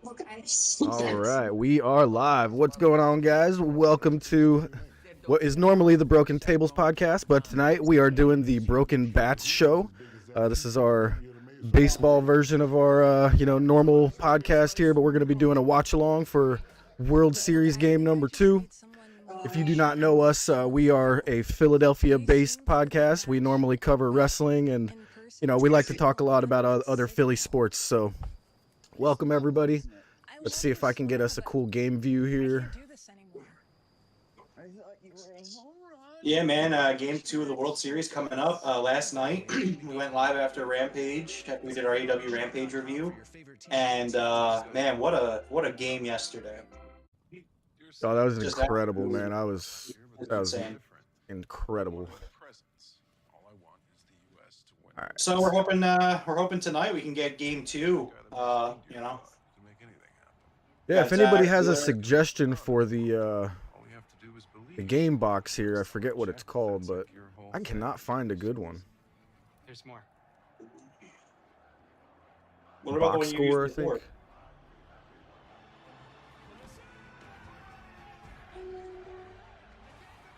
All right, we are live. What's going on, guys? Welcome to what is normally the Broken Tables podcast, but tonight we are doing the Broken Bats show. This is our baseball version of our normal podcast here, but we're going to be doing a watch along for World Series game number 2. If you do not know us, we are a Philadelphia-based podcast. We normally cover wrestling, and we like to talk a lot about other Philly sports. So, welcome everybody. Let's see if I can get us a cool game view here. Yeah, man. Game 2 of the World Series coming up. Last night, we went live after Rampage. We did our AEW Rampage review, and man, what a game yesterday. Oh, that was incredible, man. That was insane. Incredible. All right. So we're hoping tonight we can get game 2. Yeah, if anybody has a suggestion for the game box here, I forget what it's called, but I cannot find a good one. There's more. What about box score, I think?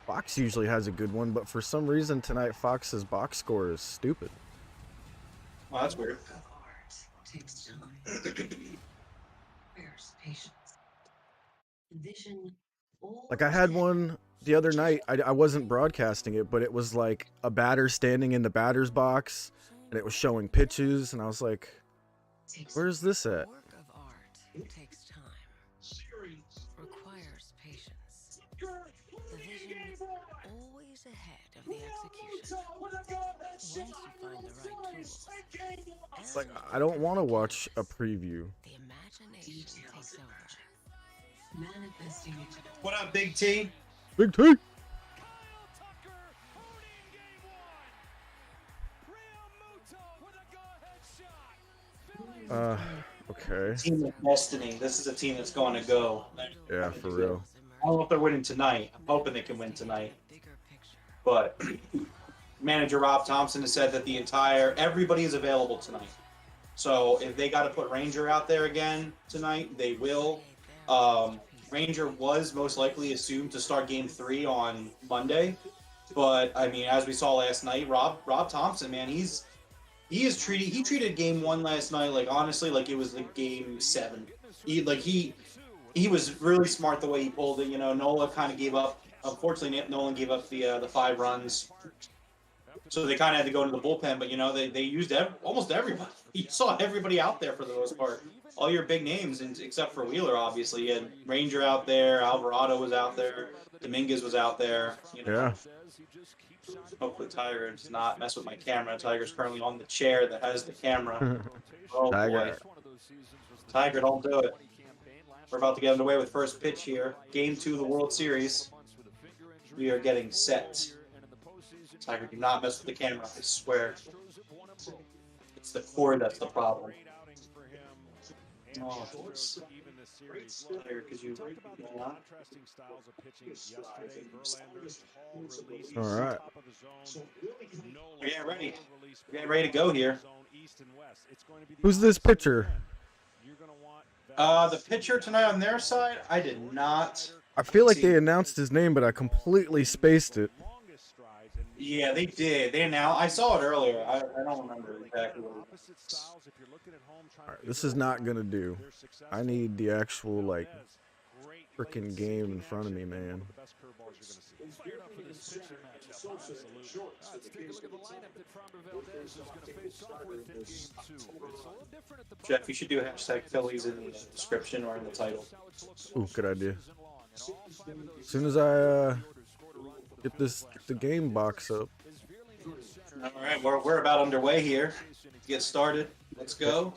Fox usually has a good one, but for some reason tonight Fox's box score is stupid. Oh, that's weird. Like I had one the other night, I wasn't broadcasting it, but it was like a batter standing in the batter's box, and it was showing pitches, and I was like, where's this at? Work of art takes time, requires patience. The vision always ahead of the execution. Once you find the right tools, It's like, I don't want to watch a preview. the imagination takes over. What up, Big T? Big T! Okay. Team of Destiny. This is a team that's going to go. Yeah, for real. I don't know if they're winning tonight. I'm hoping they can win tonight. But manager Rob Thompson has said that everybody is available tonight. So if they got to put Ranger out there again tonight, they will. Ranger was most likely assumed to start game 3 on Monday. But I mean, as we saw last night, Rob Thompson, man, he treated game 1 last night like honestly like it was like game 7. He was really smart the way he pulled it. Nola kind of gave up. Unfortunately, Nolan gave up the 5 runs, so they kind of had to go into the bullpen. But they used almost everybody. You saw everybody out there for the most part. All your big names, except for Wheeler, obviously. You had Ranger out there, Alvarado was out there, Dominguez was out there. Yeah. Hopefully Tiger does not mess with my camera. Tiger's currently on the chair that has the camera. Oh Tiger. boy. Tiger, don't do it. We're about to get underway with first pitch here. Game 2 of the World Series. We are getting set. Tiger, do not mess with the camera, I swear. It's the cord that's the problem. Oh, Tiger, could you not? All right. We're getting ready. We're getting ready to go here. Who's this pitcher? The pitcher tonight on their side, I did not. I feel like they announced his name, but I completely spaced it. Yeah, they did. I saw it earlier. I don't remember exactly what it was. All right, this is not gonna do. I need the actual freaking game in front of me, man. Jeff, you should do hashtag Phillies in the description or in the title. Ooh, good idea. As soon as I get the game box up. All right, we're about underway here. Let's get started. Let's go.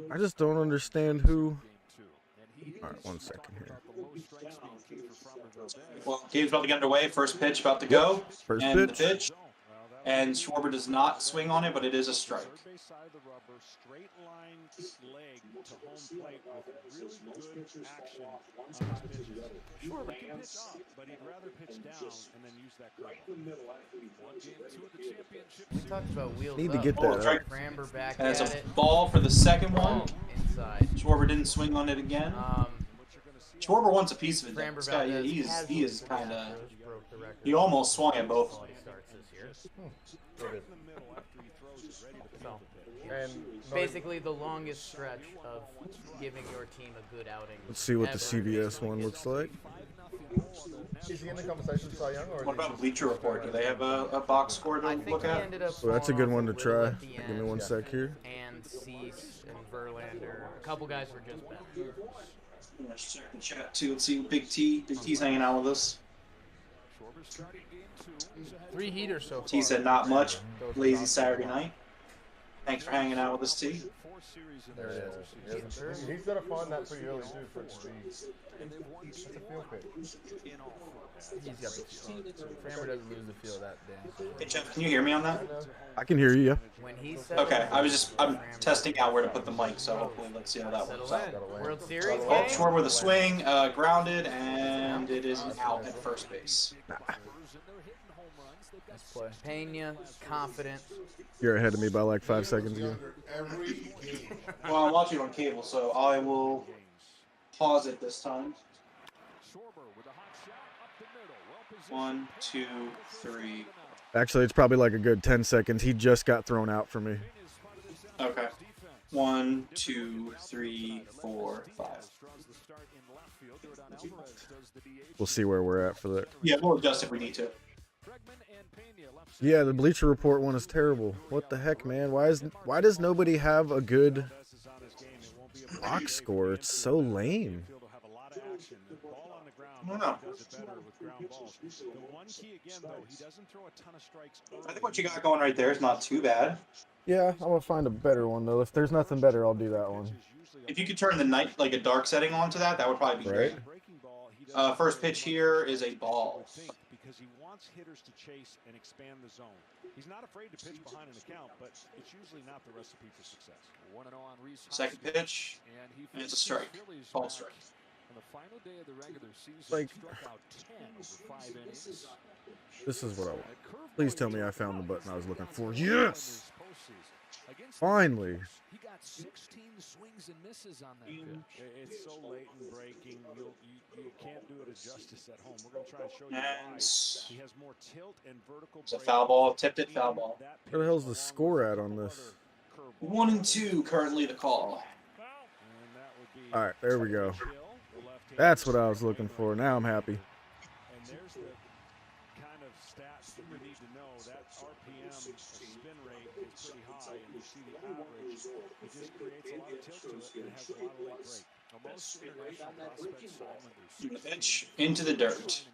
I just don't understand who. All right, 1 second here. Well, game's about to get underway. First pitch about to go. First and pitch. the pitch. And Schwarber does not swing on it, but it is a strike. Schwarber can pitch up, but he'd rather pitch down and then use that curve. We talked about wheels Need to up. get Oh, that up. strike. Framber back And it's at a it. ball for the second one. Inside. Schwarber didn't swing on it again. Schwarber wants a piece of it. Framber This guy, Valdez he is has kind of. Astros broke the record. He almost swung at both. Quality starts this year. And Basically, the longest stretch of giving your team a good outing. Let's see what the ever. CBS one looks like. is he in the conversation with Cy Young, or What about Bleacher Report? Do they have a box score to I think look he at? ended up Well, that's a good falling one to off little try. at the Give me end, one sec here. And Cease and Verlander. A couple guys were just better. Let's check the chat too. Let's see what Big T's hanging out with us. 3 heaters so far. T said not much. Lazy Saturday night. Thanks for hanging out with us, T. there it is. He's gonna find that pretty early too for it to be. That's a field pick. He's got the feel. Framber doesn't lose the feel that damn. Hey, Jeff, can you hear me on that? I can hear you. Yeah. When he said Okay, I'm testing out where to put the mic, so hopefully let's see how that settle works out. in. World Series Oh, game? Schwarber with a swing, grounded, and it is an out at first base. Nice play. Pena, confident. You're ahead of me by like 5 seconds ago. Well, I'm watching on cable, so I will pause it this time. 1, 2, 3. Actually, it's probably like a good 10 seconds. He just got thrown out for me. Okay. 1, 2, 3, 4, 5. We'll see where we're at for that. Yeah, we'll adjust if we need to. Yeah, the Bleacher Report one is terrible. What the heck, man? Why does nobody have a good box score? It's so lame. I don't know. I think what you got going right there is not too bad. Yeah, I'm gonna find a better one though. If there's nothing better, I'll do that one. If you could turn the night, like a dark setting onto that, that would probably be Right. great. First pitch here is a ball. Because he wants hitters to chase and expand the zone. He's not afraid to pitch behind an account, but it's usually not the recipe for success. 1-0 on Reese Second pitch, and it's a strike. Ball strike. On the final day of the regular season, Like- struck out 10 over 5 innings. This is what I want. A curveball Please tell he me I drove found the out button I was looking for. in Yes! his postseason. Against the Finally. Rangers, he got 16 swings and misses on that pitch. It's so late in breaking, you can't do it a justice at home. We're going to try and show you And why. it's He has more tilt and vertical a break. foul ball. Tipped it, foul ball. Where the hell's the score at on this? 1 and 2 currently the call. All right, there we go. That's what I was looking for. Now I'm happy. And there's the kind of stats that you need to know. That RPM spin rate is pretty high, and you see the average. It just creates a lot of tilt to it, and it has a lot of leg break. Now, most international prospects saw him under The pitch into the dirt.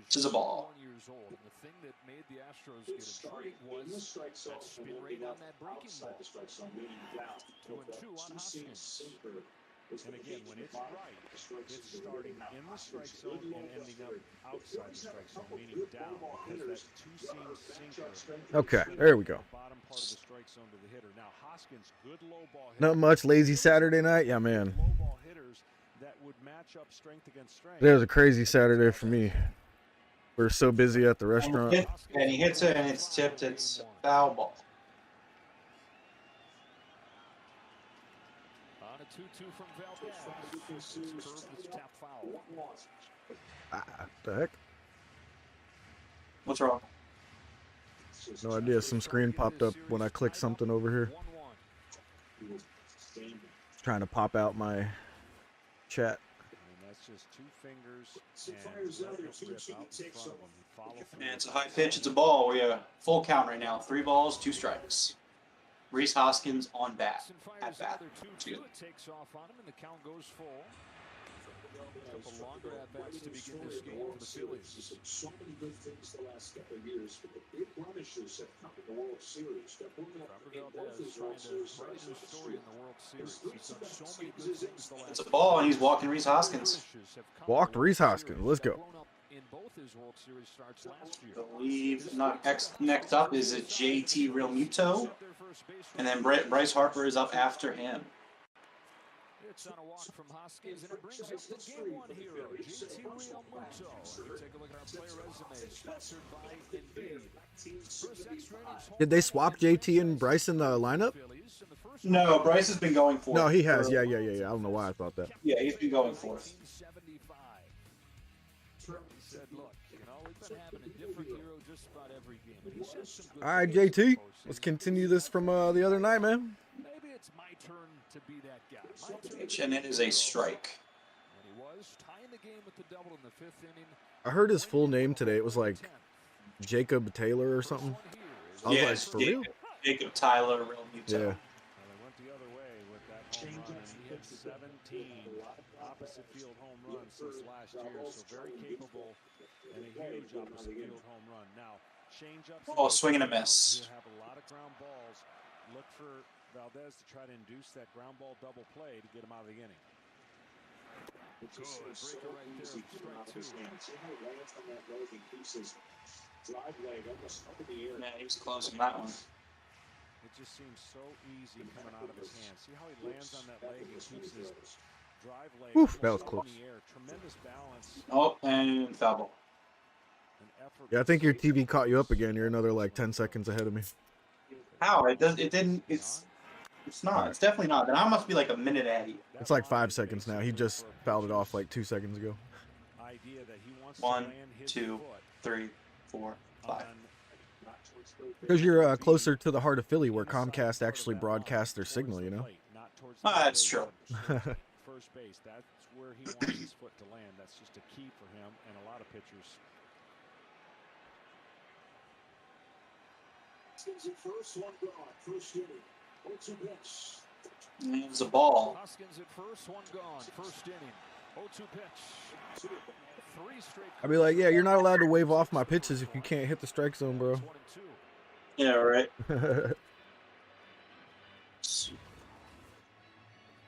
This is a ball. 21 years old. And the thing that made the Astros get intrigued was that spin rate on that breaking ball. 2 and 2 on Hoskins. And again, when it's right, it's starting in the strike zone and ending up outside the strike zone, meaning down, because that two-seam sinker. Okay, there we go. Bottom part of the strike zone to the hitter. Now Hoskins, good low ball hitter. Not much. Lazy Saturday night? Yeah, man. Low ball hitters that would match up strength against strength. It was a crazy Saturday for me. We were so busy at the restaurant. And he hits it, and it's tipped. It's foul ball. On a 2-2 from Valdez. Curved, it's tap foul. The heck? What's wrong? No idea. Some screen popped up when I clicked something over here. 1-1. Trying to pop out my chat. And that's just 2 fingers and let it rip out in front of him. Follow through. And it's a high pitch. It's a ball. We have a full count right now. 3 balls, 2 strikes. Reese Hoskins on bat. At bat. It takes off on him, and the count goes full. A couple longer at-bats to begin this game for the Phillies. So many good things the last couple of years, but the big blemishes have come in the World Series. Robert Valdez trying to write a new story in the World Series. He's done so many good things the last It's a ball, and he's walking Reese Hoskins. Walked Reese Hoskins. Let's go. In both his World Series starts last year. Believe next up is a JT Real Muto, and then Bryce Harper is up after him. It's on a walk from Hoskins, and it brings up the game one hero, JT Realmuto. We take a look at our player resume, sponsored by Indeed. First extra innings home Did they swap JT and Bryce in the lineup? Phillies in the first No, Bryce has been going fourth. No, he has. Yeah. I don't know why I thought that. Yeah, he's been going fourth. 1975. He said, look, you know, we've been having a different hero just about every game. And he's had some good All right, games in the JT. postseason. Let's continue this from the other night, man. Maybe it's my turn to be that guy. My turn to Pitch, be and the it is a hero. strike. And he was tying the game with the double in the fifth inning. I heard his full name today. It was like Jacob Taylor or something. I was Yeah, like, it's for real? Jacob Tyler Real Muto. Yeah. Well, they went the other way with that home run, and he hit 17 opposite field home runs since last year, so very capable and a huge opposite field home run. Now, change up. Oh, swing and a miss. You have a lot of ground balls. Look for Valdez to try to induce that ground ball double play to get him out of the inning. Good breaker right there, strike two. Yeah, he was closing that one. It just seems so easy coming out of his hands. See how he lands on that leg and keeps his drive leg Oof, that was up close. in the air. Tremendous balance Oh, and foul ball. and effort. Yeah, I think your TV caught you up again. You're another like 10 seconds ahead of me. How? It didn't. It's not. It's definitely not. Then I must be like a minute ahead of you. It's like 5 seconds now. He just fouled it off like 2 seconds ago. Idea that he wants One, to land his 2, foot 3, 4, 5. on Because you're closer to the heart of Philly where Comcast actually broadcasts their signal, you know? not towards Ah, the that's plate, true. First base. That's where he wants his foot to land. That's just a key for him and a lot of pitchers. First one gone. First inning. 0-2 pitch. And it was a ball. Hoskins at first, one gone. First inning. 0-2 pitch. 3 straight. I'd be like, yeah, you're not allowed to wave off my pitches if you can't hit the strike zone, bro. 1-2. Yeah, right.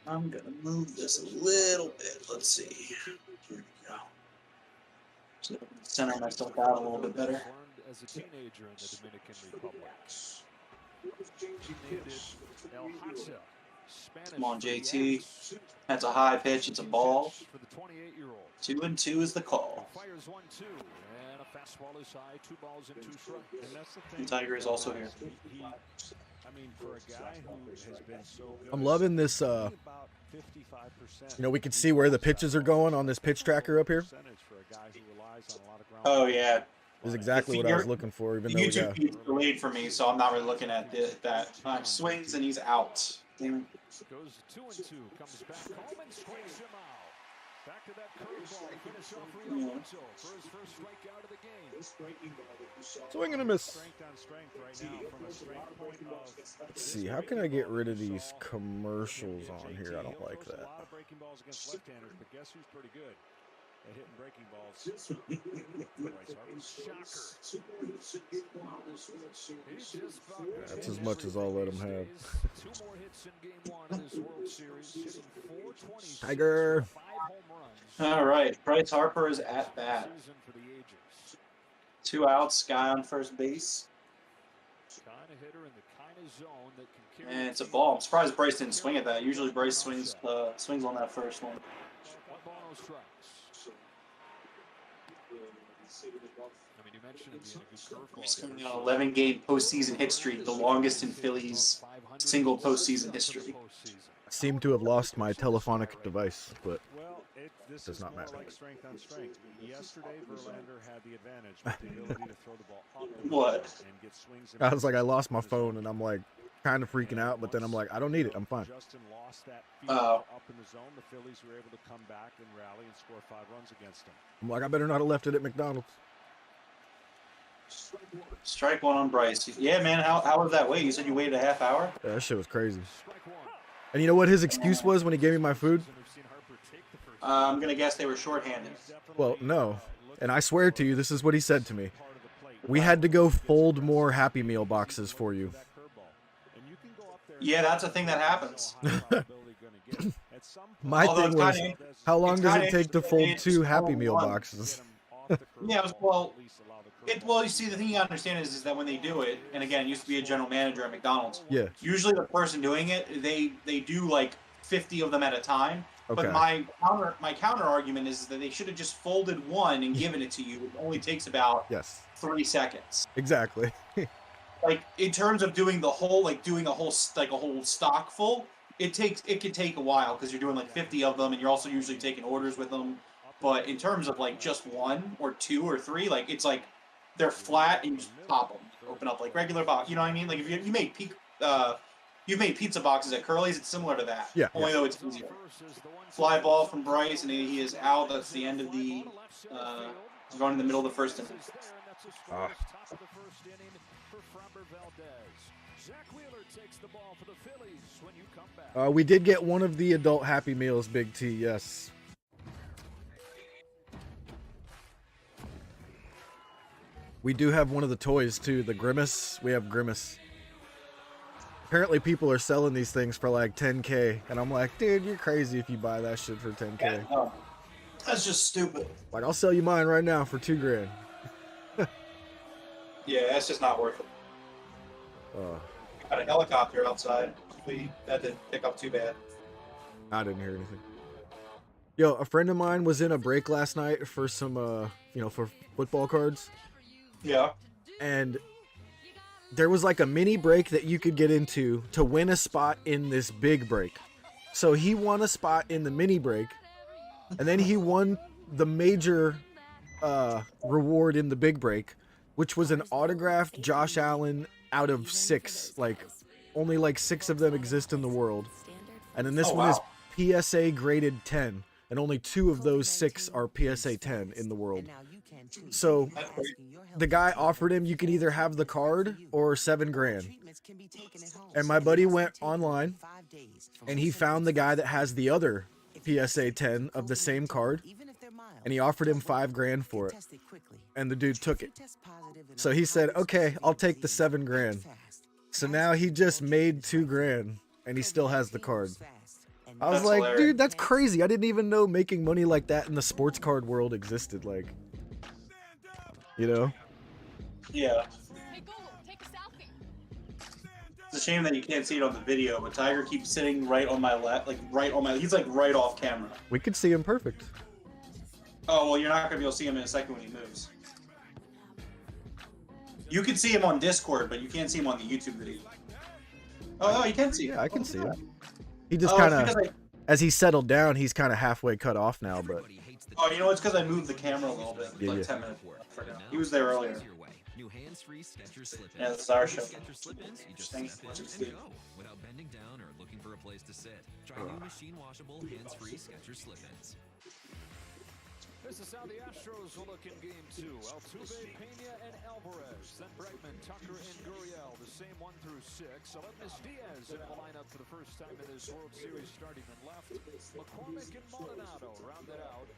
I'm gonna move this a little bit. Let's see. Here we go. So center myself out a little bit better. Learned as a teenager in the Dominican Republic. Named it El Hacha. Spanish Come on, for the JT. axe. That's a high pitch. It's a ball. For the 28-year-old. 2-2 is the call. Fires 1-2, and a fastball is high. 2 balls and 2 strikes. And that's the thing. And Tiger is also here. I mean, for a guy who has been so good. I'm loving this, about 55%. you know, we can see where the pitches are going on this pitch tracker up here. Percentage for a guy who relies on a lot of ground Oh, balls. yeah. Is exactly what I was looking for, even though we YouTube got... feed's delayed for me, so I'm not really looking at that. Swings, and he's out. Damn. Goes 2-2, comes back home and strikes him out. Back to that curveball to finish off Realmuto for his first strikeout of the game. Swing and a miss. Strength on strength right now from a strength point of. Let's see, how can I get rid of these commercials on here? I don't like He'll throw that. A lot of breaking balls against left-handers, but guess who's pretty good at hitting breaking balls? Bryce Harper. Shocker. He's just about That's as much as I'll let him have. 2 more hits in game 1 of this World Series, hitting 426 Tiger. with 5 home runs. All right. Bryce Harper is at bat. Season for the ages. 2 outs. Guy on first base. Kind of hitter in the kind of zone that can carry. And it's a ball. I'm surprised Bryce didn't swing at that. Usually Bryce swings on that first one. 1 ball, no strikes. I mean, you mentioned it being a good curveball. He's coming on an 11-game postseason hit streak, the longest in Phillies single postseason history. I seem to have lost my telephonic device, but Well, this Does is not more matter. like strength on strength. Yesterday, Verlander had the advantage with the ability to throw the ball up What? and get swings. I was like, I lost my phone, and I'm like, kind of freaking out, but then I'm like, I don't need it. I'm fine. Justin lost that field Oh. up in the zone. The Phillies were able to come back and rally and score 5 runs against him. I'm like, I better not have left it at McDonald's. Strike 1 on Bryce. Yeah, man. How was that wait? You said you waited a half hour? Yeah, that shit was crazy. Strike 1. And you know what his excuse was when he gave me my food? And we've seen Harper take the first. I'm gonna guess they were shorthanded. Well, no. And I swear to you, this is what he said to me. Part of the plate. We had to go fold more Happy Meal boxes for you. That curveball. And you can go up there. Yeah, that's a thing that happens. My Although thing it's was, kinda- how long it's does kinda it take to interesting fold it's 2 Happy all Meal one. boxes? Yeah, well, you see, the thing you gotta understand is that when they do it, and again, I used to be a general manager at McDonald's. Yeah. Usually, the person doing it, they do like 50 of them at a time. Okay. But my counter argument is that they should have just folded one and given it to you. It only takes about Yes. 3 seconds. Exactly. Like in terms of doing a whole stock full, it could take a while because you're doing like 50 of them, and you're also usually taking orders with them. But in terms of like just one or two or three, like it's like they're flat and you just pop them, open up like regular box. You know what I mean? Like if you made you've made pizza boxes at Curly's, it's similar to that. Yeah. Only though it's easier. Fly ball from Bryce, and he is out. That's the end of the going in the middle of the first inning. We did get one of the adult Happy Meals, Big T. Yes. We do have one of the toys too, the Grimace. We have Grimace. Apparently people are selling these things for like 10K, and I'm like, dude, you're crazy if you buy that shit for 10K. Yeah, no. That's just stupid. Like, I'll sell you mine right now for $2,000. Yeah, that's just not worth it. Got a helicopter outside. That didn't pick up too bad. I didn't hear anything. Yo, a friend of mine was in a break last night for some, for football cards. Yeah. And there was like a mini break that you could get into to win a spot in this big break. So he won a spot in the mini break, and then he won the major reward in the big break, which was an autographed Josh Allen out of 6. Like, only like 6 of them exist in the world. And then this one is PSA graded 10, and only 2 of those 6 are PSA 10 in the world. So the guy offered him, you could either have the card or $7,000. And my buddy went online and he found the guy that has the other PSA 10 of the same card, and he offered him $5,000 for it. And the dude took it. So he said, okay, I'll take the $7,000. So now he just made $2,000 and he still has the card. I was like, hilarious. dude, that's crazy. I didn't even know making money like that in the sports card world existed. Like, you know? Yeah. It's a shame that you can't see it on the video, but Tiger keeps sitting right on my left, he's like right off camera. We could see him perfect. Oh, well, you're not going to be able to see him in a second when he moves. You can see him on Discord, but you can't see him on the YouTube video. Oh, you can see him. Yeah, I can see him. He just kind of, as he settled down, he's kind of halfway cut off now, but... Oh, you know, it's because I moved the camera a little bit. Yeah, like yeah. 10 minutes. He was there earlier. Yeah, this is our show. Interesting. Without bending down or looking for a place to sit. Try new machine washable hands-free Skechers Slip-ins. This is how the Astros will look in Game 2. Altuve, Pena, and Alvarez. Then Bregman, Tucker, and Gurriel, the same 1 through 6. Aledmys Diaz in the lineup for the first time in this World Series starting in left. McCormick and Maldonado rounded out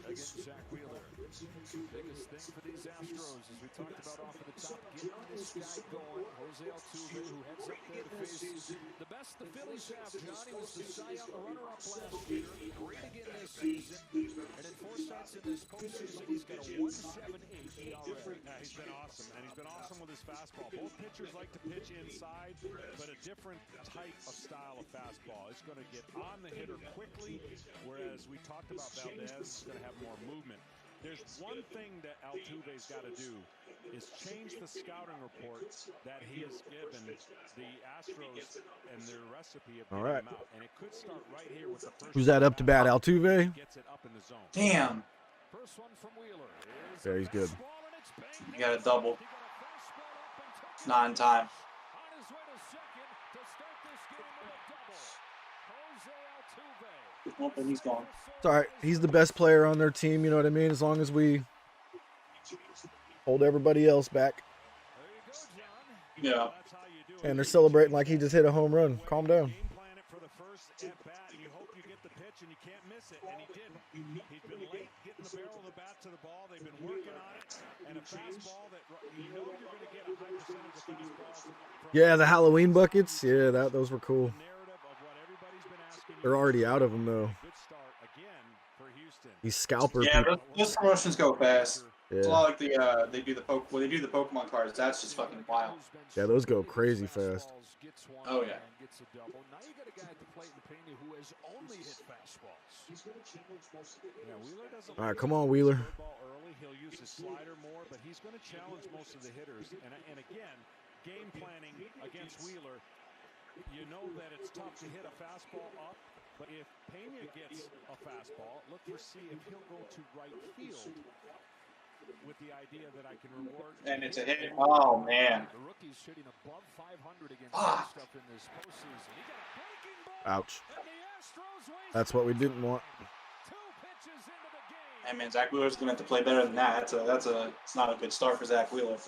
against Zach Wheeler. Biggest thing for these Astros, as we talked about off of the top, getting this guy going. Jose Altuve, who heads up there to face the best the Phillies have. Johnny was the Cy Young runner-up last year. Great again this season. And in 4 starts in this postseason, he's got a 1.78 ERA. Yeah, he's been awesome, and he's been awesome with his fastball. Both pitchers like to pitch inside, but a different type of style of fastball. It's going to get on the hitter quickly, whereas we talked about Valdez is going to have more movement. There's one thing that Altuve's got to do is change the scouting report that he has given the Astros and their recipe of getting them out. And it could start right here with the first. Who's that up to bat? Altuve? Gets it up in the zone. Damn. First one from Wheeler. Yeah, he's good. You got a double. Not in time. On his way to second to start this game with a double. Jose Altuve. Oh, and he's gone. It's all right. He's the best player on their team, you know what I mean? As long as we hold everybody else back. Yeah. And they're celebrating like he just hit a home run. Calm down. Plan it for the first at bat, and you hope you get the pitch and you can't miss it, and he didn't. He's been late getting the barrel of the bat to the ball. They've been working on it, and a fastball that you know you're going to get a high percentage of fastballs. Yeah, the Halloween buckets. Yeah, those were cool. Narrative of what everybody's been asking. They're already out of them though. Good start again. again for Houston. These scalper Yeah, people. those promotions go fast. It's a Yeah. lot like they do the Pokemon cards. That's just fucking wild. Yeah, those go crazy fast. Oh yeah. Gets a double. Now you got a guy at the plate in Pena who has only hit fastballs. Yeah, Wheeler doesn't. All right, come on, Wheeler. Ball early. He'll use his slider more, but he's going to challenge most of the hitters. And again, game planning against Wheeler, you know that it's tough to hit a fastball up. But if Pena gets a fastball, look for see if he'll go to right field with the idea that I can reward. And it's a hit. Oh man. The rookie's hitting above 500 against stuff in this postseason. He got a breaking ball. Ouch. That's what we didn't want. 2 pitches into the game. Hey man, Zach Wheeler's gonna have to play better than that. It's not a good start for Zach Wheeler.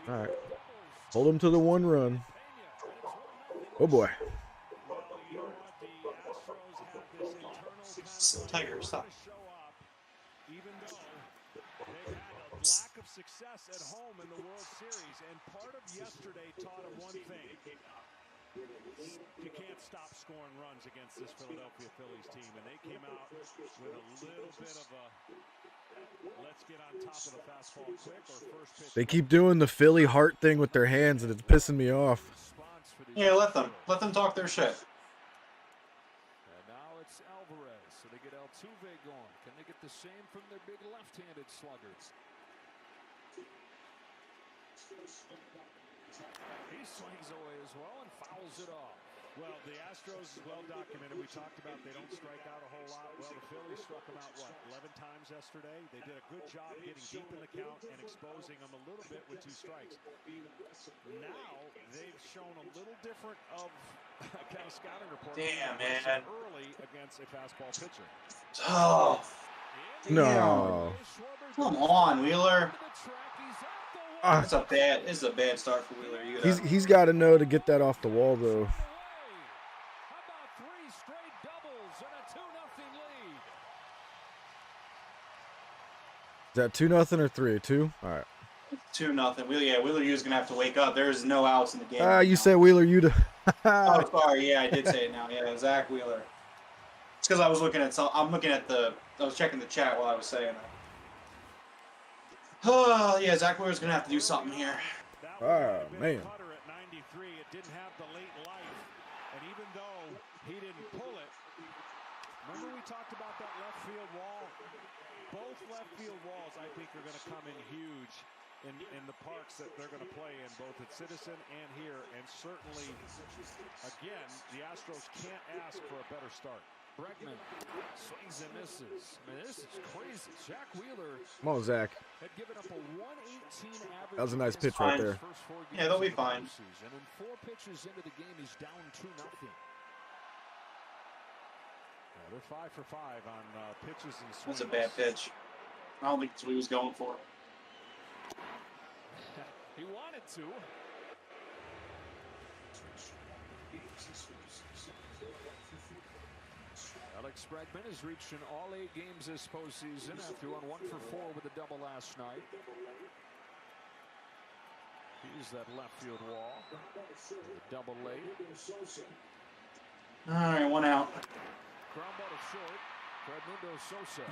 All right. Hold him to the 1 run. Oh boy. Tiger, stop. Even though they had a lack of success at home in the World Series, and part of yesterday taught them one thing. You can't stop scoring runs against this Philadelphia Phillies team, and they came out with a little bit of a let's get on top of the fastball quick or first pitch. They keep doing the Philly heart thing with their hands, and it's pissing me off. Yeah, let them talk their shit. And now it's Alvarez, so they get Altuve going. Can they get the same from their big left-handed sluggers? He swings away as well and fouls it off. Well, the Astros is well documented. We talked about they don't strike out a whole lot. Well, the Phillies struck them out, 11 times yesterday? They did a good job getting deep in the count and exposing them a little bit with 2 strikes. Now, they've shown a little different of kind of scouting report. Damn, man. Early against a fastball pitcher. Oh. No. Come on, Wheeler. Ah. This is a bad start for Wheeler. He's got to know to get that off the wall, though. How about 3 straight doubles and a 2-0 lead? Is that 2-0 or 3-2? All right. 2-0. Wheeler U's gonna have to wake up. There is no outs in the game. Ah, you said Wheeler Yuta. Oh, sorry. Yeah, I did say it now. Yeah, Zach Wheeler. It's because I was looking at I was checking the chat while I was saying that. Oh, yeah, Zach Wheeler's gonna have to do something here. Oh, man. Putter at 93. It didn't have the late life, and even though he didn't pull it, remember we talked about that left field wall? Both left field walls, I think, are going to come in huge in the parks that they're going to play in, both at Citizen and here, and certainly, again, the Astros can't ask for a better start. Bregman swings and misses. Man, this is crazy. Jack Wheeler. Come on, Zach. Had given up a 118 average. That was a nice pitch right there. Yeah, they'll be fine. And in 4 pitches into the game, he's down 2-0. They're 5 for 5 on pitches and swings. That's a bad pitch. I don't think that's what he was going for. He wanted to. Alex Bregman has reached in all 8 games this postseason after going 1 for 4 with a double last night. Here's that left field wall. The double late. All right, 1 out. Ground ball to short. Fernando Sosa.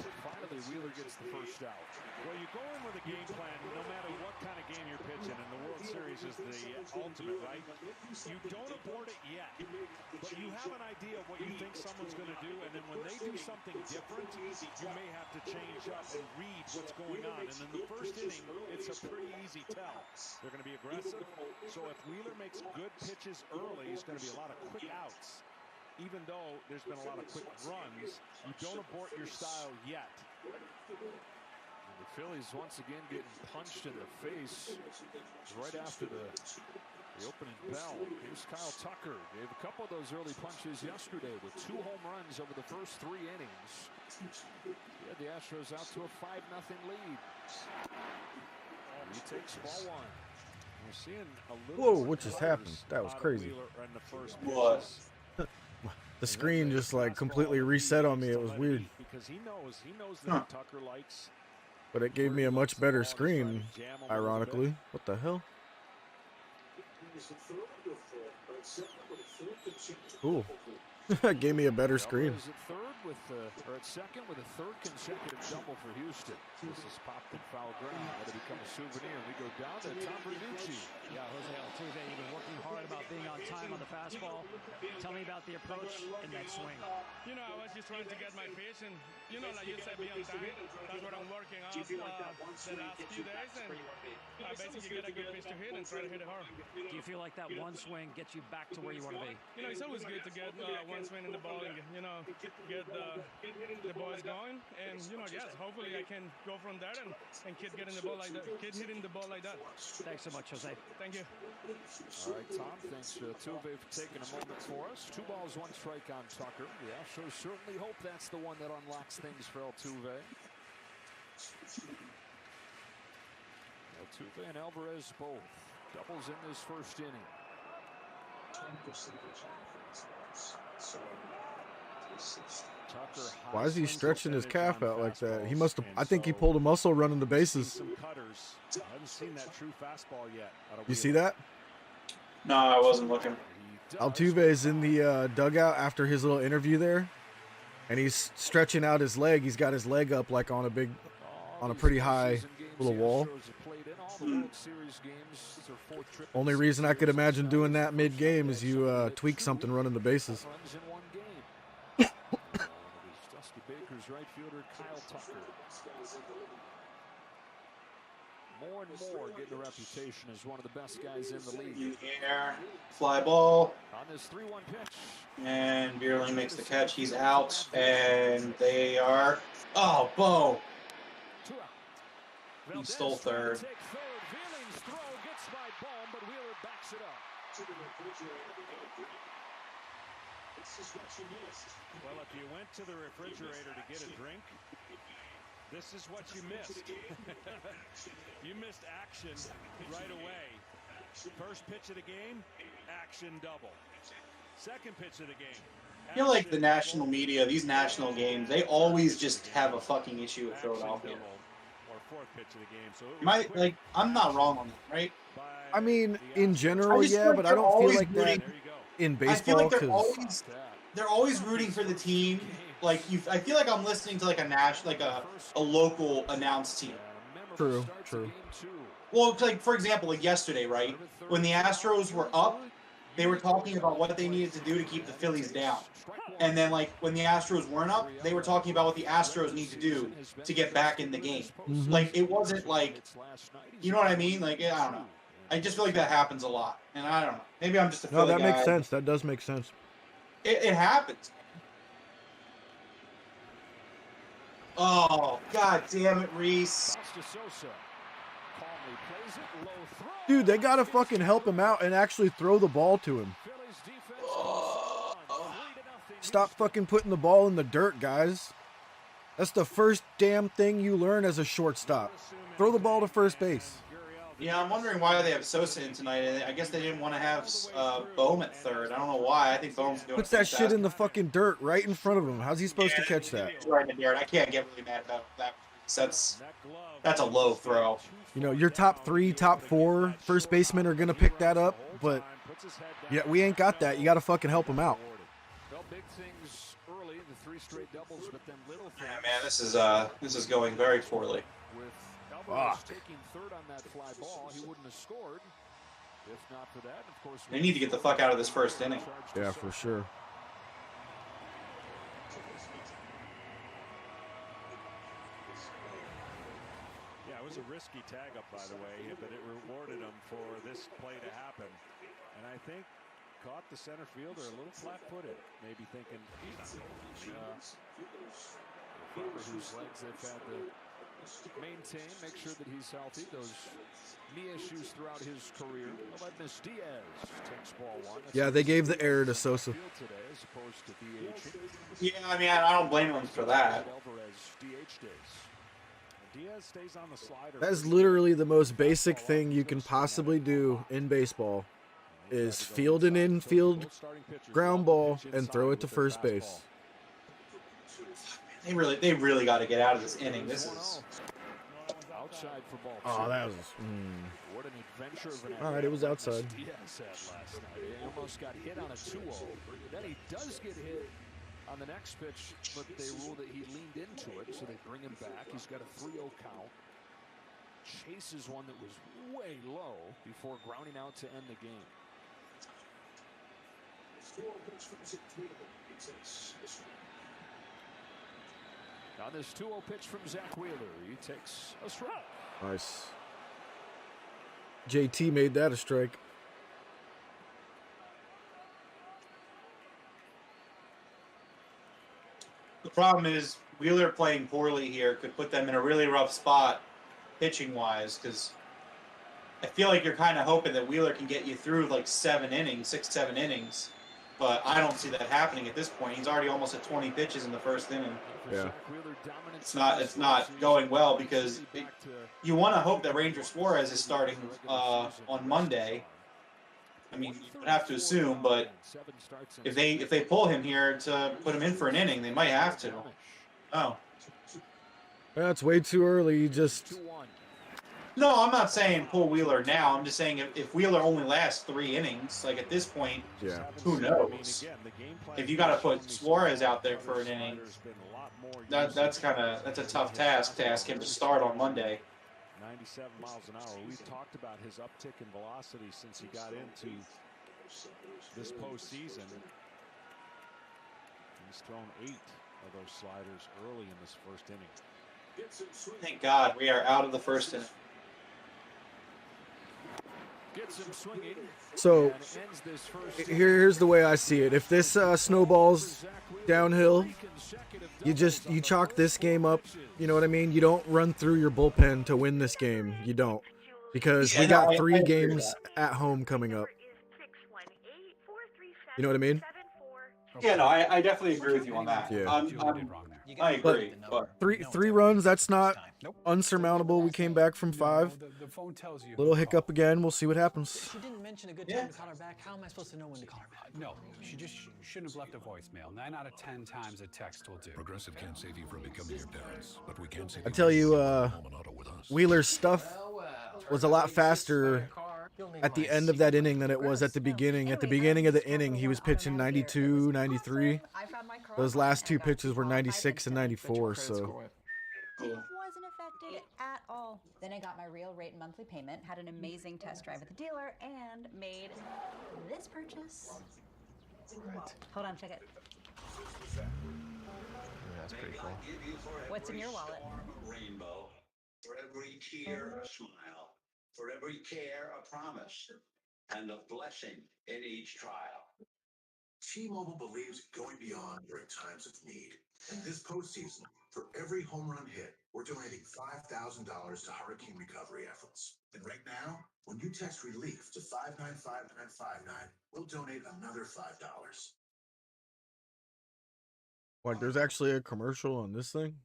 Finally, Wheeler gets the first out. Well, you go in with a game plan no matter what kind of game you're pitching, and the World Series is the ultimate, right? You don't abort it yet, but you have an idea of what you think someone's going to do, and then when they do something different, you may have to change up and read what's going on. And in the first inning, it's a pretty easy tell. They're going to be aggressive, so if Wheeler makes good pitches early, it's going to be a lot of quick outs. Even though there's been a lot of quick runs, you don't abort your style yet. And the Phillies once again getting punched in the face right after the opening bell. Here's Kyle Tucker. Gave a couple of those early punches yesterday with 2 home runs over the first 3 innings. He had the Astros out to a 5-0 lead. He takes ball 1. We're seeing a little. Whoa, what just happened? That was crazy. What? The screen just like completely reset on me. It was weird. Because he knows that Tucker likes. But it gave me a much better screen, ironically. What the hell? Cool. Gave me a better screen. Is at third with or at second with a third consecutive double for Houston. This is popped in foul ground. That'll become a souvenir. We go down to Tom Verducci. Yeah, Jose Altuve, you've been working hard about being on time on the fastball. Tell me about the approach and that swing. You know, I was just trying to get my pitch, and you know, like you said, be on time. That's what I'm working on the last few days, and I basically get a good pitch to hit and try to hit it hard. Do you feel like that one swing gets you back to where you want to be? You know, it's always good to get one swing in the ball and you know get the boys going, and you know, yes, hopefully I can go from there and kid getting the ball like that, kid hitting the ball like that. Thanks so much, Jose. Thank you. All right, Tom, thanks to Altuve for taking a moment for us. 2 balls, 1 strike on Tucker. The Astros certainly hope that's the one that unlocks things for Altuve. Altuve and Alvarez both doubles in this first inning. Why is he stretching his calf out like that? He must have. I think he pulled a muscle running the bases. I haven't seen that true fastball yet. You see that? No, I wasn't looking. Altuve is in the dugout after his little interview there, and he's stretching out his leg. He's got his leg up like on a pretty high little wall. Only reason I could imagine doing that mid-game is you tweak something running the bases. Dusty Baker's right fielder Kyle Tucker. More and more getting a reputation as one of the best guys in the league. Air, fly ball. On this 3-1 pitch. And Bierling makes the catch. He's out, and they are. Oh, Bo. He stole third. Bierling's throw gets by Bohm, but Wheeler backs it up. Well, if you went to the refrigerator to get a drink, this is what you missed. You missed action right away. First pitch of the game, action double. Second pitch of the game. I feel like the national media, these national games, they always just have a fucking issue with Philadelphia. Or fourth pitch of the game. So Am I, like, I'm not wrong on that, right? I mean, in general, yeah, but I don't feel like that in baseball. I feel like they're always rooting for the team. Like I feel like I'm listening to like a local announced team. True. Well, like for example, like yesterday, right? When the Astros were up, they were talking about what they needed to do to keep the Phillies down. And then like when the Astros weren't up, they were talking about what the Astros need to do to get back in the game. Mm-hmm. Like it wasn't like, you know what I mean? Like I don't know. I just feel like that happens a lot, and I don't know. Maybe I'm just a Philly guy. No, that makes sense. That does make sense. It happens. Oh, god damn it, Reese. Dude, they gotta fucking help him out and actually throw the ball to him. Stop fucking putting the ball in the dirt, guys. That's the first damn thing you learn as a shortstop. Throw the ball to first base. Yeah, I'm wondering why they have Sosa in tonight. I guess they didn't want to have Bohm at third. I don't know why. I think Bohm's doing. Puts that shit in the fucking dirt right in front of him. How's he supposed to catch that? Right in the dirt. I can't get really mad about that. That's a low throw. You know, your top 3, top 4 first basemen are gonna pick that up, but yeah, we ain't got that. You got to fucking help him out. Big things early, the 3 straight doubles, but then little things. Yeah, man, this is going very poorly. With Alvarez taking third on that fly ball, he wouldn't have scored if not for that. Of course, they need to get the fuck out of this first inning. Yeah, for sure. Yeah, it was a risky tag up, by the way, but it rewarded him for this play to happen. And I think caught the center fielder a little flat-footed, maybe thinking whose legs they've had to maintain, make sure that he's healthy. Those knee issues throughout his career. Aledmys Diaz takes ball 1. Yeah, they gave the error to Sosa. Today as opposed to DH. Yeah, I mean, I don't blame him for that. Alvarez DH days. Diaz stays on the slider. That is literally the most basic thing you can possibly do in baseball. Is field an infield ground ball and throw it to first base. They really got to get out of this inning. This is. outside for ball Oh, two. that was. What an adventure of an All right, it was outside. Diaz had last night. He almost got hit on a 2-0. Then he does get hit on the next pitch, but they rule that he leaned into it, so they bring him back. He's got a 3-0 count. Chases one that was way low before grounding out to end the game. On this 2-0 pitch from Zach Wheeler, he takes a strike. Nice. JT made that a strike. The problem is Wheeler playing poorly here could put them in a really rough spot pitching wise, because I feel like you're kind of hoping that Wheeler can get you through like 7 innings, 6, 7 innings. But I don't see that happening at this point. He's already almost at 20 pitches in the first inning. Yeah. It's not going well because you want to hope that Ranger Suarez is starting on Monday. I mean, you would have to assume, but if they pull him here to put him in for an inning, they might have to. Oh. That's way too early. You just. No, I'm not saying pull Wheeler now. I'm just saying if Wheeler only lasts 3 innings, like at this point, yeah, who knows? If you got to put Suarez out there for an inning, that's a tough task to ask him to start on Monday. 97 miles an hour. We've talked about his uptick in velocity since he got into this postseason. He's thrown 8 of those sliders early in this first inning. Thank God we are out of the first inning. Gets him swinging. So here's the way I see it. If this snowballs downhill, you chalk this game up. You know what I mean? You don't run through your bullpen to win this game. You don't, because we got 3 games at home coming up. You know what I mean? Yeah, no, I definitly agree with you on that. Yeah. I agree. But three runs, that's not unsurmountable. We came back from 5. The phone tells you. Little hiccup again. We'll see what happens. She didn't mention a good time to call her back. How am I supposed to know when to call her back? No, she just shouldn't have left a voicemail. 9 out of 10 times a text will do. Progressive can't save you from becoming your parents, but we can save I tell you, Wheeler's stuff was a lot faster at the end of that inning than it was at the beginning. At the beginning of the inning, he was pitching 92, 93. Those last 2 pitches were 96 and 94, so. Wasn't affected at all. Then I got my real rate monthly payment, had an amazing test drive at the dealer, and made this purchase. Hold on, check it. Yeah, that's pretty cool. What's in your wallet? Rainbow. For every tear, a smile. For every care, a promise. And a blessing in each trial. T-Mobile believes going beyond during times of need. This postseason, for every home run hit, we're donating $5,000 to hurricane recovery efforts. And right now, when you text relief to 595959, we'll donate another $5. Like, there's actually a commercial on this thing?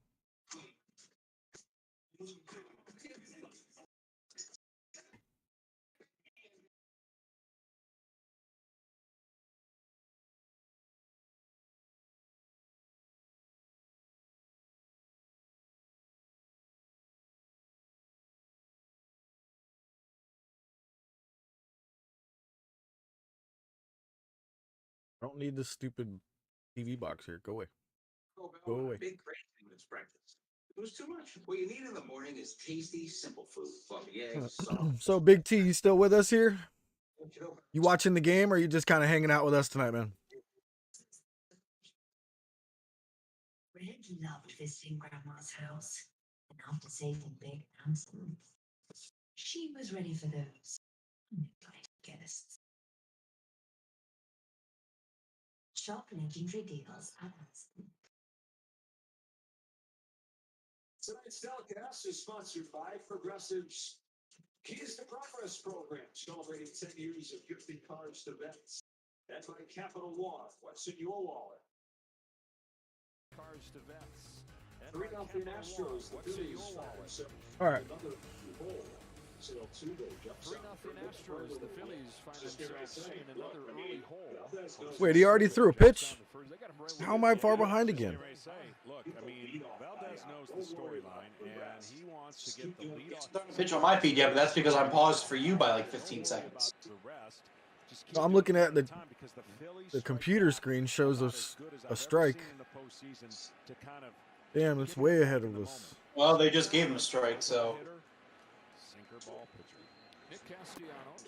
I don't need this stupid TV box here. Go away. Go away. Big craving this breakfast. It was too much. What you need in the morning is tasty, simple food. Fluffy eggs, salt. So, Big T, you still with us here? You watching the game, or you just kind of hanging out with us tonight, man? Red loved visiting Grandma's house, and after saving big Amazon, she was ready for those uninvited guests. Shop legendary deals at Amazon. Tonight's telecast is sponsored by Progressive's Keys to Progress program, celebrating 10 years of gifting cars to vets. That's by Capital One. What's in your wallet? Cars to vets. Philadelphia Astros. What's in your wallet? All right. Astros. The Phillies find themselves in another early hole. Wait, he already threw a pitch? How am I far behind again? Look, I mean, Valdez knows the storyline, and he wants to get the lead off. Pitch on my feed, yeah, but that's because I'm paused for you by like 15 seconds. I'm looking at the computer screen shows us a strike. Damn, it's way ahead of us. Well, they just gave him a strike, so. Sinker ball pitcher. Nick Castellanos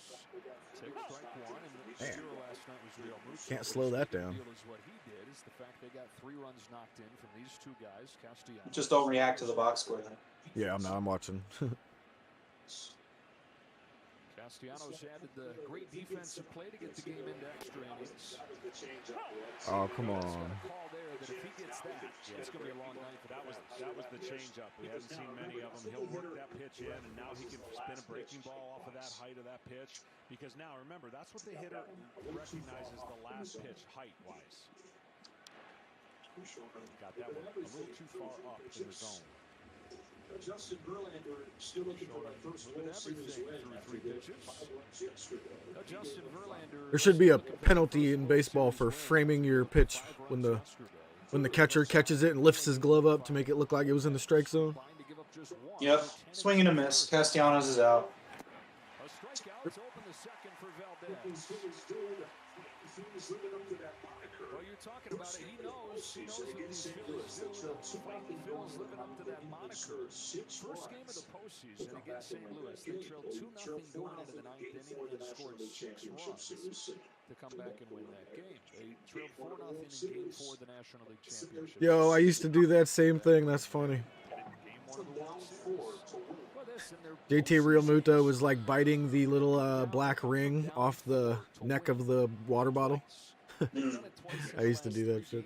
takes strike one, and the zero last night was Real Muto. Can't slow that down. What he did is the fact they got 3 runs knocked in from these 2 guys. Castellanos. Just don't react to the box score then. Yeah, I'm watching. Castellanos added the great defensive play to get the game into extra innings. Oh, come on. If he gets that, it's going to be a long night. That was the changeup. We haven't seen many of them. He'll work that pitch in, and now he can spin a breaking ball off of that height of that pitch. Because now, remember, that's what the hitter recognizes the last pitch, height-wise. Got that one a little too far up in the zone. Justin Verlander still looking for that first World Series win after he did 5 runs yesterday. There should be a penalty in baseball for framing your pitch when the catcher catches it and lifts his glove up to make it look like it was in the strike zone. Yep, swing and a miss. Castellanos is out. Well, you're talking about it. He knows what these Phillies do. Phillies living up to that moniker. First game of the postseason against St. Louis, they trailed 2-0 going into the 9th inning and scored 6 runs to come back and win that game. They trailed 4-0 in Game 4 of the National League Championship. Yo, I used to do that same thing. That's funny. JT Real Muto was like biting the little black ring off the neck of the water bottle. I used to do that shit.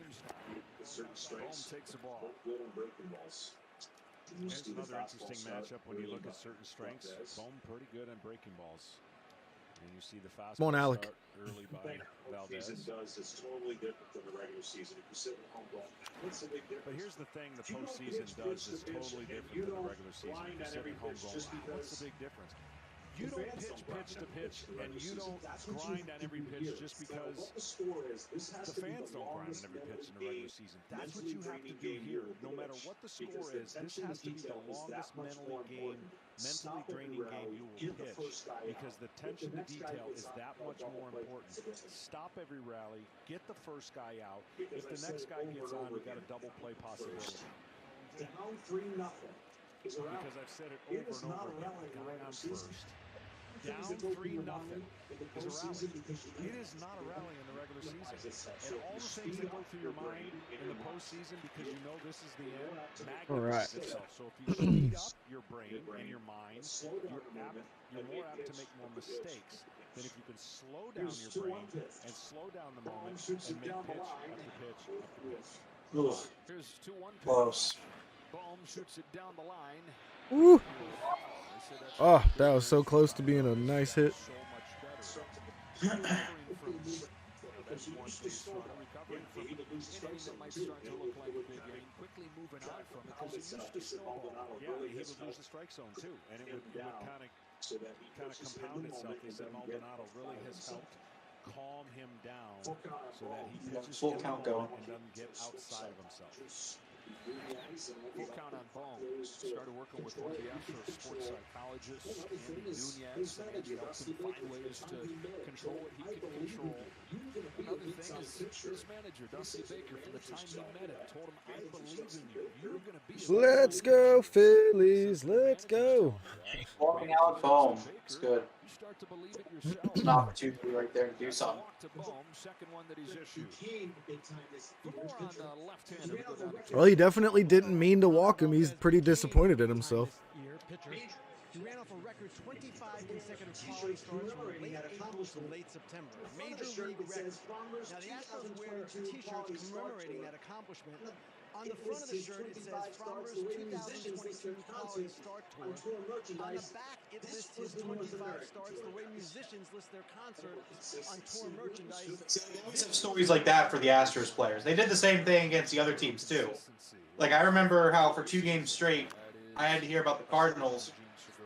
It's another interesting matchup when you look at certain strengths. Bohm pretty good on breaking balls. And you see the fastball Come on, Alec. Early by Valdez. It's totally different than the regular season. If you sit at home, what's the big difference? But here's the thing: the postseason does is totally different than the regular season. If you sit at home, going, what's the big difference? You don't pitch pitch to pitch, and you don't grind on every pitch just because the fans don't grind on every pitch in the regular season. That's what you have to do here. No matter what the score is, this has to be the longest mentally draining game you will pitch because the attention to detail is that much more important. Stop every rally, get the first guy out. If the next guy gets on, we got a double play possibility. Down 3-0. Because I've said it over and over again, the guy on first, down 3-0 is a rally. It is not a rally in the regular season. And all the things that go through your mind in the postseason because you know this is the end, magnifies itself. So if you speed up your brain and your mind, you're more apt to make more mistakes than if you can slow down your brain and slow down the moment and make pitch after pitch after pitch. Here's 2-1. Close. Bohm shoots it down the line. Woo. Oh, that was so close to being a nice hit. Quickly moving on from it because he used to snowball. Yeah, he would lose the strike zone too, and it would kind of compound itself. He said Maldonado really has helped calm him down so that he pitches full count going and doesn't get outside of himself. Full count on Bohm. Started working with one of the Astros sports psychologists, Andy Nunez, and Andy helped him find ways to control what he could control. Another thing is his manager, Dusty Baker, from the time he met him, told him, I believe in you. You're going to be Let's go, Phillies. Let's go. Walking Alec Bohm. It's good. It's an opportunity right there to do something. Well, he definitely didn't mean to walk him. He's pretty disappointed in himself. He ran off a record 25 consecutive quality starts from late April to late September. Major league record. Now, the Astros wear T-shirts commemorating that accomplishment. On the front of the shirt, it says Framber's 2022 Quality Start Tour. On the back, it lists his 25 starts the way musicians list their concert on tour merchandise. They always have stories like that for the Astros players. They did the same thing against the other teams, too. Like, I remember how for 2 games straight, I had to hear about the Cardinals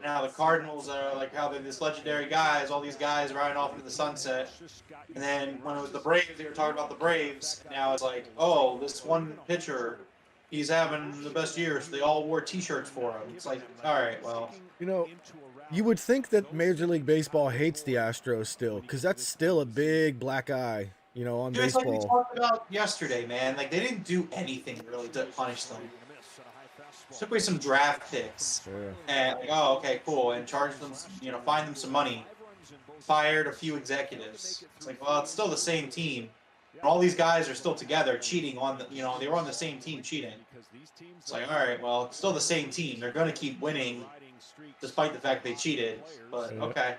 Now the Cardinals are like how they're this legendary guys, all these guys riding off into the sunset. And then when it was the Braves, they were talking about the Braves. Now it's like, oh, this one pitcher, he's having the best year, so they all wore T-shirts for him. It's like, all right, well. You know, you would think that Major League Baseball hates the Astros still, because that's still a big black eye, you know, on Just like we baseball. talked about yesterday, man. Like, they didn't do anything really to punish them. Took away some draft picks. Yeah. And, like, oh, okay, cool. And charged them, you know, fined them some money. Fired a few executives. It's like, well, it's still the same team. And all these guys are still together cheating on the, you know, they were on the same team cheating. It's like, all right, well, it's still the same team. They're going to keep winning despite the fact they cheated. But, okay.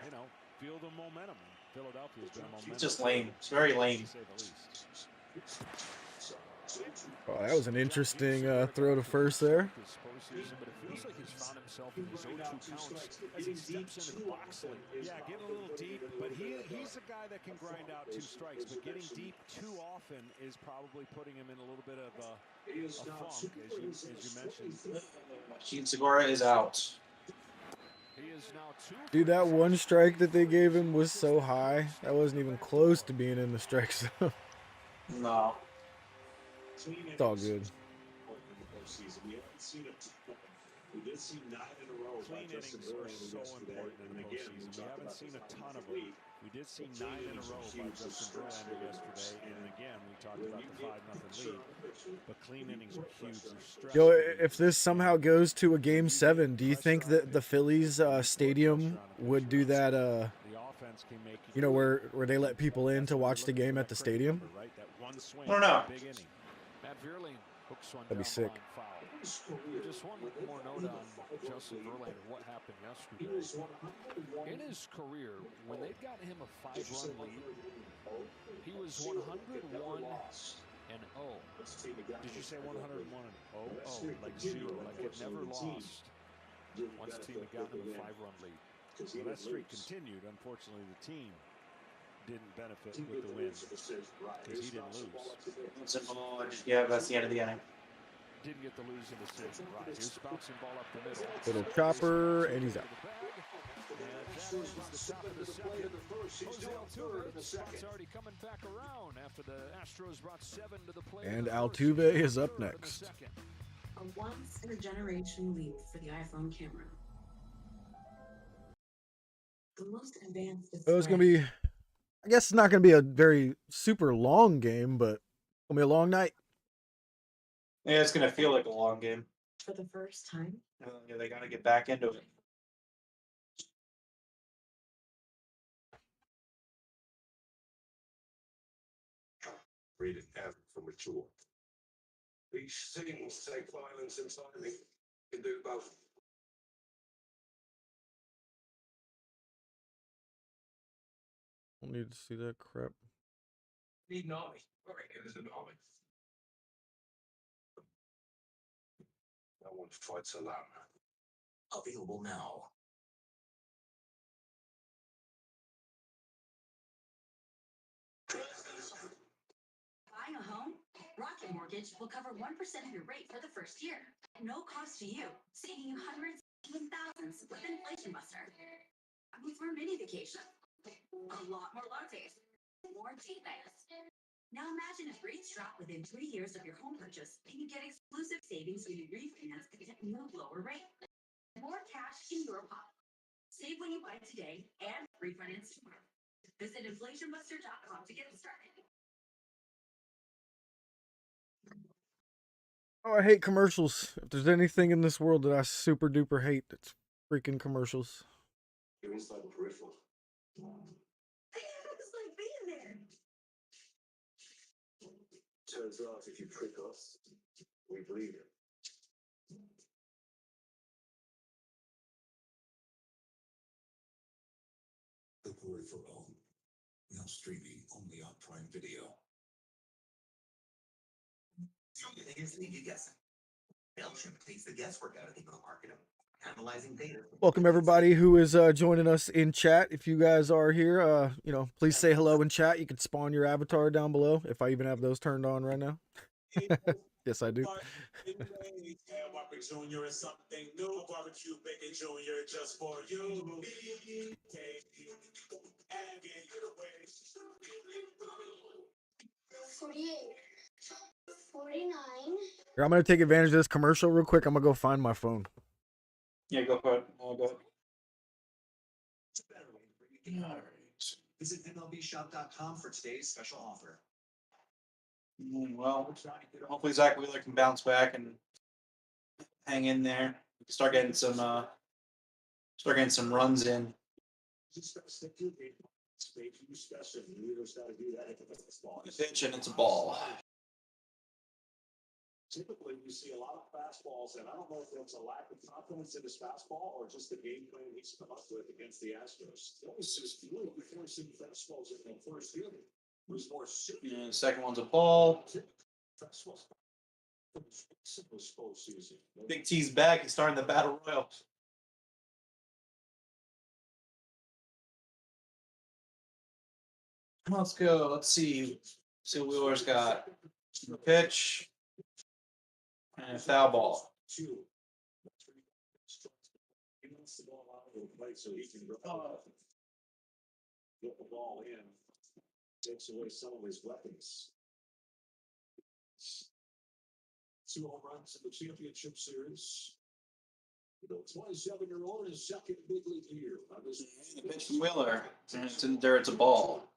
It's just lame. It's very lame. Oh, that was an interesting throw to first there. Yeah, getting a little deep, but he's a guy that can grind out 2 strikes, but getting deep too often is probably putting him in a little bit of a funk, as you mentioned. Gene Segura is out. Dude, that one strike that they gave him was so high. That wasn't even close to being in the strike zone. No. It's all good. We did see 9 in a row. Clean innings are so important in the postseason. We haven't seen a ton of them. We did see 9 in a row by Justin Verlander yesterday, and again, we talked about the 5-0 lead. But clean innings are huge. Yo, if this somehow goes to a Game 7, do you think that the Phillies stadium would do that, you know, where they let people in to watch the game at the stadium? I don't know. That'd be sick. Just one more note on Justin Verlander, what happened yesterday. In his career, when they've gotten him a 5-run lead, he was 101 and 0. Did you say 101 and 0? Oh, like 0, like it never lost once the team had gotten him a 5-run lead. Well, that streak continued. Unfortunately, the team didn't benefit with the win because he didn't lose. Yeah, that's the end of the inning. Didn't get the losing decision. Right. Here's bouncing ball up the middle. Little chopper, and he's out. And Altuve is up next. A once-in-a-generation leap for the iPhone camera. The most advanced It was going to be, I guess it's not going to be a very super long game, but it's going to be a long night. Yeah, it's going to feel like a long game. For the first time. Yeah, they got to get back into it. Rated F for mature. These things take violence and timing. Can do both. Don't need to see that crap. Need an army. Very good as an army. No one fights alone. Available now. Buying a home? Rocket Mortgage will cover 1% of your rate for the first year. At no cost to you, saving you hundreds, even thousands with Inflation Buster. I mean, for a mini vacation. A lot more lattes. More date nights. Now imagine if rates drop within 3 years of your home purchase and you get exclusive savings when you refinance at a new lower rate. More cash in your pocket. Save when you buy today and refinance tomorrow. Visit inflationbuster.com to get started. Oh, I hate commercials. If there's anything in this world that I super duper hate, it's freaking commercials. You're inside the peripheral. It's like being there. Turns out if you trick us, we believe it. The Peripheral. Now streaming only on Prime Video. The only thing is to be guessing. MailChimp takes the guesswork out of the marketing, analyzing data. Welcome everybody who is joining us in chat. If you guys are here, you know, please say hello in chat. You can spawn your avatar down below if I even have those turned on right now. Yes, I do. Barbecue Junior is something new. Barbecue Bacon Junior just for you. And get your way. 48, 49. Here, I'm gonna take advantage of this commercial real quick. I'm gonna go find my phone. Yeah, go for it. Go ahead. Visit MLBshop.com for today's special offer. Well, hopefully Zach Wheeler can bounce back and hang in there. Start getting some runs in. Pitch and it's a ball. Typically, you see a lot of fastballs, and I don't know if it's a lack of confidence in his fastball or just the game plan he's come up with against the Astros. He always says, really forcing fastballs in the first inning. Was more And the second one's a ball. Big T's back. He's starting the battle royal. Let's go. Let's see. See what Wheeler's got. Pitch. And a foul ball. He wants the ball out of the plate so he can get the ball in. Takes away some of his weapons. 2 home runs in the championship series. The 27-year-old is second big league year. The pitch from Wheeler. And it's in there. It's a ball.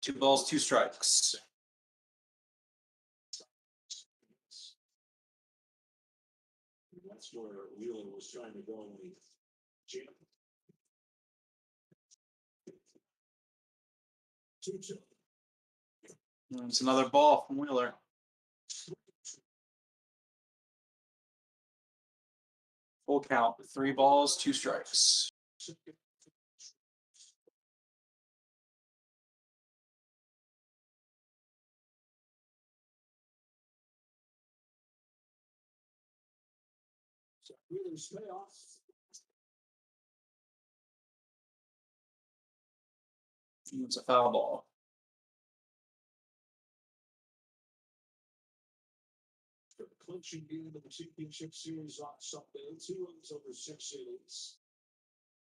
2 balls, 2 strikes. That's where Wheeler was trying to go in the jam. 2-2. And it's another ball from Wheeler. Full count. 3 balls, 2 strikes. Wheeler's payoff. It's a foul ball. The clinching game of the championship series on Sunday. 2 runs over 6 innings.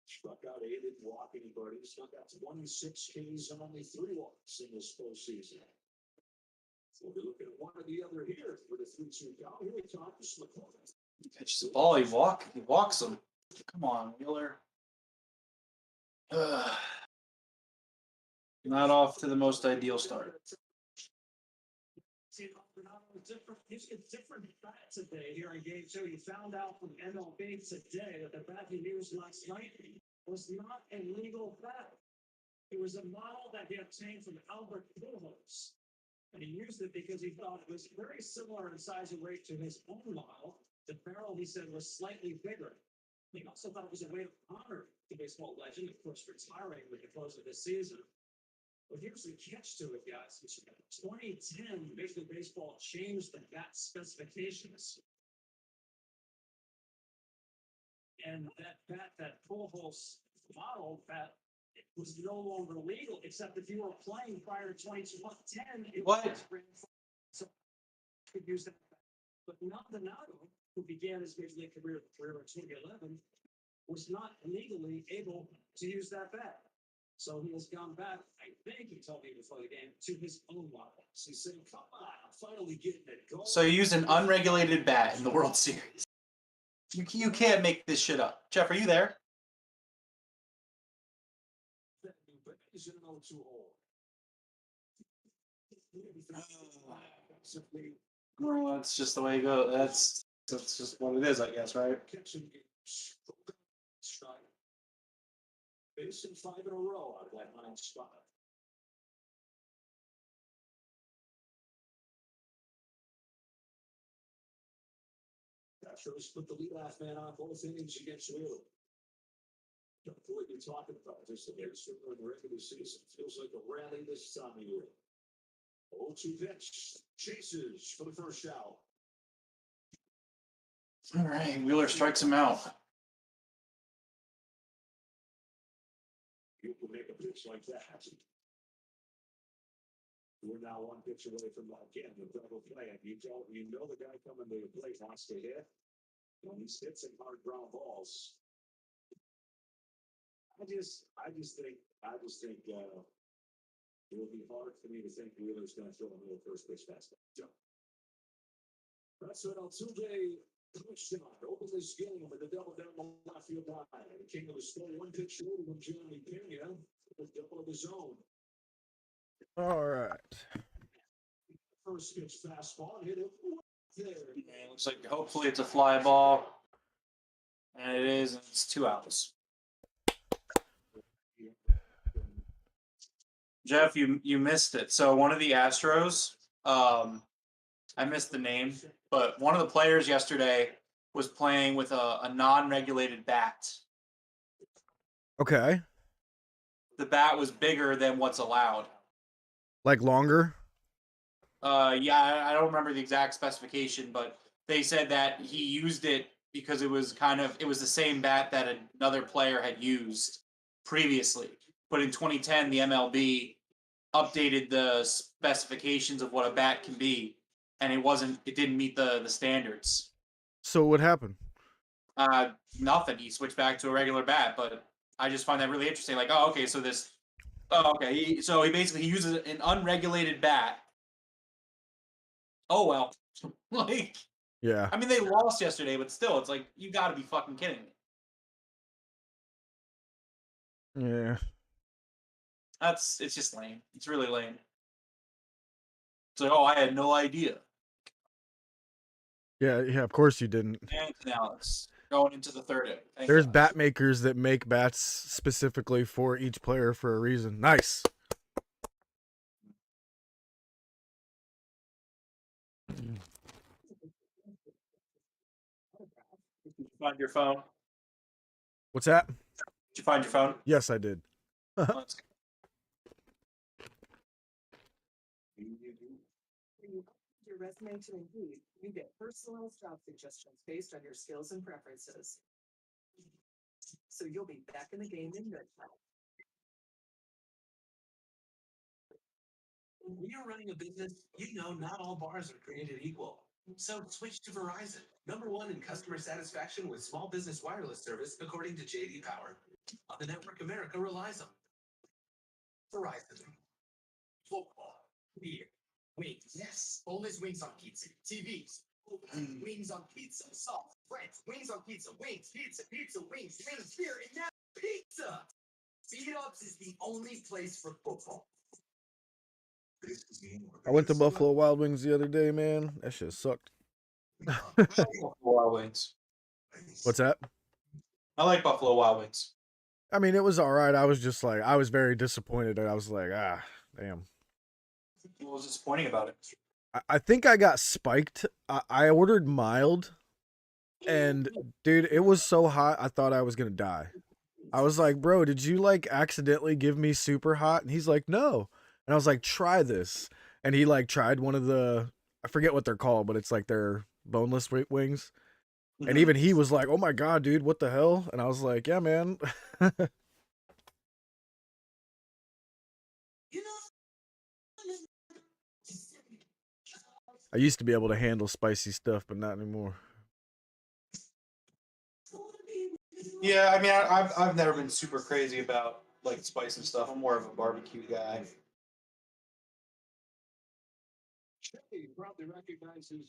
Struck out 8, didn't walk anybody. Struck out 26 Ks and only 3 walks in this postseason. So we'll be looking at one or the other here for the 3-2 count. Here we talk to McCormick. He pitches the ball. He walks him. Come on, Wheeler. Not off to the most ideal start. He's a different bat today here in game 2. You found out from MLB today that the bat he used last night was not a legal bat. It was a model that he obtained from Albert Pujols. And he used it because he thought it was very similar in size and weight to his own model. The barrel, he said, was slightly bigger. He also thought it was a way to honor the baseball legend, of course, retiring with the close of the season. But here's the catch to it, guys. In 2010, Major League Baseball changed the bat specifications. And that bat, that Pujols model bat, it was no longer legal, except if you were playing prior to 2010, it was so you could use that. But Maldonado, who began his Major League career in 2011, was not legally able to use that bat. So he has gone back, I think he told me before the game, to his own model. So he's saying, come on, I'm finally getting it going. So you use an unregulated bat in the World Series. You can't make this shit up. Jeff, are you there? He's in an 0-2 hole. Well, that's just the way it goes. That's just what it is, I guess, right? Facing 5 in a row out of that 9th spot. Astros put the leadoff man on both innings against Wheeler. What are you talking about? Just the next in the regular season. Feels like a rally this time of year. 0-2 pitch. Chases for the first out. All right, Wheeler strikes him out. You can make a pitch like that. We're now one pitch away from again the double play, and you know the guy coming to the plate wants to hit. And he's hits and hard ground balls. I just think it will be hard for me to think Wheeler's going to throw a little first pitch fastball. So, that's what Altuve shot opened this game with a double down the left field line. The king of the score, one pitch shorter than Johnny Pena, a double of his own. All right. First pitch fastball hit it there. It looks like hopefully it's a fly ball, and it is. And it's 2 outs. Jeff, you missed it. So one of the Astros, I missed the name, but one of the players yesterday was playing with a non-regulated bat. Okay. The bat was bigger than what's allowed. Like longer? Yeah, I don't remember the exact specification, but they said that he used it because it was the same bat that another player had used previously. But in 2010, the MLB updated the specifications of what a bat can be, and it didn't meet the standards. So what happened? Nothing. He switched back to a regular bat, but I just find that really interesting. Like, he uses an unregulated bat. Oh well. Like, yeah. I mean, they lost yesterday, but still, it's like, you got to be fucking kidding me. Yeah. It's just lame. It's really lame. It's like, oh, I had no idea. Yeah, of course you didn't. And Alex going into the third inning. There's bat makers that make bats specifically for each player for a reason. Nice. Did you find your phone? What's that? Did you find your phone? Yes, I did. Your resume to Indeed, you get personalized job suggestions based on your skills and preferences. So you'll be back in the game in no time. When you're running a business, you know not all bars are created equal. So switch to Verizon, #1 in customer satisfaction with small business wireless service, according to J.D. Power. On the network America relies on. Verizon. Football, beer, wings. Yes, boneless wings on pizza. TVs. Wings on pizza. Sauce, friends. Wings on pizza. Wings, pizza, wings, beer, and now pizza. Speed Ups is the only place for football. I went to Buffalo Wild Wings the other day, man. That shit sucked. Buffalo Wild Wings. What's that? I like Buffalo Wild Wings. I mean, it was all right. I was just like, I was very disappointed. I was like, damn. What was disappointing about it? I think I got spiked. I ordered mild, and dude, it was so hot, I thought I was going to die. I was like, bro, did you like accidentally give me super hot? And he's like, no. And I was like, try this. And he like tried one of the, I forget what they're called, but it's like their boneless wings. And even he was like, oh my God, dude, what the hell? And I was like, yeah, man. I used to be able to handle spicy stuff, but not anymore. Yeah, I mean, I've never been super crazy about like spice and stuff. I'm more of a barbecue guy.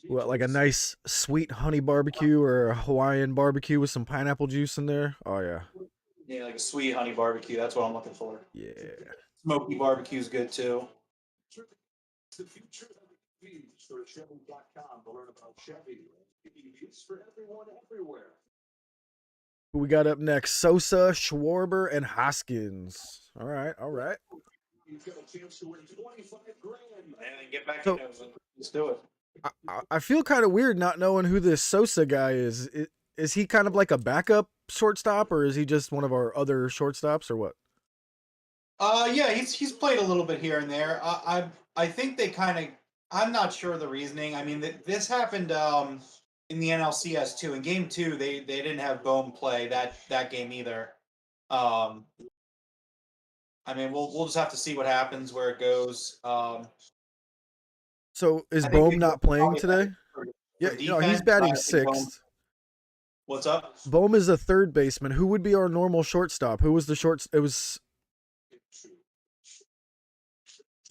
What, like a nice sweet honey barbecue or a Hawaiian barbecue with some pineapple juice in there? Oh, yeah. Yeah, like a sweet honey barbecue. That's what I'm looking for. Yeah. Smoky barbecue's good too. The future of EVs for Chevy.com to learn about Chevy. EVs for everyone, everywhere. Who we got up next? Sosa, Schwarber, and Hoskins. All right. You've got a chance to win 25 grand. And get back So- to it. Let's do it. I feel kind of weird not knowing who this Sosa guy is. Is he kind of like a backup shortstop, or is he just one of our other shortstops, or what? Yeah, he's played a little bit here and there. I think they kind of. I'm not sure of the reasoning. I mean, this happened in the NLCS too. In Game 2, they didn't have Bohm play that game either. I mean, we'll just have to see what happens, where it goes. So is I think Bohm they not go playing probably today? for Yeah, defense, you know, he's but batting I think Bohm- sixth. What's up? Bohm is a third baseman. Who would be our normal shortstop? Who was the short? It was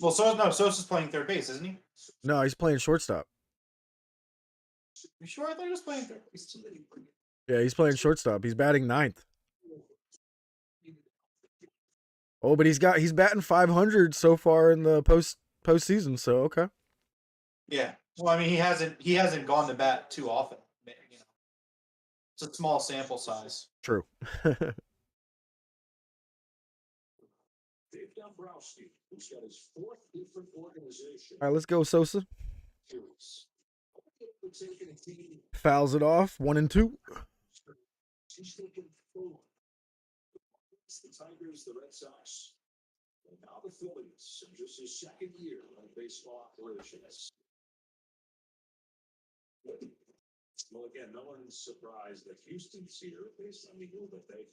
Well, Sosa's playing third base, isn't he? no, he's playing shortstop. You sure? I thought he was playing third base. Yeah, he's playing shortstop. He's batting ninth. Oh, but he's batting 500 so far in the postseason. So okay. Yeah. Well, I mean, he hasn't gone to bat too often. You know, it's a small sample size. True. Dave Dombrowski, who's got his fourth different organization. All right, let's go, Sosa. Series. Taking a team. Fouls it off. 1-2. He's taking 4. It's the Tigers, the Red Sox, and now the Phillies in just his second year of baseball operations. Well, again, no one's surprised that Houston's here based on the move that they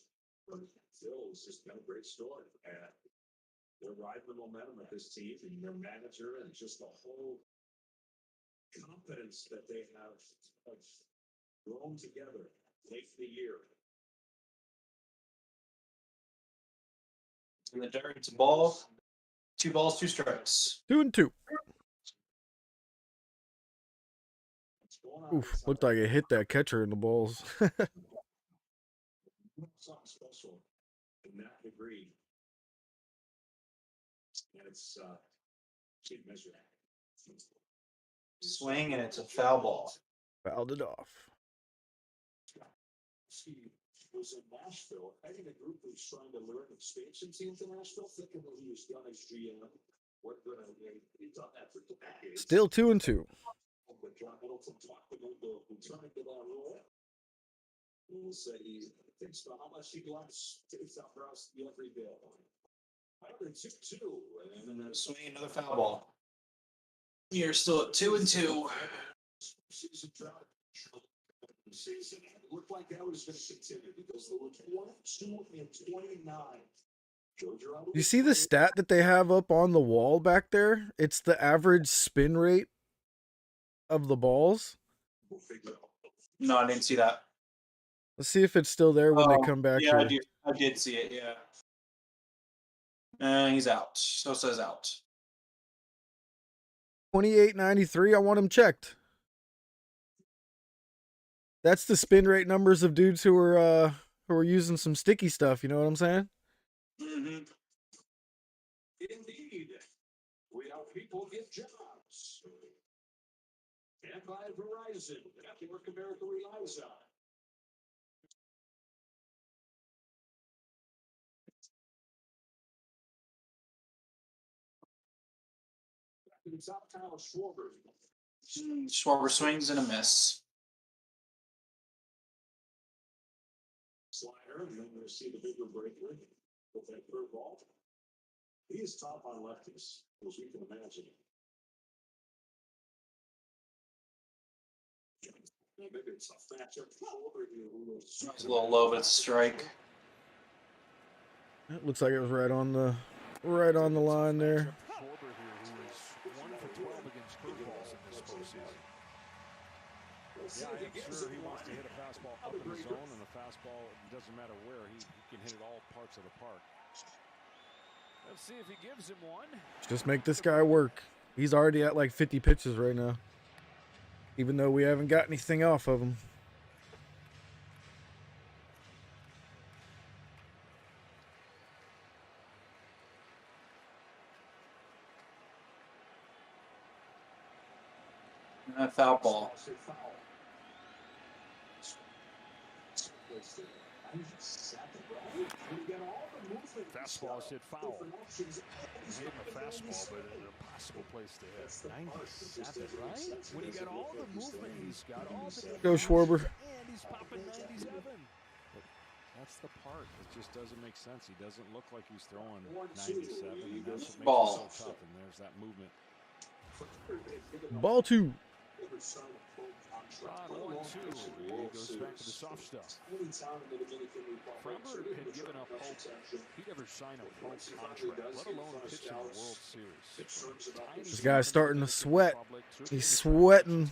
Phil's just been a great story. And they're riding the momentum of this team and their manager and just the whole confidence that they have grown together late in the year. In the dirt, it's a ball. 2 balls, 2 strikes. 2-2. Oof, looked like it hit that catcher in the balls. Something special in that degree. And it's keep measuring. Swing, and it's a foul ball. Fouled it off. He was in Nashville, heading a group who's trying to learn expansion teams in Nashville, thinking that he was done as GM. He's done that for decades. Still 2-2. But John Middleton talked him into returning to that role. We'll say he thinks about how much he loves Dave Dombrowski every day. Another 2-2. And then swing, another foul ball. You're still at 2-2. Season drought. Season looked like that was going to continue because there were 22 and 29. You see the stat that they have up on the wall back there? It's the average spin rate of the balls. No, I didn't see that. Let's see if it's still there when they come back Yeah, here. I did see it, yeah. He's out. Sosa's out. 28.93. I want him checked. That's the spin rate numbers of dudes who are using some sticky stuff. You know what I'm saying? Mm-hmm. Indeed, we help people get jobs. And by Verizon, Network America relies on. Back to the top tower, Schwarber. Schwarber swings and a miss. Slider, and then we'll see the bigger breaker with that curveball. He is top on lefties, as we can imagine. Maybe it's a matchup over here. It's a little low, but it's a strike. It looks like it was right on the line there. Schwarber here, who is 1 for 12 against curveballs in this postseason. Yeah, I'm sure he wants to hit a fastball up in the zone, and a fastball, it doesn't matter where, he can hit it all parts of the park. Let's see if he gives him one. Just make this guy work. He's already at like 50 pitches right now, even though we haven't got anything off of him. Foul ball. Fastball hit foul. He's hitting a fastball, but in an impossible place to hit. 97, right? When you got all the movement, he's got all the Go Schwarber. and he's popping 97. But that's the part that just doesn't make sense. He doesn't look like he's throwing 97, and that's what makes Ball. it so tough. And there's that movement. Ball 2. On 1-2, he goes back to the soft stuff. Framber had given up hope. He'd never sign a pro contract, let alone pitch in the World Series. This guy's starting to sweat. He's sweating.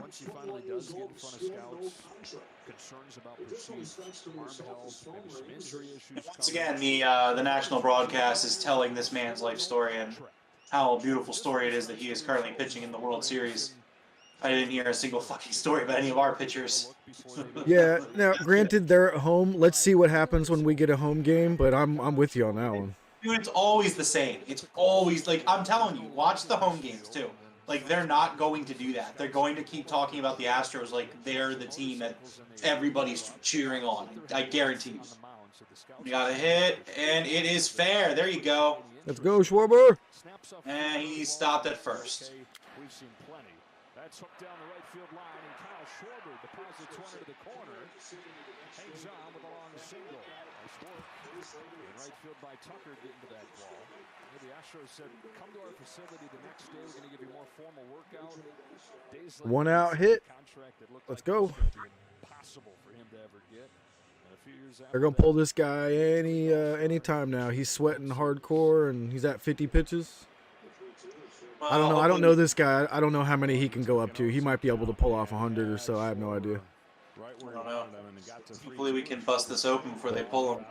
Once he finally does get in front of scouts, concerns about perceived arm health, maybe some injury issues. Once again, the national broadcast is telling this man's life story and how beautiful story it is that he is currently pitching in the World Series. I didn't hear a single fucking story about any of our pitchers. Yeah, now granted they're at home. Let's see what happens when we get a home game, but I'm with you on that one. Dude, it's always the same. It's always like, I'm telling you, watch the home games too. Like, they're not going to do that. They're going to keep talking about the Astros like they're the team that everybody's cheering on. I guarantee you. We got a hit, and it is fair. There you go. Let's go, Schwarber. And he stopped at first. We've seen plenty. That's hooked down the right field line, and Kyle Schwarber deposits one into the corner. Hangs on with a long single. Nice work. In right field by Tucker getting to that ball. The Astros said, come to our facility the next day. We're going to give you more formal workout. Days later, One out hit. Let's go. Impossible for him to ever get. And a few years They're gonna pull this guy any time now. He's sweating hardcore, and he's at 50 pitches. I don't know. I don't know this guy. I don't know how many he can go up to. He might be able to pull off 100 or so. I have no idea. I don't know. Hopefully we can bust this open before they pull him.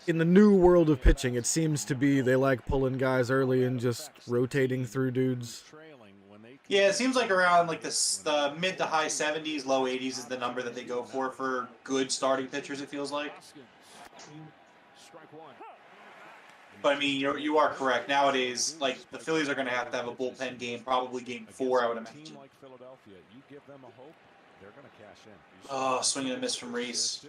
In the new world of pitching, it seems to be they like pulling guys early and just rotating through dudes. Yeah, it seems like around like the mid to high 70s, low 80s is the number that they go for good starting pitchers, it feels like. But I mean, you are correct. Nowadays, like, the Phillies are going to have a bullpen game, probably game 4, I would imagine. Oh, swinging a miss from Reese.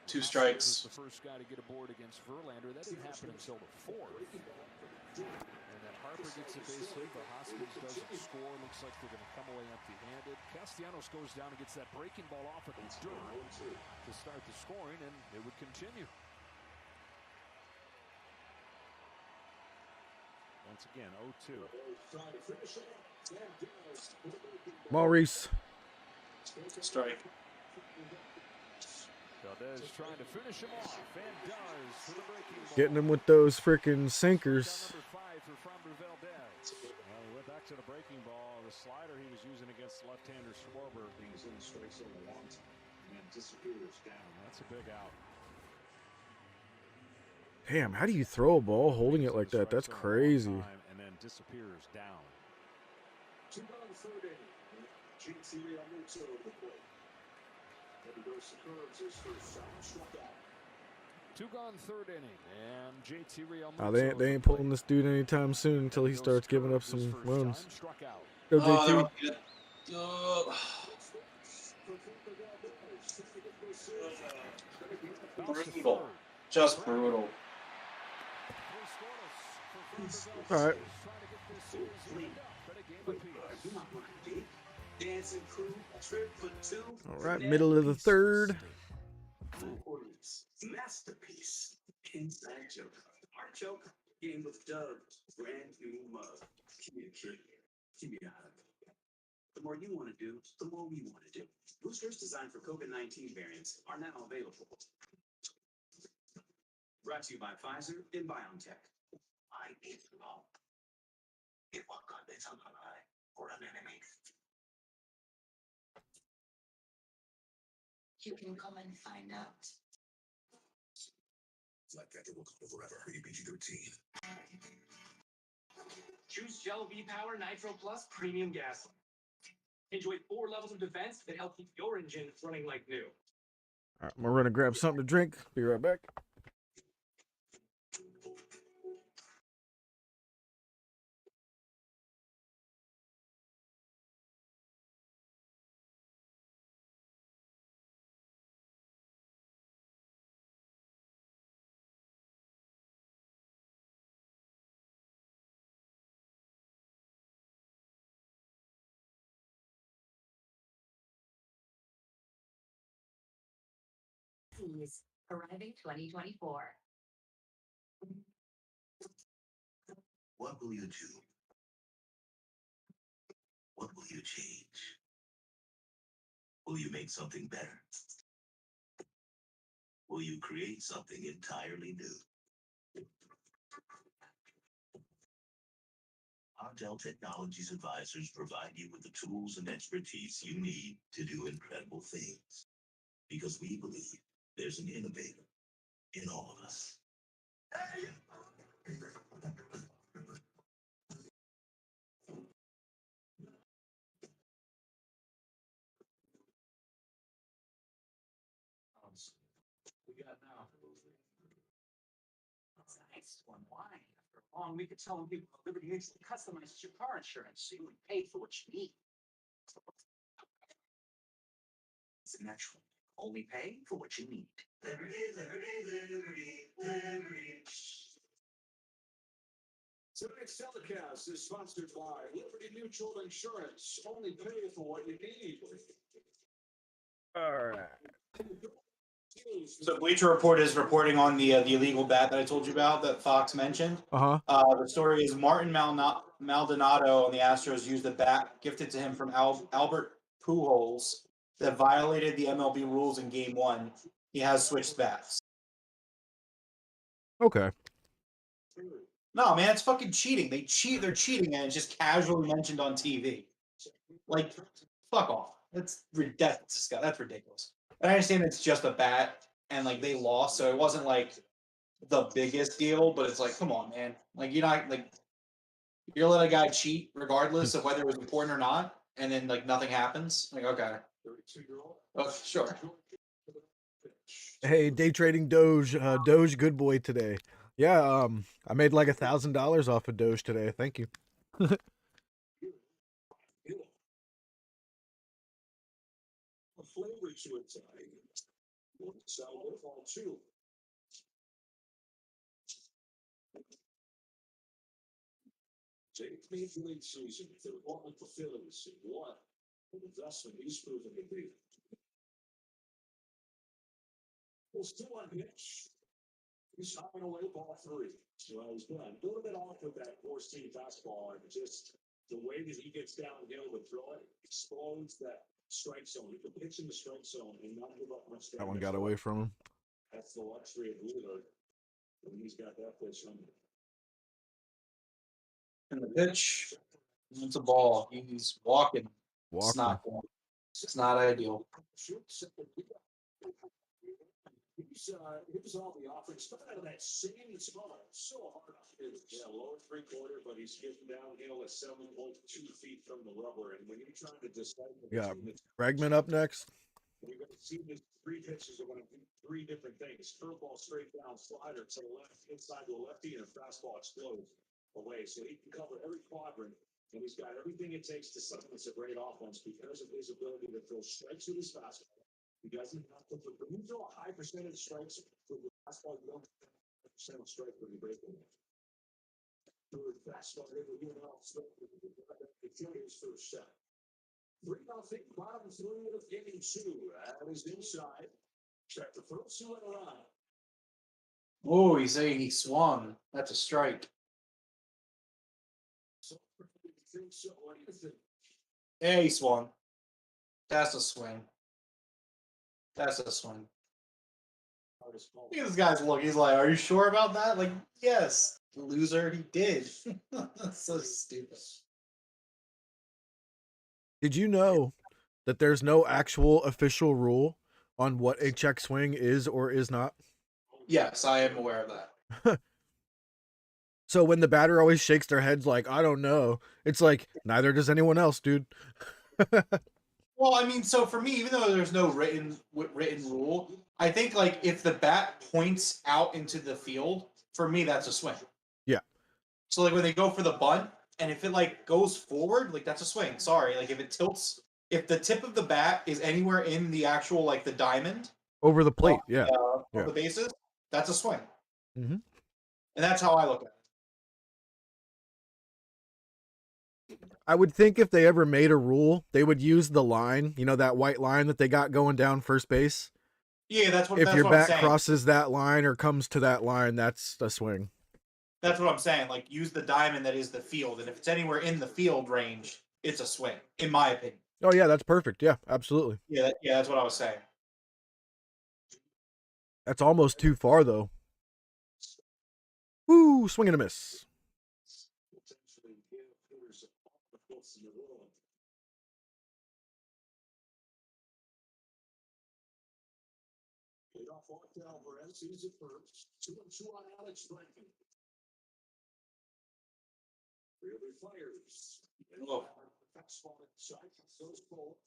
2 strikes. The first guy to get aboard against Verlander. That didn't happen until the 4th. And then Harper gets a base hit, but Hoskins doesn't score. Looks like they're going to come away empty-handed. Castellanos goes down and gets that breaking ball off of the dirt to start the scoring, and it would continue. Once again, 0-2. Maurice. Strike. Valdez trying to finish him off, and does for the breaking ball. Getting him with those freaking sinkers. Number 5 for Framber Valdez. Well, he went back to the breaking ball. The slider he was using against left-hander Schwarber. He's in strikes on the one, and disappears down. That's a big out. Damn, how do you throw a ball holding it like that? That's crazy. And then disappears down. 2 down the third inning. JT Realmuto at the plate. And he goes to curves his first time, struck out. 2 gone third inning, and JT Realmuto. Oh, they ain't pulling this dude anytime soon until he starts giving up some runs. Go, JT. Brutal. Just brutal. All right. All right, middle of the third. Masterpiece. Inside joke. Art joke. Game with Doug. Brand new mug. Give me a kick. Give me a hug. The more you want to do, the more we want to do. Boosters designed for COVID-19 variants are now available. Brought to you by Pfizer and BioNTech. I need to know if what God is an ally or an enemy. You can come and find out. Like that, it will go forever. PG-13. Choose Shell V-Power Nitro Plus Premium Gasoline. Enjoy 4 levels of defense that help keep your engine running like new. All right, we're gonna grab something to drink. Be right back. Arriving 2024. What will you do What will you change? Will you make something better? Will you create something entirely new? Our Dell Technologies advisors provide you with the tools and expertise you need to do incredible things. Because we believe there's an innovator in all of us. We got now. That's a nice one. Why? After a long week of telling people Liberty instantly customizes your car insurance so you would pay for what you need. It's natural. Only pay for what you need. Liberty, Liberty, Liberty, Liberty. Tonight's telecast is sponsored by Liberty Mutual Insurance. Only pay for what you need. All right. So Bleacher Report is reporting on the illegal bat that I told you about that Fox mentioned. The story is Martin Maldonado on the Astros used a bat gifted to him from Albert Pujols that violated the MLB rules in Game 1. He has switched bats. Okay. No, man, it's fucking cheating. They're cheating, and it's just casually mentioned on TV. Like, fuck off. That's ridiculous. I understand it's just a bat, and like they lost, so it wasn't like the biggest deal. But it's like, come on, man. Like you're not like you're gonna let a guy cheat regardless of whether it was important or not, and then like nothing happens. Like, okay, oh, sure. Hey, day trading Doge, Doge good boy today. Yeah, I made like $1,000 off of Doge today. Thank you. A flavor to it tonight. So we'll fall too. Take Major League season. They're all fulfilling and what an investment he's proven to be. Well, still on pitch. He's hopping away ball 3. So he's done. A little bit off with that 4-seam fastball, and just the way that he gets downhill with throw it explodes that strike zone. He can pitch in the strike zone and not give up much. That one got away from him. That's the luxury of Wheeler. And he's got that pitch on. And the pitch, it's a ball. He's walking. It's not going. It's not ideal. Here's all the offense. Coming out of that same spot. So hard on his lower 3/4, but he's getting downhill at 7.2 feet from the rubber. And when you're trying to decide, Yeah, Bregman up next. You're going to see the 3 pitches are going to do 3 different things. Curveball straight down, slider to the left, inside to the lefty, and a fastball explodes away. So he can cover every quadrant, and he's got everything it takes to silence a great offense because of his ability to throw strikes with his fastball. He doesn't have to, when you throw a high percentage strikes with the fastball, you don't have a percent of strike when you break them. Through the fastball, you don't have to kill his first shot. 3-0, bottom 3 of game 2. That is inside. Check the first 2 in a row. Oh, he's saying he swung. That's a strike. So, what do you think? Yeah, he swung. That's a swing. That's a swing. Look at this guy's look. He's like, are you sure about that? Like, yes. Loser, he did. That's so stupid. Did you know that there's no actual official rule on what a check swing is or is not? Yes, I am aware of that. So when the batter always shakes their heads like, I don't know, it's like, neither does anyone else, dude. Well, I mean, so for me, even though there's no written rule, I think like if the bat points out into the field, for me that's a swing. Yeah. So like when they go for the bunt, and if it like goes forward, like that's a swing. Sorry, like if it tilts, if the tip of the bat is anywhere in the actual like the diamond Over the plate, yeah. of the bases, that's a swing. Mm-hmm. And that's how I look at it. I would think if they ever made a rule, they would use the line, you know, that white line that they got going down first base. Yeah, that's what. If that's your what I'm bat saying. crosses that line or comes to that line, that's a swing. That's what I'm saying. Like use the diamond that is the field, and if it's anywhere in the field range, it's a swing, in my opinion. Oh yeah, that's perfect. Yeah, absolutely. Yeah, that's what I was saying. That's almost too far though. Woo, swing and a miss. Alvarez, he's at first. 2-2 on Alex Blanton. Really fires. Oh. Fastball inside. Goes full.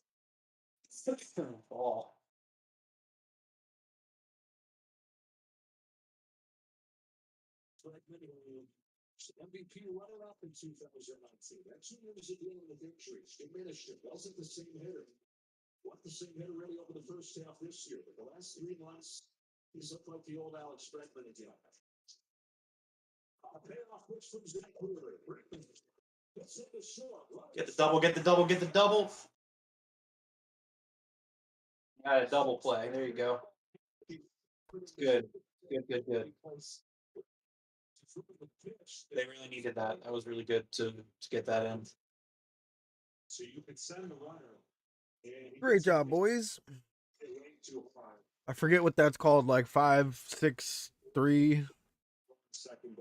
Ball. MVP runner-up in 2019. That's 2 years at the end of the victories. Diminished it. Wasn't the same hitter. Wasn't the same hitter really over the first half this year. But the last 3 months, he's looked like the old Alex Bregman again. Payoff pitch from Zach Wheeler. Bregman gets hit the short. Get the double, get the double, get the double. Got a double play. There you go. Good. Good. They really needed that. That was really good to get that in. So you could send the runner. Great job, boys. I forget what that's called, like 5, 6, 3.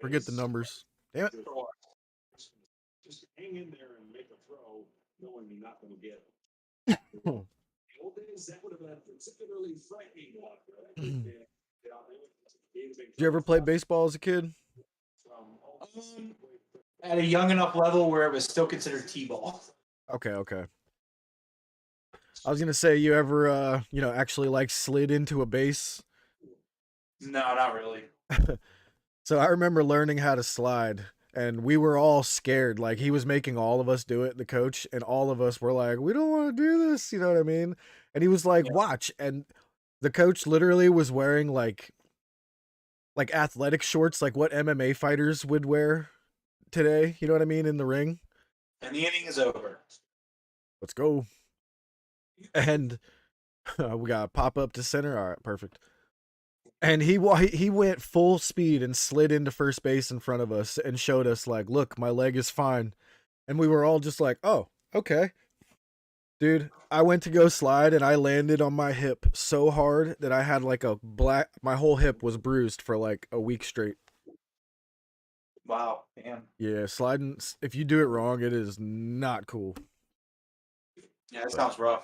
Forget the numbers. Damn it. Just hang in there and make a throw, knowing you're not going to get it. The old days, that would have been particularly frightening. Did you ever play baseball as a kid? At a young enough level where it was still considered T-ball. Okay. I was gonna say, you ever, actually like slid into a base? No, not really. So I remember learning how to slide, and we were all scared. Like, he was making all of us do it, the coach, and all of us were like, we don't want to do this, you know what I mean? And he was like, watch. And the coach literally was wearing like athletic shorts, like what MMA fighters would wear today, you know what I mean, in the ring. And the inning is over. Let's go. And we got pop up to center. All right, perfect. And he went full speed and slid into first base in front of us and showed us, like, look, my leg is fine. And we were all just like, oh, okay. Dude, I went to go slide and I landed on my hip so hard that I had like my whole hip was bruised for like a week straight. Wow, damn. Yeah, sliding, if you do it wrong, it is not cool. Yeah, that sounds rough.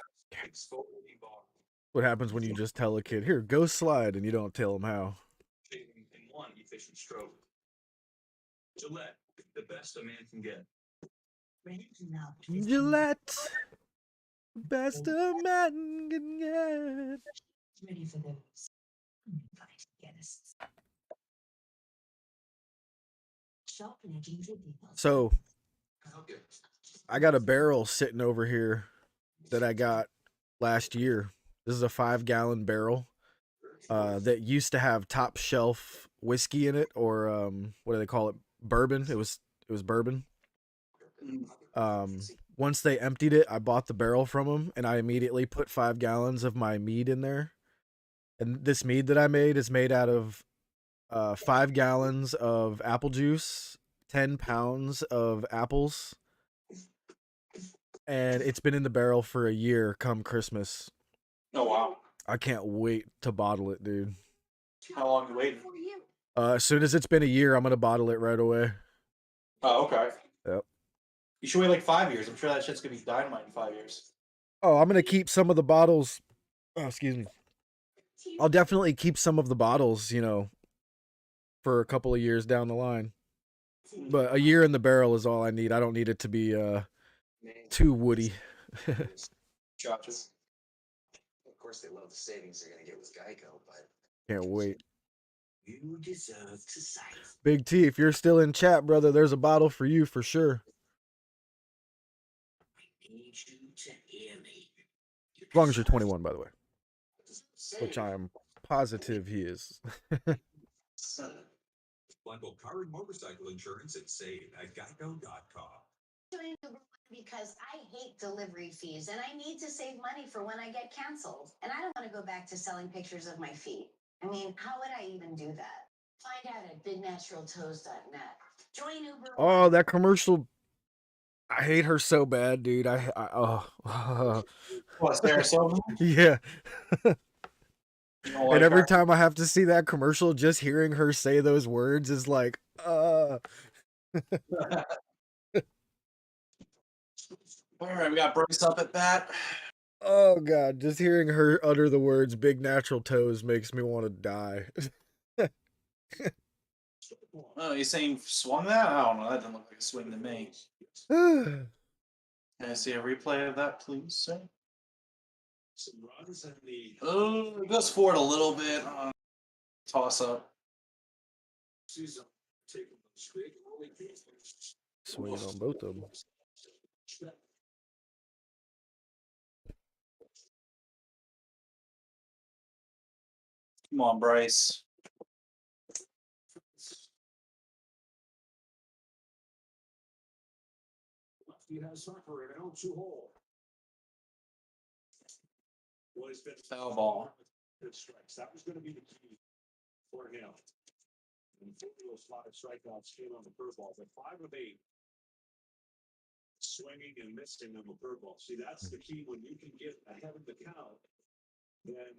What happens when you just tell a kid, here, go slide, and you don't tell him how? In one efficient stroke. Gillette, the best a man can get. Gillette, best a man can get. Ready for those uninvited guests. Shop Legends with deals. So, I got a barrel sitting over here that I got last year. This is a 5-gallon barrel that used to have top shelf whiskey in it, or what do they call it? Bourbon. It was bourbon. Once they emptied it, I bought the barrel from them, and I immediately put 5 gallons of my mead in there. And this mead that I made is made out of 5 gallons of apple juice, 10 pounds of apples, and it's been in the barrel for a year come Christmas. Oh, wow. I can't wait to bottle it, dude. How long are you waiting? As soon as it's been a year, I'm going to bottle it right away. Oh, okay. Yep. You should wait like 5 years. I'm sure that shit's going to be dynamite in 5 years. Oh, I'm going to keep some of the bottles. Oh, excuse me. I'll definitely keep some of the bottles, for a couple of years down the line. But a year in the barrel is all I need. I don't need it to be too woody. Gotcha. Of course, they love the savings they're going to get with Geico, but Can't wait. you deserve to save. Big T, if you're still in chat, brother, there's a bottle for you for sure. Need you to hear me. As long as you're 21, by the way. Which I am positive he is. Bundle car and motorcycle insurance and save at geico.com. Doing Uber because I hate delivery fees and I need to save money for when I get canceled. And I don't want to go back to selling pictures of my feet. I mean, how would I even do that? Find out at bignaturaltoes.net. Join Uber. Oh, that commercial I hate her so bad, dude. What, Sarah Silverman? Yeah. You don't like And every her? time I have to see that commercial, just hearing her say those words is like, All right, we got Bryce up at bat. oh god, just hearing her utter the words "big natural toes" makes me want to die. Oh, you saying swung that? I don't know. That didn't look like a swing to me. Can I see a replay of that, please, sir? Some runs and the Oh, it goes forward a little bit. Toss up. season taking those big early games. Swinging on both of them. Come on, Bryce. Lefty has Harper at 0-2 hole. Well, he's been Foul ball. good strikes. That was going to be the key for him. And 4 of those 5 strikeouts came on the curveball, but 5 of 8 swinging and missing on the curveball. See, that's the key. When you can get ahead of the count, then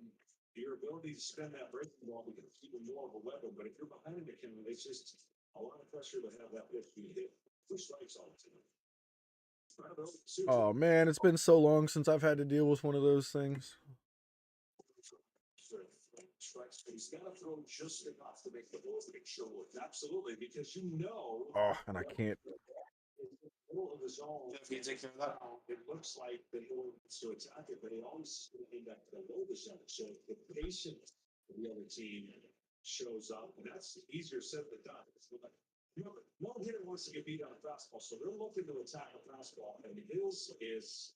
your ability to spend that breaking ball becomes even more of a weapon. But if you're behind the count, it's just a lot of pressure to have that pitch be hit for strikes all the time. Oh man, it's been so long since I've had to deal with one of those things. Strikes, but he's got to throw just enough to make the ball show it. Absolutely, because you know. Oh, and I can't. Middle of his own. If you take care of that. It looks like that he wants to attack it, but he always end up below the center. So the patience of the other team shows up, and that's easier said than done. No hitter wants to get beat on a fastball, so they're looking to attack a fastball, and his is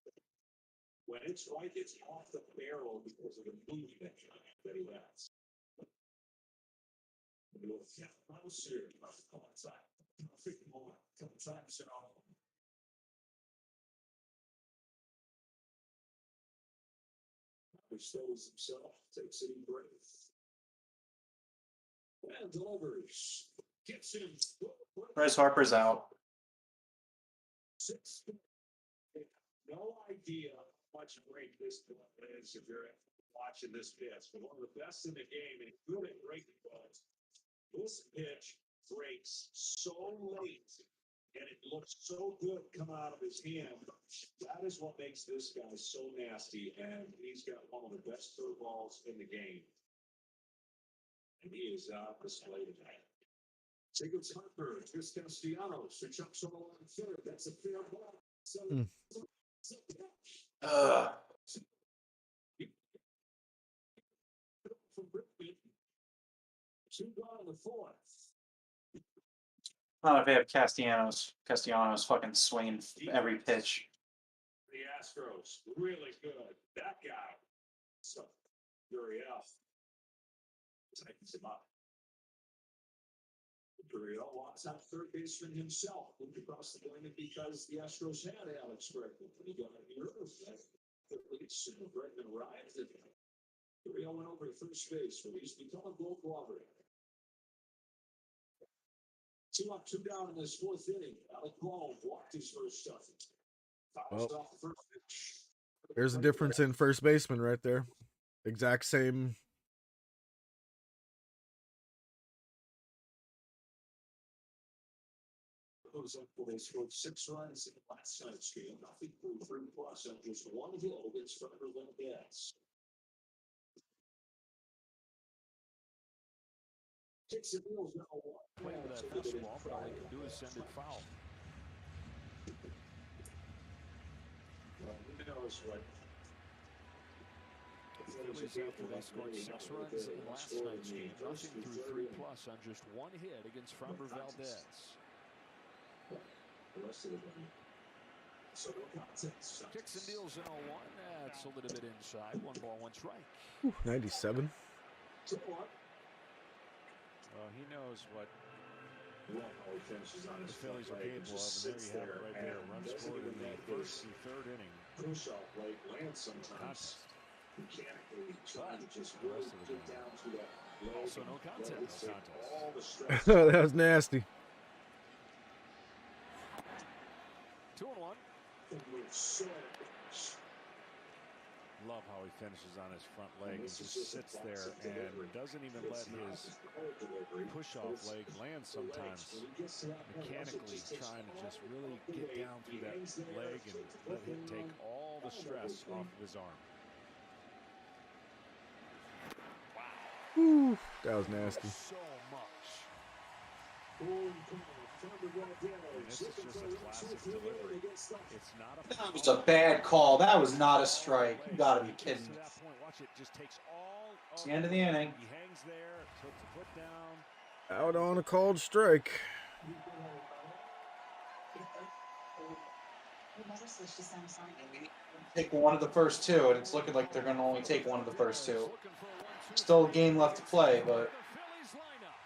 when it's right, it's off the barrel because of the movement that he has. Yeah, I was serious about the call inside. I think more a couple times, you know. He slows himself, takes it in breath. And delivers. Gets him. Bryce Harper's out. 6. No idea how much break this is if you're watching this pitch. But one of the best in the game and good at breaking balls. This pitch breaks so late, and it looks so good coming out of his hand. That is what makes this guy so nasty, and he's got one of the best curveballs in the game. And he is displayed tonight. Jacobs Harper, here's Castellanos, who jumps over on third. That's a fair ball. From Brickman. 2 gone in the 4th. Not if they have Castellanos fucking swinging every pitch. The Astros, really good. That guy. So, Gurriel. Tightens him up. Gurriel walks out third baseman himself. Moved across the line because the Astros had Alex Bregman. He got the earth. Bregman arrived. Gurriel went over to first base, so he's become a Gold Glover. 2 up, 2 down in this 4th inning. Alec Bohm walked his first stuff. Well, there's a difference in first baseman right there. Exact same. They scored 6 runs in last night's game. Nothing through 3+ and just 1 hit against Federal Valdez. Kicks the wheels now. Play with that fastball, but all he can do is send it foul. Who knows what? The Phillies, after they scored 6 runs in last night's game, nothing through 3+ on just 1 hit against Framber Valdez. The rest of the game. So no contest. Kicks and deals in 0-1. That's a little bit inside. 1 ball, 1 strike. 97. Well, he knows what the Phillies are capable of, and there you have it right there. Run scored in the first and third inning. Crucial play lands sometimes mechanically trying to just really get down to that. Also no contest. All the stress. That was nasty. 2-1. Love how he finishes on his front leg and just sits there and doesn't even let his push-off leg land sometimes. Mechanically trying to just really get down through that leg and let him take all the stress off of his arm. Whew, that was nasty. So much. And this is just a classic delivery. It's not a That was a bad call. That was not a strike. You gotta be kidding me. It's the end of the inning. He hangs there, puts the foot down. Out on a called strike. Take one of the first two, and it's looking like they're going to only take one of the first two. Still a game left to play, but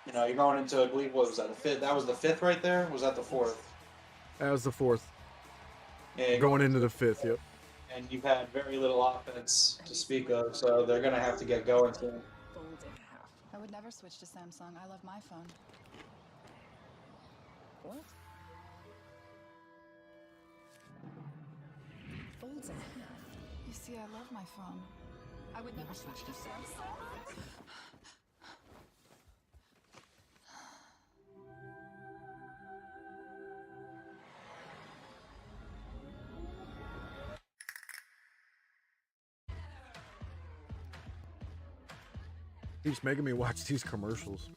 you know, you're going into, I believe, what was that, the fifth? That was the fifth right there? Or was that the fourth? That was the fourth. Yeah, Going into the fifth, yep. and you've had very little offense to speak of, so they're going to have to get going soon. I would never switch to Samsung. I love my phone. What? Folds in half. You see, I love my phone. I would never switch to Samsung. Keeps making me watch these commercials.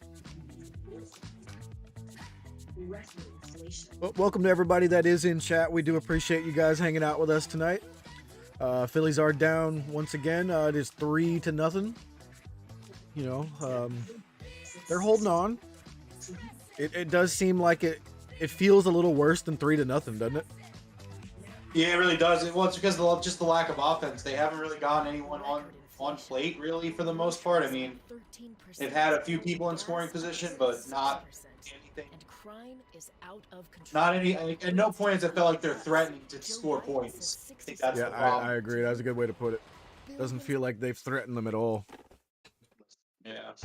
Well, welcome to everybody that is in chat. We do appreciate you guys hanging out with us tonight. Phillies are down once again. It is 3-0. You know, they're holding on. It does seem like it feels a little worse than 3-0, doesn't it? Yeah, it really does. Well, it's because of just the lack of offense. They haven't really gotten anyone on plate, really, for the most part. I mean, they've had a few people in scoring position, but not anything. Not any. At no point has it felt like they're threatening to score points. I think that's the problem. I agree. That's a good way to put it. Doesn't feel like they've threatened them at all. Yeah. At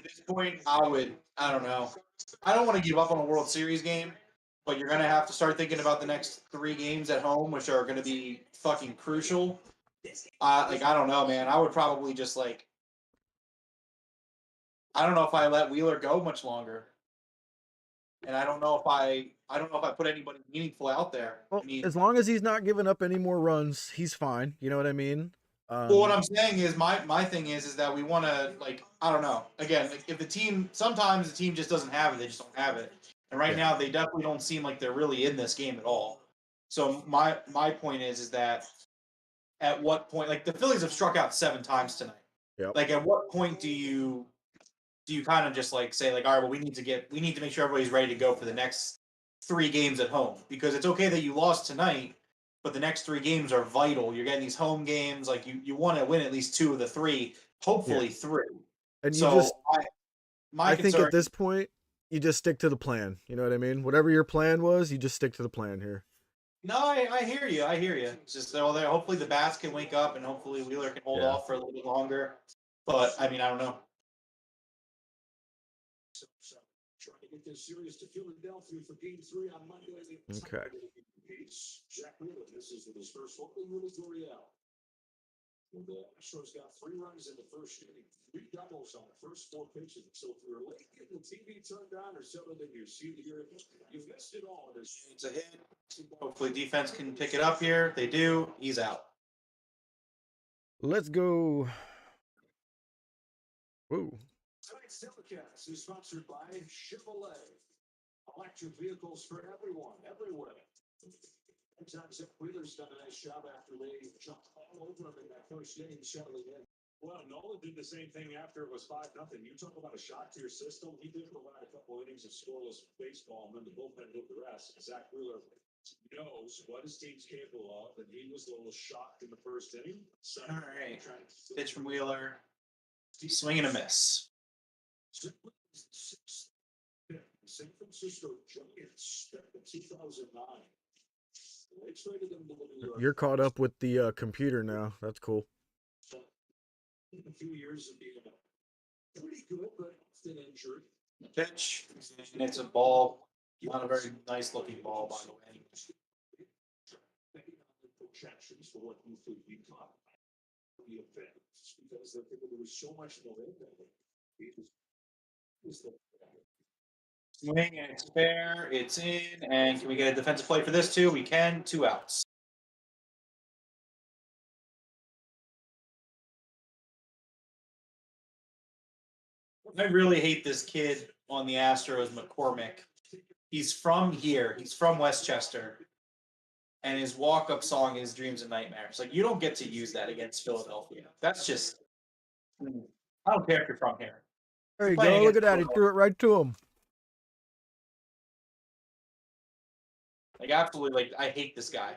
this point, I don't know. I don't want to give up on a World Series game, but you're going to have to start thinking about the next 3 games at home, which are going to be fucking crucial. I don't know, man. I would probably just I don't know if I let Wheeler go much longer. And I don't know if I put anybody meaningful out there. Well, I mean, as long as he's not giving up any more runs, he's fine. You know what I mean? well, what I'm saying is my thing is that we want to I don't know. Again, if sometimes the team just doesn't have it, they just don't have it. And right now they definitely don't seem like they're really in this game at all. So my point is that at what point, the Phillies have struck out 7 times tonight. Yep. At what point do you kind of just say all right, well, we need to make sure everybody's ready to go for the next 3 games at home, because it's okay that you lost tonight, but the next 3 games are vital. You're getting these home games, you want to win at least 2 of the 3, hopefully 3. And you so just, I think at this point, you just stick to the plan. You know what I mean? Whatever your plan was, you just stick to the plan here. No, I hear you. I hear you. It's just hopefully the bats can wake up, and hopefully Wheeler can hold off for a little bit longer. But I mean, I don't know. Trying to get this series to Philadelphia for Game 3 on Monday. Okay. Jack Wheeler misses with his first one. Willie Gurriel. The Astros got 3 runs in the first inning, 3 doubles on the first 4 pitches. So if you're late getting the TV turned on or something in your seat here, you missed it all. It's a hit. Hopefully defense can pick it up here. They do. He's out. Let's go. Whoa. Tonight's telecast is sponsored by Chevrolet. Electric vehicles for everyone, everywhere. Sometimes Wheeler's done a nice job after they jumped all over him in that first game, settling in. Well, Nolan did the same thing after it was 5-0. You talk about a shock to your system. He did provide a couple innings of scoreless baseball, and then the bullpen did the rest. Zach Wheeler knows what his team's capable of, and he was a little shocked in the first inning. All right. Pitch from Wheeler. Swing and a miss. San Francisco Giants back in 2009. They traded him to the New York. You're caught up with the computer now. That's cool. A few years of being pretty good, but often injured. Pitch, and it's a ball. Not a very nice looking ball, by the way. Projections for what you think we got the event because there was so much momentum. Swing and it's fair. It's in. And can we get a defensive play for this too? We can. 2 outs. I really hate this kid on the Astros, McCormick. He's from here. He's from Westchester. And his walk-up song is Dreams and Nightmares. Like, you don't get to use that against Philadelphia. That's just... I don't care if you're from here. There you go. Look at that. He threw it right to him. Like, absolutely, like, I hate this guy.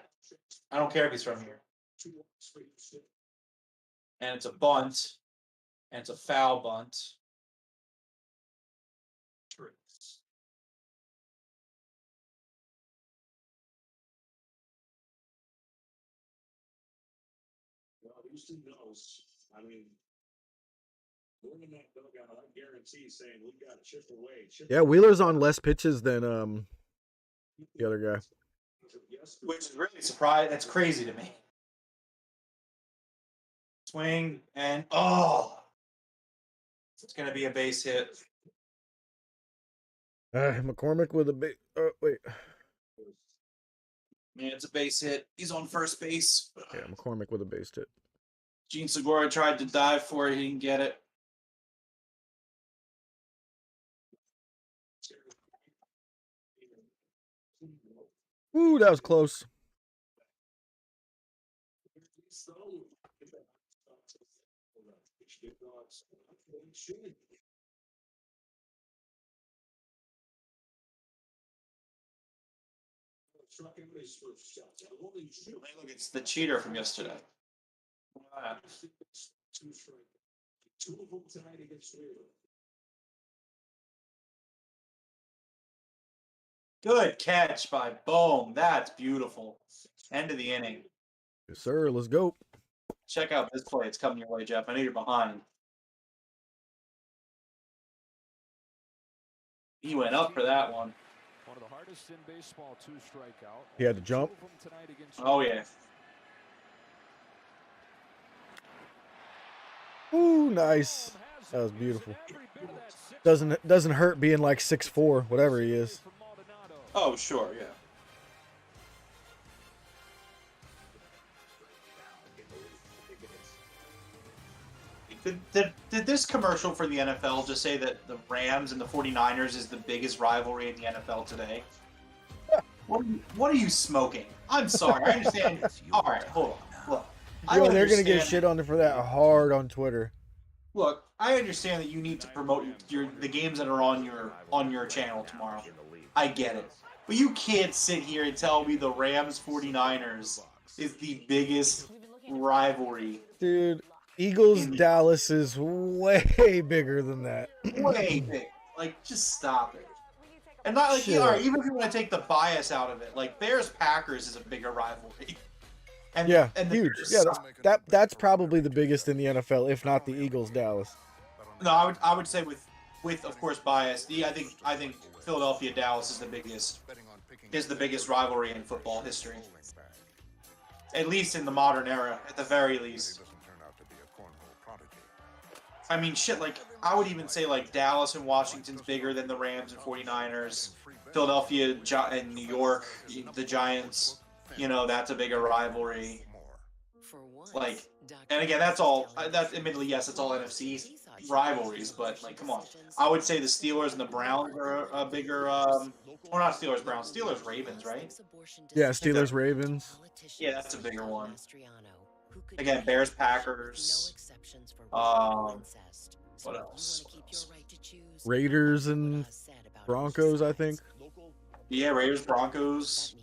I don't care if he's from here. And it's a bunt. And it's a foul bunt. Houston knows. I mean, going in that dugout, I guarantee saying we got to chip away. Yeah, Wheeler's on less pitches than the other guy. Which is really surprising. That's crazy to me. Swing and it's gonna be a base hit. McCormick with a big. Oh wait. Yeah, it's a base hit. He's on first base. Yeah, McCormick with a base hit. Gene Segura tried to dive for it. He didn't get it. Ooh, that was close. Look, it's the cheater from yesterday. Two of them tonight against Wheeler. Good catch by Bohm. That's beautiful. End of the inning. Yes, sir. Let's go. Check out this play. It's coming your way, Jeff. I know you're behind. He went up for that one. One of the hardest in baseball, 2 strikeout. He had to jump. Oh, yeah. Ooh, nice. That was beautiful. Doesn't hurt being like 6'4", whatever he is. Oh, sure, yeah. Did this commercial for the NFL just say that the Rams and the 49ers is the biggest rivalry in the NFL today? What are you smoking? I'm sorry. I understand. All right, hold on. Look, They're going to get shit on it for that hard on Twitter. Look, I understand that you need to promote the games that are on your channel tomorrow. I get it. But you can't sit here and tell me the Rams 49ers is the biggest rivalry. Dude, Eagles Dallas is way bigger than that. Way big. Like, just stop it. And not like, all right, even if you want to take the bias out of it, like Bears Packers is a bigger rivalry. And, yeah, and huge. Yeah, that's probably the biggest in the NFL, if not the Eagles Dallas. No, I would say with of course bias. I think Philadelphia Dallas is the biggest rivalry in football history. At least in the modern era, at the very least. I mean, shit, like, I would even say, like, Dallas and Washington's bigger than the Rams and 49ers. Philadelphia and New York, the Giants, you know, that's a bigger rivalry. Like, and again, that's admittedly, yes, it's all NFC rivalries, but, like, come on. I would say the Steelers and the Browns are a bigger, or not Steelers, Browns, Steelers, Ravens, right? Yeah, Steelers, Ravens. Yeah, that's a bigger one. Again, Bears, Packers. What else? Raiders and Broncos, I think. Yeah, Raiders, Broncos.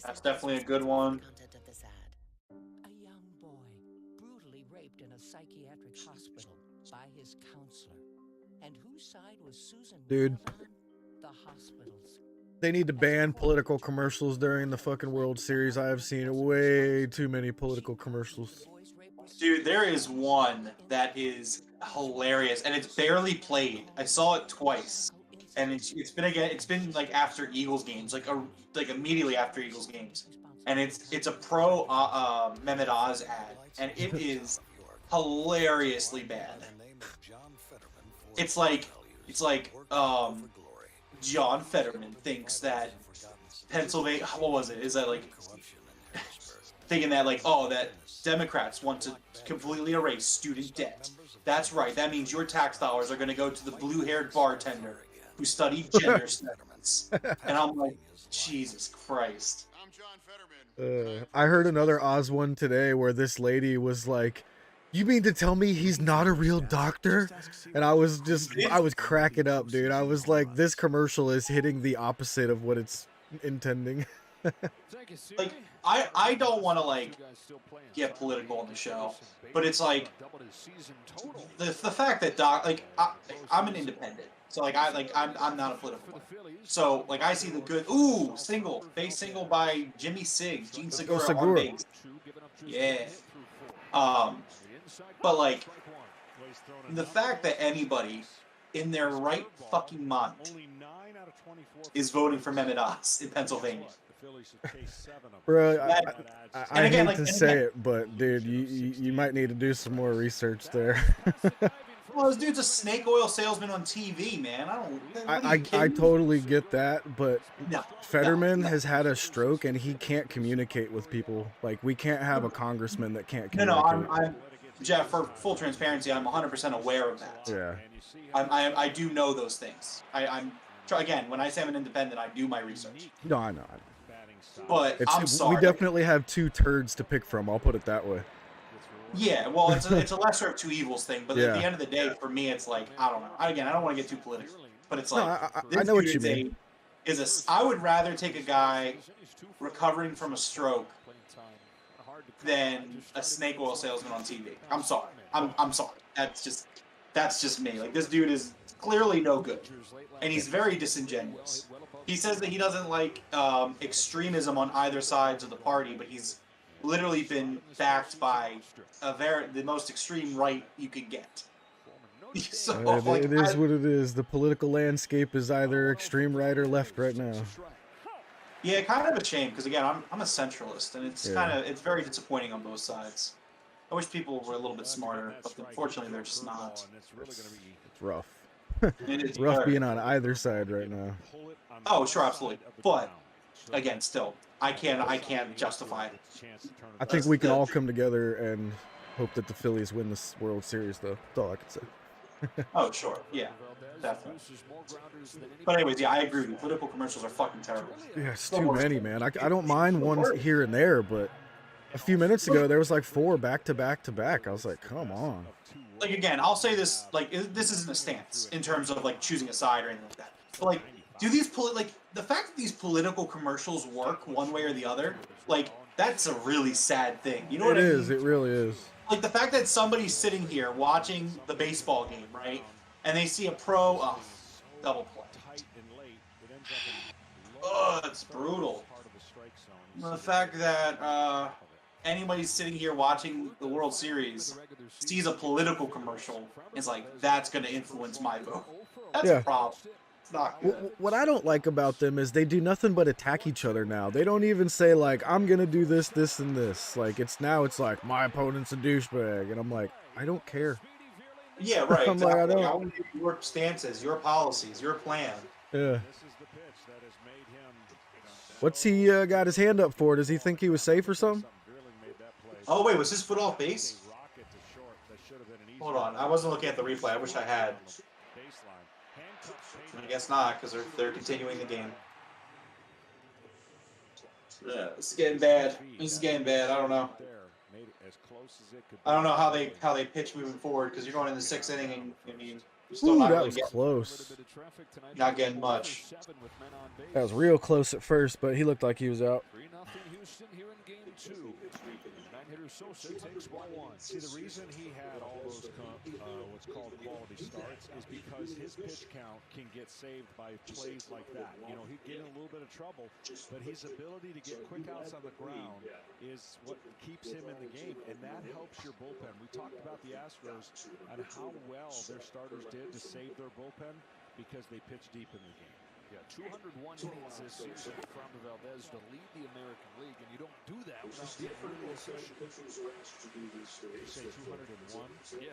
That's definitely a good one. A young boy brutally raped in a psychiatric hospital by his counselor. And whose side was Susan? Dude. The hospitals. They need to ban political commercials during the fucking World Series. I have seen way too many political commercials. Dude, there is one that is hilarious, and it's barely played. I saw it twice, and it's been like after Eagles games, like immediately after Eagles games, and it's a pro Mehmet Oz ad, and it is hilariously bad. It's like John Fetterman thinks that Pennsylvania, what was it? Is that like thinking that like, oh, that Democrats want to completely erase student debt. That's right. That means your tax dollars are going to go to the blue-haired bartender who studied gender studies. And I'm like, Jesus Christ. I heard another Oz one today where this lady was like, "You mean to tell me he's not a real doctor?" And I was cracking up, dude. I was like, this commercial is hitting the opposite of what it's intending. Like, I don't want to like get political on the show, but it's like the fact that I'm an independent, so like I'm not a political one. So like I see the good base single by Jimmy Sig, Gene Segura on base. Yeah. But like the fact that anybody in their right fucking mind is voting for Mehmet Oz in Pennsylvania. Bro, I hate to say it, but dude, you might need to do some more research there. Well, this dude's a snake oil salesman on TV, man. I totally get that, but Fetterman has had a stroke and he can't communicate with people. Like, we can't have a congressman that can't communicate. I'm Jeff, for full transparency, I'm 100% aware of that. Yeah. I do know those things. Again, when I say I'm an independent, I do my research. No, I know. But I'm sorry. We definitely have two turds to pick from. I'll put it that way. Yeah, well, it's a lesser of two evils thing. But at the end of the day, for me, it's like, I don't know. Again, I don't want to get too political, but it's like I know what you mean. I would rather take a guy recovering from a stroke than a snake oil salesman on TV. I'm sorry. I'm sorry. That's just me. Like, this dude is clearly no good, and he's very disingenuous. He says that he doesn't like extremism on either sides of the party, but he's literally been backed by the most extreme right you could get. So, it is what it is. The political landscape is either extreme right or left right now. Yeah, kind of a shame, because again, I'm a centralist, and it's it's very disappointing on both sides. I wish people were a little bit smarter, but unfortunately they're just not. It's rough. It is rough being on either side right now. Oh, sure, absolutely. But again, still, I can't justify it. I think we can all come together and hope that the Phillies win this World Series, though. That's all I can say. Oh, sure, yeah, definitely. But anyways, yeah, I agree with you. Political commercials are fucking terrible. Yeah, it's too many, man. I don't mind ones here and there, but a few minutes ago there was like 4 back to back to back. I was like, come on. Like, again, I'll say this, like, this isn't a stance in terms of like choosing a side or anything like that. But like, do these the fact that these political commercials work one way or the other, like, that's a really sad thing. You know what I mean? It is. It really is. Like, the fact that somebody's sitting here watching the baseball game, right, and they see a pro double play. Oh, it's brutal. The fact that anybody's sitting here watching the World Series sees a political commercial is like, that's going to influence my vote. That's a problem. It's not good. What I don't like about them is they do nothing but attack each other now. They don't even say, like, I'm going to do this, this, and this. Like, it's like, my opponent's a douchebag. And I'm like, I don't care. Yeah, right. I'm like, I don't. I want to hear your stances, your policies, your plan. Yeah. What's he got his hand up for? Does he think he was safe or something? Oh, wait, was his foot off base? Hold on, I wasn't looking at the replay. I wish I had. I guess not, because they're continuing the game. Yeah, it's getting bad. This is getting bad. I don't know. I don't know how they pitch moving forward, because you're going in the 6th inning, and I mean, you're still not really close. Not getting much. That was real close at first, but he looked like he was out. 3-0 Houston here in game 2. Nine-hitter Sosa takes 1-1. See, the reason he had all those what's called quality starts is because his pitch count can get saved by plays like that. You know, he'd get in a little bit of trouble, but his ability to get quick outs on the ground is what keeps him in the game, and that helps your bullpen. We talked about the Astros and how well their starters did to save their bullpen. because they pitch deep in the game. Yeah, 201 innings this season from Valdez to lead the American League, and you don't do that without being really efficient. You say 201? Yeah,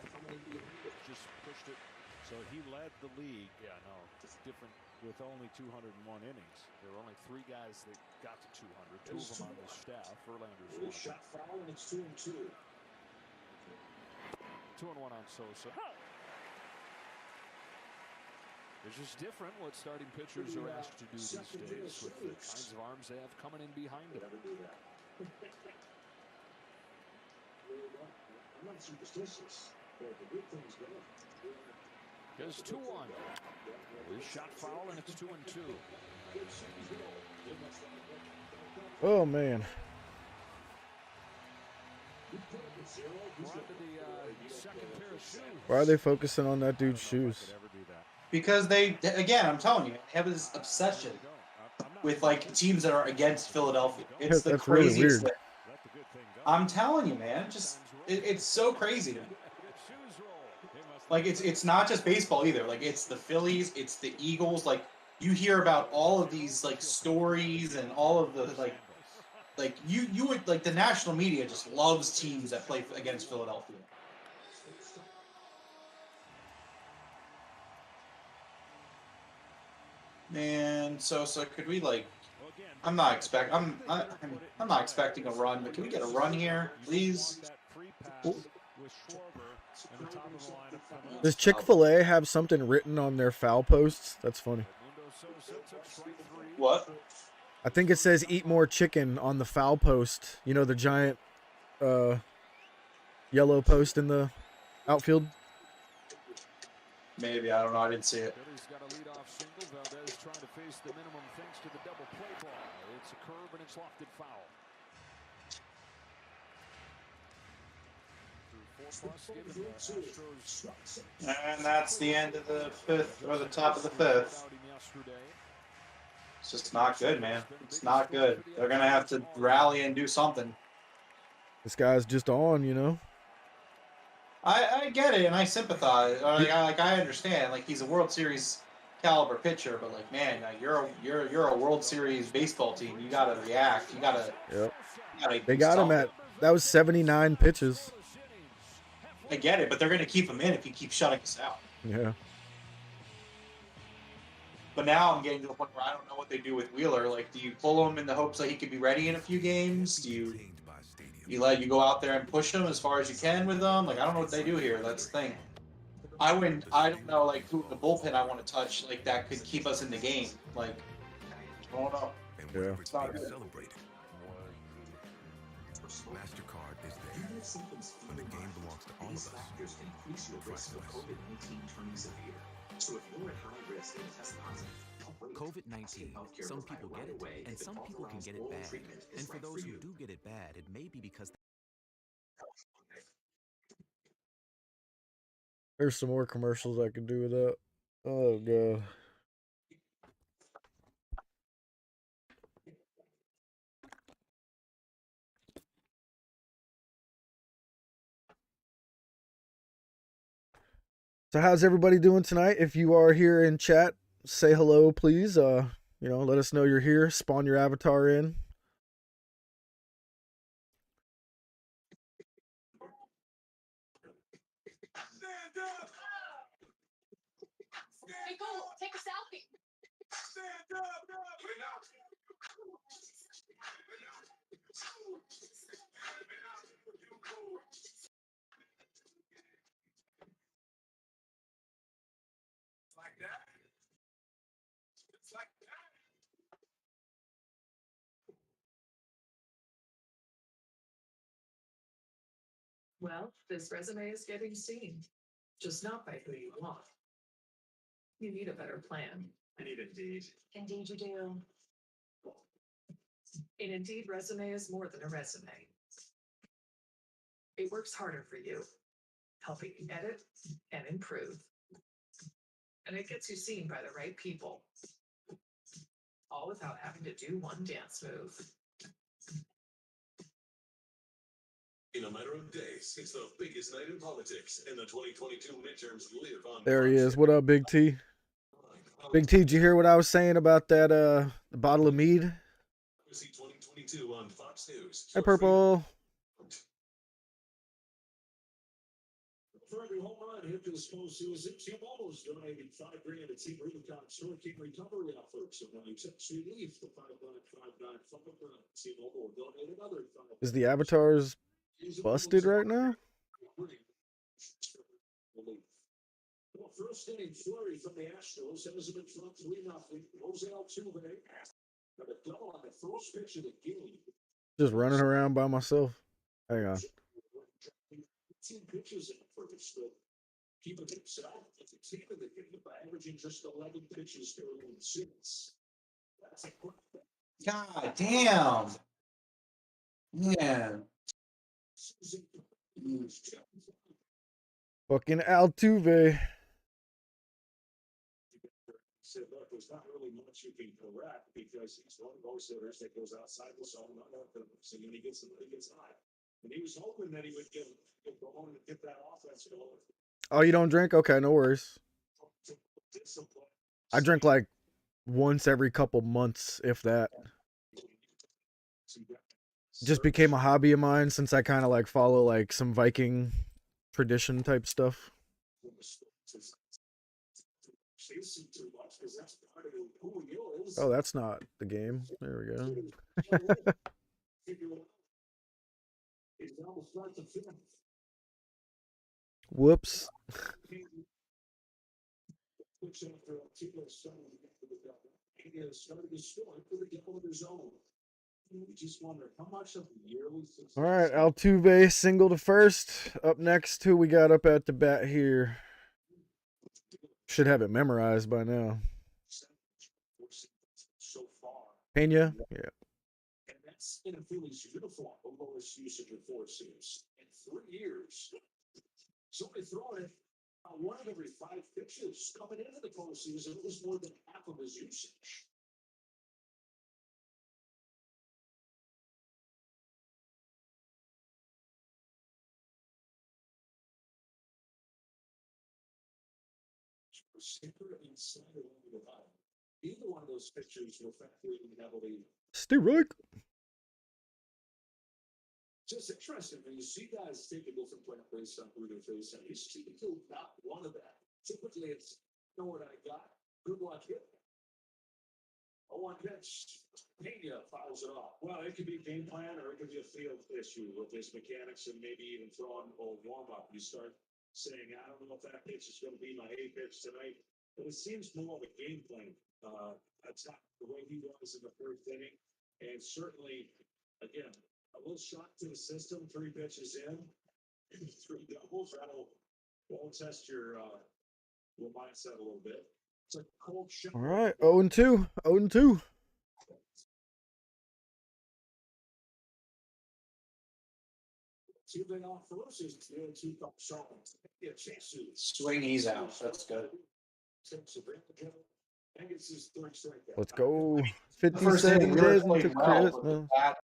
just pushed it. So he led the league. Yeah, no, it's different with only 201 innings. There were only 3 guys that got to 200. 2 of them on the staff. Verlander's one. Shot foul, and it's 2-2. 2-1 on Sosa. It's just different what starting pitchers are asked to do these days with the kinds of arms they have coming in behind them. I'm not superstitious, but the good thing's going. Here's 2-1. We shot foul, and it's 2-2. Oh, man. Why are they focusing on that dude's shoes? Because again, I'm telling you, they have this obsession with like teams that are against Philadelphia. It's the craziest really weird. thing. I'm telling you, man, it's so crazy to me. Like it's not just baseball either. Like it's the Phillies, it's the Eagles. Like you hear about all of these like stories and all of the like you would like the national media just loves teams that play against Philadelphia. Man, Sosa, could we like? I'm not expecting a run, but can we get a run here, please? Does Chick-fil-A have something written on their foul posts? That's funny. What? I think it says "Eat more chicken" on the foul post. You know, the giant yellow post in the outfield. Maybe, I don't know. I didn't see it. Philly's got a leadoff single. Valdez trying to face the minimum thanks to the double play ball. It's a curve and it's lofted foul. And that's the end of the 5th, or the top of the 5th. It's just not good, man. It's not good. They're going to have to rally and do something. This guy's just on, you know. I get it, and I sympathize. Like I understand. Like he's a World Series caliber pitcher, but like, man, you're a World Series baseball team. You gotta react. You gotta. Yep. They got him at that was 79 pitches. I get it, but they're gonna keep him in if he keeps shutting us out. Yeah. But now I'm getting to the point where I don't know what they do with Wheeler. Like, do you pull him in the hopes that he could be ready in a few games? Do you let you go out there and push him as far as you can with them? Like, I don't know what they do here. That's the thing. I don't know, like, who the bullpen I want to touch, like, that could keep us in the game. Like, I don't know. Yeah. It's not good. MasterCard is there. When the game belongs to all of us. Factors increase your risk of COVID-19 turning severe. So if you're at high risk and test positive, COVID-19, some people get it, and some people can get it bad. And for those who do get it bad, it may be because There's some more commercials I can do with that. Oh, God. So how's everybody doing tonight? If you are here in chat, say hello, please. You know, let us know you're here. Spawn your avatar in. Hey, go take a selfie. Stand up. Like that. It's like that. Well, this resume is getting seen, just not by who you want. You need a better plan. I need Indeed. Indeed you do. An Indeed resume is more than a resume. It works harder for you, helping you edit and improve. And it gets you seen by the right people. All without having to do one dance move. In a matter of days, it's the biggest night in politics, and the 2022 midterms live on. There he is. What up, Big T? Big T, did you hear what I was saying about that bottle of mead? 2022 on Fox News. Hey, Purple. For every home run hit this postseason, T-Mobile's donating $5,000 to Team Rubicon's Hurricane Recovery efforts. And when you text relief to 59595, T-Mobile will donate another $5,000. Is the avatars busted right now? Well, first inning flurry from the Astros has been from 3-0. Jose Altuve got a double on the first pitch of the game. Just running around by myself. Hang on. 18 pitches in first. Keeping himself at the team of the game by averaging just 11 pitches per 6. That's a quick. God damn. Man. Fucking Altuve. Said, look, there's not really much you can correct because he's one of those hitters that goes outside the zone, not open, and then he gets high. And he was hoping that he would get going and get that offense going. Oh, you don't drink? Okay, no worries. I drink like once every couple months, if that. Just became a hobby of mine since I kind of like follow like some Viking tradition type stuff. Oh, that's not the game. There we go. Whoops. All right, Altuve single to first. Up next, who we got up at the bat here? Should have it memorized by now. Pena? Yeah. And that's in a Phillies uniform, the lowest usage of 4 seams in 3 years. So they throw it 1 of every 5 pitches. Coming into the postseason, it was more than half of his usage. Either one of those pitchers were factoring heavily. Steroid. Just interesting when you see guys take a different plan based on who they're facing. He's typically not one of that. Typically, it's know what I got. Good luck hitting. A 1 pitch. Pena fouls it off. Well, it could be a game plan or it could be a field issue with his mechanics and maybe even throwing a little warm up. You start saying, I don't know if that pitch is going to be my A pitch tonight. But it seems more of a game plan. That's not the way he was in the first inning. And certainly, again, a little shock to the system, 3 pitches in, 3 doubles. That'll test your mindset a little bit. It's a cold shot. All right, 0-2. 0-2. Swing, he's out. That's good. Let's go. The first inning, 57 we were days playing until well, Christmas. but that-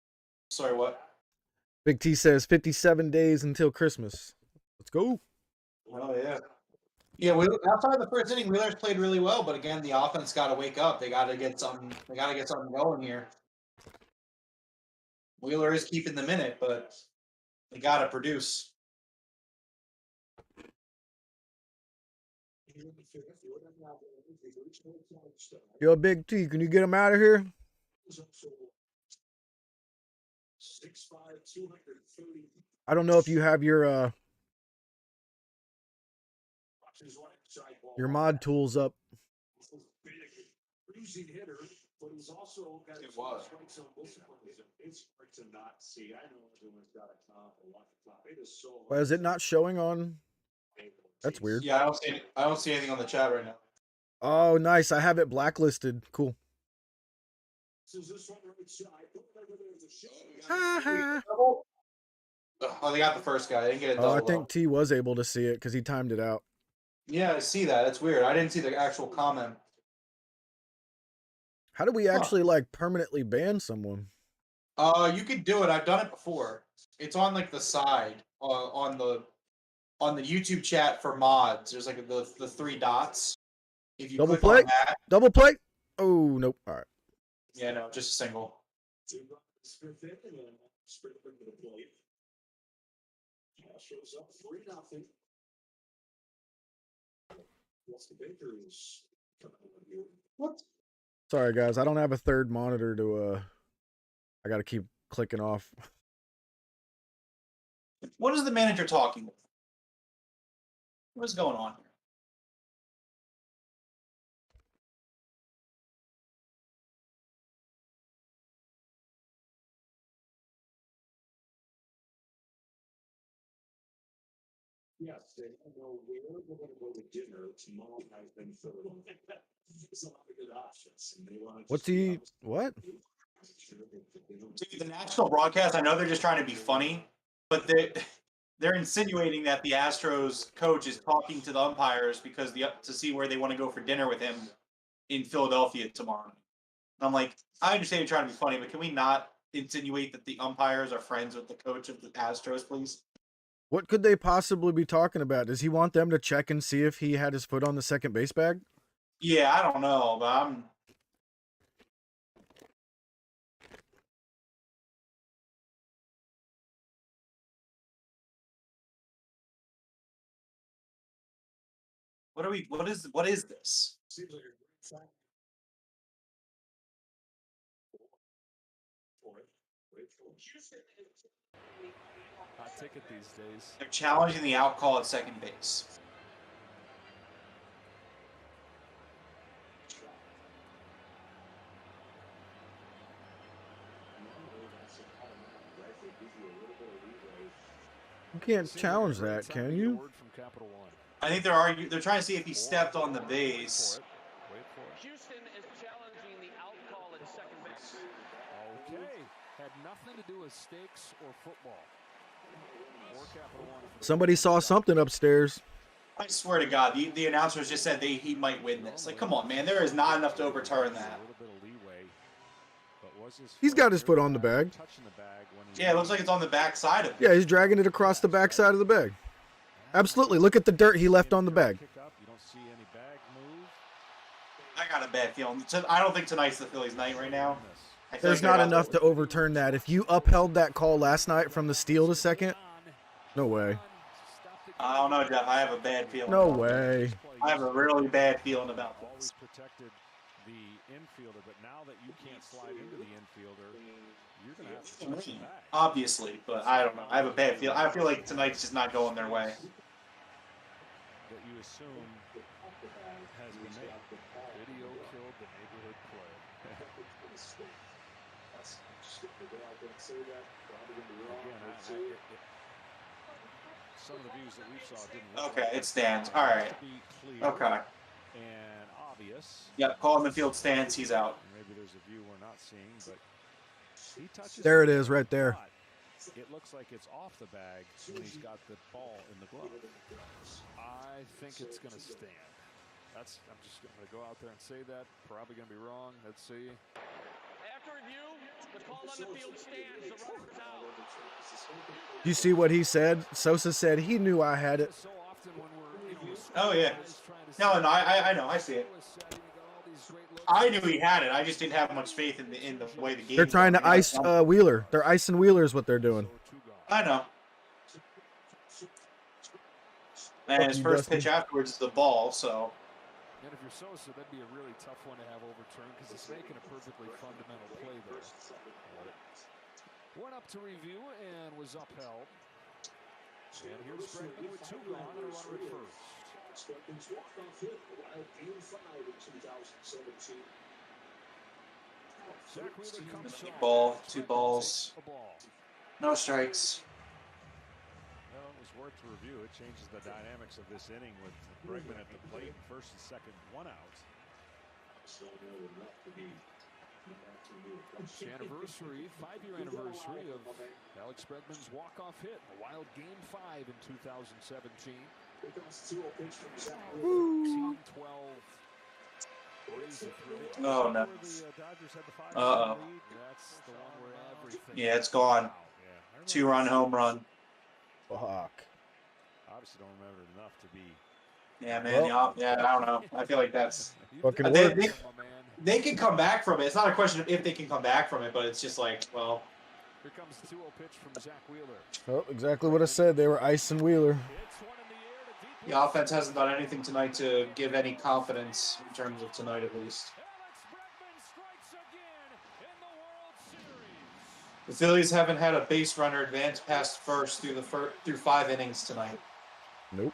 Sorry, what? Big T says 57 days until Christmas. Let's go. Oh, yeah. Yeah, outside the first inning, Wheelers played really well, but again, the offense got to wake up. They got to get something. They got to get something going here. Wheeler is keeping the minute, but they got to produce. Yo, Big T, can you get him out of here? 6'5", 230. I don't know if you have your mod tools up. Bruising hitter, but he's also got It was. strikes on both sides. It's hard to not see. I know everyone's got a top, a lot of top. It is so Why is it not showing on? That's weird. Yeah, I don't see anything on the chat right now. Oh, nice. I have it blacklisted. Cool. Oh, they got the first guy. I didn't get it. Oh, I double, think T was able to see it because he timed it out. Yeah, I see that. That's weird. I didn't see the actual comment. How do we actually like permanently ban someone? You could do it. I've done it before. It's on like the side on the YouTube chat for mods. There's like the 3 dots. If you Double click on play. that, Double play. Oh nope. All right. yeah, no, just a single. Smith in and then Smith into the plate. Astros up 3-0. Dusty Baker is coming on here. What? Sorry guys, I don't have a third monitor to. I got to keep clicking off. What is the manager talking about? What's going on here? Yes, they don't know where we're going to go to dinner tomorrow night in Philadelphia. There's a lot of good options, and they want to. What's he? What? Dude, the national broadcast, I know they're just trying to be funny, but they're insinuating that the Astros coach is talking to the umpires because to see where they want to go for dinner with him in Philadelphia tomorrow. And I'm like, I understand you're trying to be funny, but can we not insinuate that the umpires are friends with the coach of the Astros, please? What could they possibly be talking about? Does he want them to check and see if he had his foot on the second base bag? Yeah, I don't know, but I'm. What is this? Seems like a great sign. Hot ticket these days. They're challenging the out call at second base. You can't challenge that, can you? I think they're trying to see if he stepped on the base. Houston is challenging the out call at second base. Okay. Had nothing to do with stakes or football. Or Capital One. Somebody saw something upstairs. I swear to God, the announcers just said he might win this. Like, come on, man. There is not enough to overturn that. He's got his foot on the bag. Yeah, it looks like it's on the back side of it. Yeah, he's dragging it across the back side of the bag. Absolutely. Look at the dirt he left on the bag. I got a bad feeling. I don't think tonight's the Phillies' night right now. There's not enough to overturn that. If you upheld that call last night from the steal to second, no way. I don't know, Jeff. I have a bad feeling. No way. I have a really bad feeling about this. Protected the infielder, but now that you can't slide into the infielder, you're going to have to touch the bag. Obviously, but I don't know. I have a bad feel. I feel like tonight's just not going their way. That you assume has been made. Video killed the neighborhood play. Some of the views that we saw didn't look Okay, like it stands. All right. Okay. and obvious. Yep, call in the field stands. He's out. Maybe there's a view we're not seeing, but he touches There it is, right there. It looks like it's off the bag when he's got the ball in the glove. I think it's going to stand. I'm just going to go out there and say that. Probably going to be wrong. Let's see. After review, the call on the field stands. The runner's out. You see what he said? Sosa said he knew I had it. Oh yeah. No, I know. I see it. I knew he had it. I just didn't have much faith in the way the game. They're trying to ice Wheeler. They're icing Wheeler is what they're doing. I know. And his first pitch afterwards is the ball, so. And if you're Sosa, that'd be a really tough one to have overturned because he's making a perfectly fundamental play there. Went up to review and was upheld. And here's Bregman with 2 gone and a runner at first. Bregman's walk-off hit, a wild game 5 in 2017. Zach Wheeler comes on. Ball, 2 balls. No strikes. Well, it was worth a review. It changes the dynamics of this inning with Bregman at the plate, first and second, 1 out. Anniversary, 5-year anniversary of Alex Bregman's walk-off hit, a wild game 5 in 2017. 16-12. Oh no. Yeah, it's gone. 2-run home run. Fuck. Obviously don't remember it enough to be Yeah, man. Yeah, I don't know. I feel like that's Fucking they, works. they can come back from it. It's not a question of if they can come back from it, but it's just like, well. Here comes the 2-0 pitch from Zach Wheeler. Oh, exactly what I said. They were icing Wheeler. The offense hasn't done anything tonight to give any confidence in terms of tonight, at least. The Phillies haven't had a base runner advance past first through through 5 innings tonight. Nope.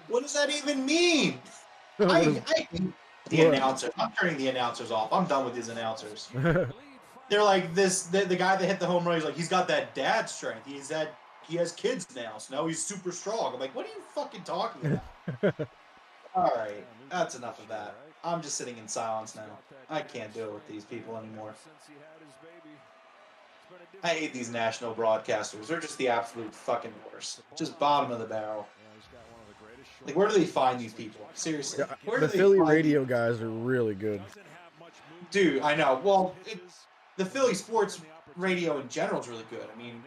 What does that even mean? I hate the announcer. I'm turning the announcers off. I'm done with these announcers. They're like this. The guy that hit the home run. He's like, he's got that dad strength. He has kids now, so now he's super strong. I'm like, what are you fucking talking about? All right, that's enough of that. I'm just sitting in silence now. I can't deal with these people anymore. I hate these national broadcasters. They're just the absolute fucking worst. Just bottom of the barrel. Like, where do they find these people? Seriously. Yeah, the Philly radio guys are really good. Dude, I know. Well, the Philly sports radio in general is really good. I mean,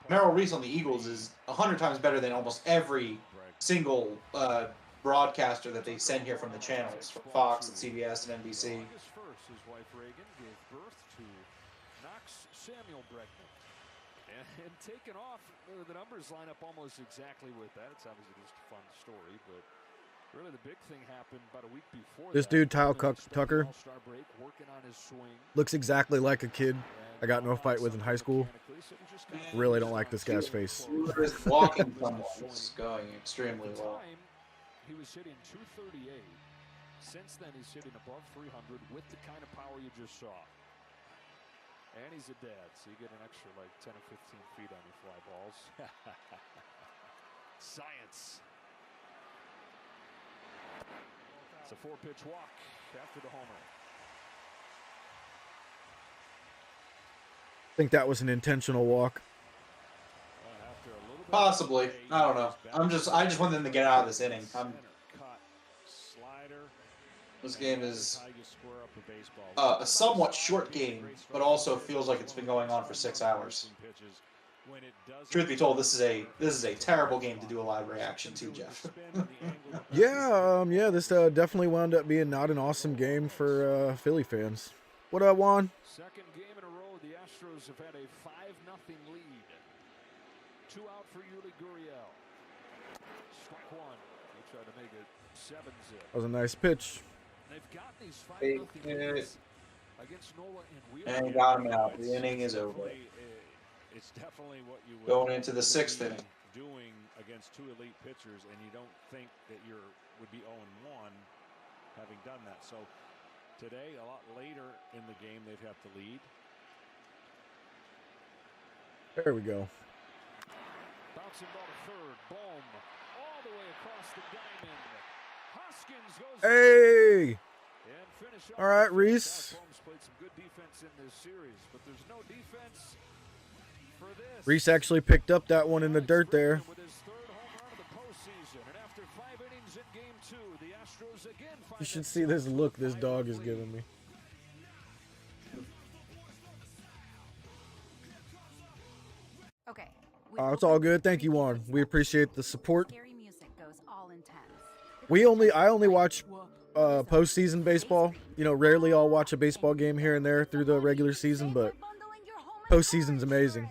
Merrill Reese on the Eagles is 100 times better than almost every single broadcaster that they send here from the channels, from Fox and CBS and NBC. His wife Reagan gave birth to Knox Samuel Bregman. And taken off, the numbers line up almost exactly with that. It's obviously just a fun story, but really the big thing happened about a week before. This dude, Kyle Tucker, looks exactly like a kid I got in a fight with in high school. Really don't like this guy's face. Walking is going extremely well. He was hitting 238. Since then, he's hitting above 300 with the kind of power you just saw. And he's a dad, so you get an extra like 10 or 15 feet on your fly balls. Science. It's a 4-pitch walk after the homer. I think that was an intentional walk. Possibly. I don't know. I just want them to get out of this inning. This game is a somewhat short game, but also feels like it's been going on for 6 hours. Truth be told, this is a terrible game to do a live reaction to, Jeff. Yeah, this definitely wound up being not an awesome game for Philly fans. What up, Juan? Second game in a row, the Astros have had a 5-0 lead. 2 out for Yuli Gurriel. Strike 1. They try to make it 7-zip. That was a nice pitch. They've got these 5-0 leads against Nola and Wheeler. And got him out. The inning is over. It's definitely what you would going into the 6th inning. Doing against 2 elite pitchers, and you don't think that would be 0-1 having done that. So today, a lot later in the game, they'd have to lead. There we go. Bouncing ball to third. Boom. All the way across the diamond. Hoskins goes. Hey! All right, Reese. Holmes played some good defense in this series, but there's no defense for this. Reese actually picked up that one in the dirt there. With his 3rd home run of the postseason, and after 5 innings in Game 2, the Astros again find You should see this look this dog is giving me. Okay. It's all good. Thank you, Juan. We appreciate the support. Scary music goes all intense. I only watch postseason baseball. You know, rarely I'll watch a baseball game here and there through the regular season, but postseason's amazing.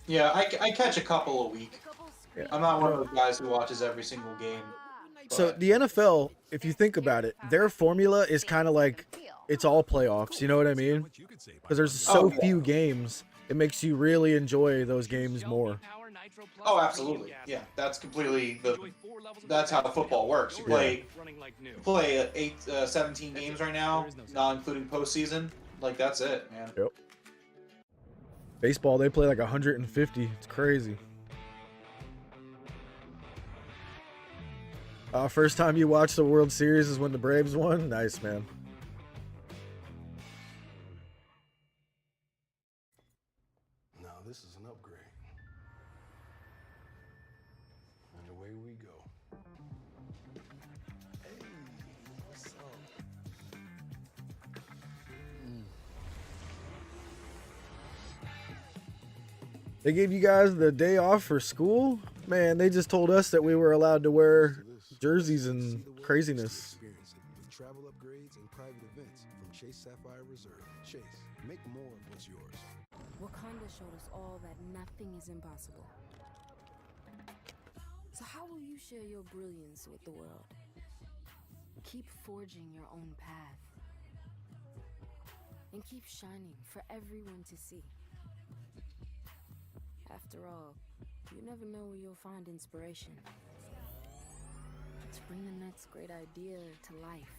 Yeah, I catch a couple a week. Yeah. I'm not one of those guys who watches every single game. So the NFL, if you think about it, their formula is kind of like it's all playoffs. You know what I mean? Because there's so few games, it makes you really enjoy those games more. Oh, absolutely. Yeah, that's completely that's how football works. You play 17 games right now, not including postseason. Like, that's it, man. Yep. Baseball, they play like 150. It's crazy. First time you watched the World Series is when the Braves won? Nice, man. Now this is an upgrade. And the way They gave you guys the day off for school? Man, they just told us that we were allowed to wear jerseys and craziness. With travel upgrades and private events from Chase Sapphire Reserve. Chase, make more of what's yours. Wakanda showed us all that nothing is impossible. So how will you share your brilliance with the world? Keep forging your own path. And keep shining for everyone to see. After all, you never know where you'll find inspiration. To bring the next great idea to life.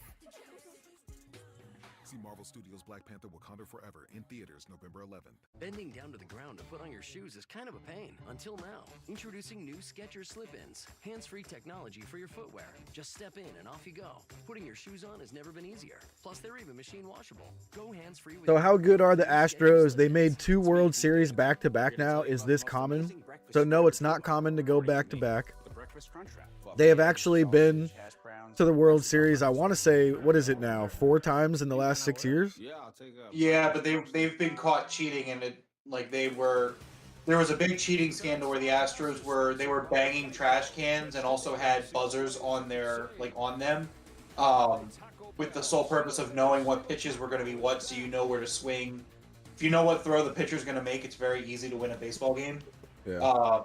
See Marvel Studios' Black Panther Wakanda Forever in theaters November 11th. Bending down to the ground to put on your shoes is kind of a pain. Until now. Introducing new Skechers Slip-ins. Hands-free technology for your footwear. Just step in and off you go. Putting your shoes on has never been easier. Plus, they're even machine washable. Go hands-free with... So how good are the Astros? They made 2 World Series back-to-back now. Is this common? So no, it's not common to go back-to-back. They have actually been to the World Series, I want to say, what is it now, 4 times in the last 6 years? Yeah, but they've been caught cheating, and there was a big cheating scandal where the Astros were banging trash cans and also had buzzers on them, with the sole purpose of knowing what pitches were going to be what, so you know where to swing. If you know what throw the pitcher's going to make, it's very easy to win a baseball game. Yeah.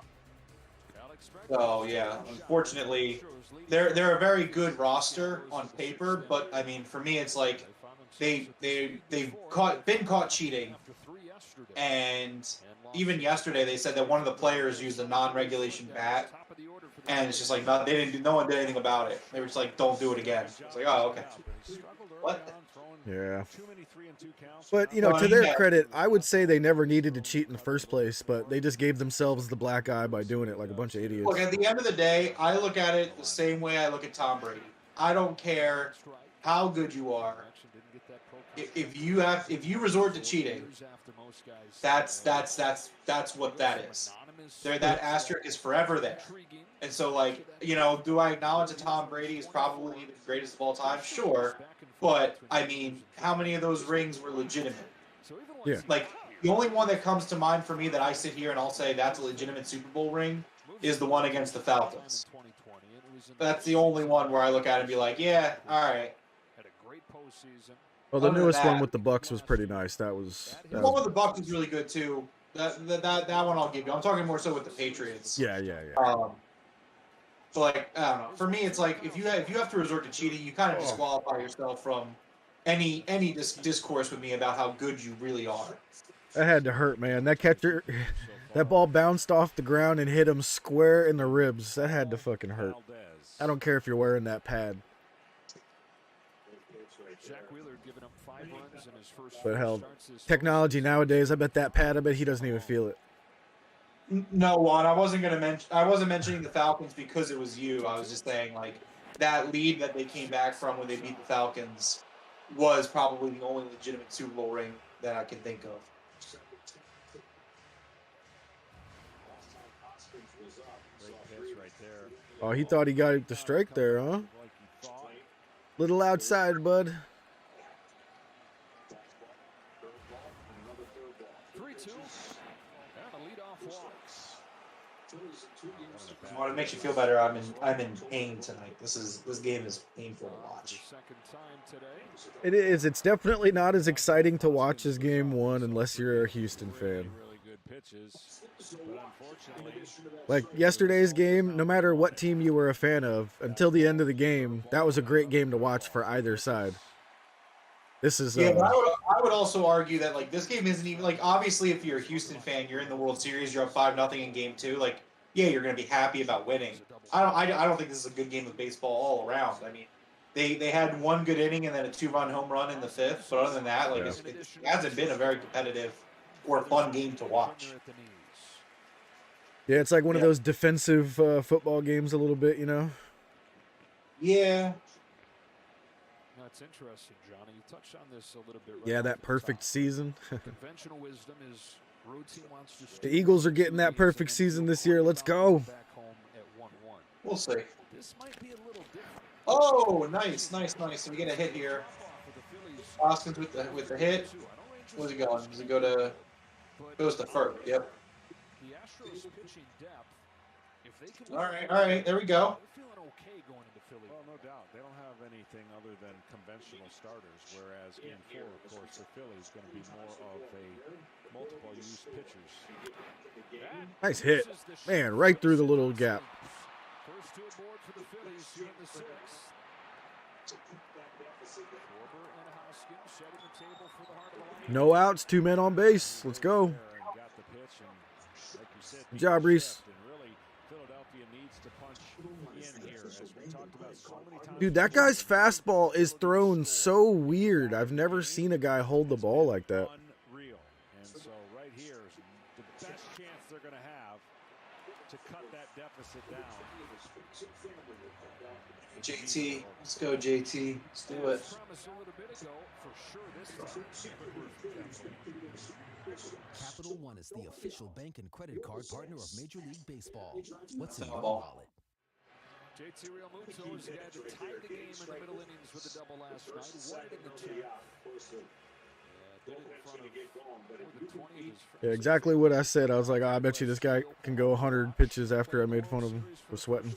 So yeah, unfortunately, they're a very good roster on paper, but I mean, for me, it's like they've been caught cheating, and even yesterday they said that one of the players used a non-regulation bat, and it's just like no one did anything about it. They were just like, don't do it again. It's like, oh, okay. What? Yeah. But, you know, to their credit, I would say they never needed to cheat in the first place, but they just gave themselves the black eye by doing it like a bunch of idiots. Look, at the end of the day, I look at it the same way I look at Tom Brady. I don't care how good you are. If you resort to cheating, that's what that is. That asterisk is forever there. And so, like, you know, do I acknowledge that Tom Brady is probably the greatest of all time? Sure. But, I mean, how many of those rings were legitimate? Yeah. Like, the only one that comes to mind for me that I sit here and I'll say that's a legitimate Super Bowl ring is the one against the Falcons. That's the only one where I look at it and be like, yeah, all right. Well, the newest one with the Bucks was pretty nice. The one with the Bucks is really good, too. That one I'll give you. I'm talking more so with the Patriots. Yeah. So, like, I don't know. For me, it's like if you have to resort to cheating, you kind of disqualify yourself from any discourse with me about how good you really are. That had to hurt, man. That catcher, that ball bounced off the ground and hit him square in the ribs. That had to fucking hurt. I don't care if you're wearing that pad. But hell, technology nowadays, I bet he doesn't even feel it. No, Juan, I wasn't mentioning the Falcons because it was you. I was just saying, like, that lead that they came back from when they beat the Falcons was probably the only legitimate Super Bowl ring that I can think of. Oh, he thought he got the strike there, huh? Little outside, bud. 3-2. What makes you feel better? I'm in pain tonight. This game is painful to watch. It is. It's definitely not as exciting to watch as Game 1 unless you're a Houston fan. Like yesterday's game, no matter what team you were a fan of, until the end of the game, that was a great game to watch for either side. This is yeah, but I would also argue that like this game isn't even like obviously if you're a Houston fan, you're in the World Series, you're up 5-0 in game 2. Like yeah, you're gonna be happy about winning. I don't think this is a good game of baseball all around. I mean, they had one good inning and then a 2-run home run in the 5th, but other than that, like it hasn't been a very competitive or fun game to watch. Yeah, it's like one of those defensive football games a little bit, you know? Yeah. That's interesting, Johnny. You touched on this a little bit. Yeah, that perfect season. Conventional wisdom is routine wants to the Eagles are getting that perfect season this year. Let's go. We'll see. Oh, nice. So we get a hit here. Hoskins with the hit. Where's it going? Does it go to? Goes to first. Yep. the Astros pitching depth, if they can. All right, there we go. They're feeling okay going into Philly. Well, no doubt. They don't have anything other than conventional starters, whereas Game 4, of course, for Philly is going to be more of a multiple-use pitchers. Nice hit. Man, right through the little gap. First two aboard for the Phillies here in the sixth. Schwarber and Hoskins setting the table for the heart of the line. No outs, 2 men on base. Let's go. Good job, Reese. Dude, that guy's fastball is thrown so weird. I've never seen a guy hold the ball like that. Unreal. And so right here is the best chance they're going to have to cut that deficit down. JT, let's go, JT. Let's do it. Capital One is the official bank and credit card partner of Major League Baseball. What's in your Foul. wallet? JT Realmuto is the guy that tied the game in the middle innings with a double last night. Won it in the 10th. Did it in front of more than 20 of his Yeah, exactly what I said. I was like, I bet you this guy can go 100 pitches after I made fun of him for sweating.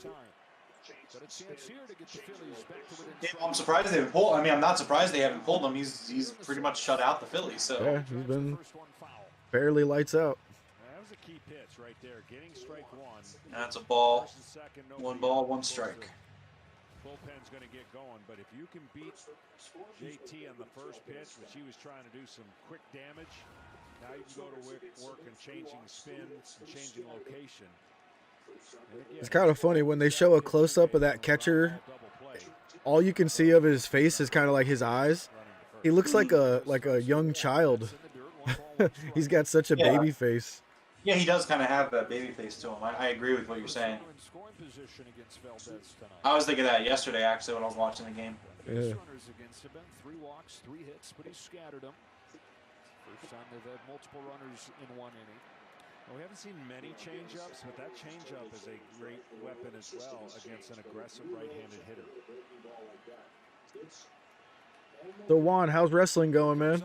Yeah, I'm surprised they haven't pulled. I mean, I'm not surprised they haven't pulled him. He's pretty much shut out the Phillies. So Yeah, he's been fairly lights out. That was a key pitch right there. Getting strike one. That's a ball. 1 ball, 1 strike. Bullpen's going to get going, but if you can beat JT on the first pitch, which he was trying to do some quick damage, now you can go to work and changing spins and changing location. It's kind of funny when they show a close-up of that catcher. All you can see of his face is kind of like his eyes. He looks like a young child. He's got such a baby face. Yeah, he does kind of have that baby face to him. I agree with what you're saying. I was thinking that yesterday, actually, when I was watching the game. Yeah. runners against him. 3 walks, 3 hits, but he scattered them. First time they've had multiple runners in 1 inning. Well, we haven't seen many changeups, but that changeup is a great weapon as well against an aggressive right-handed hitter. So Juan, how's wrestling going, man?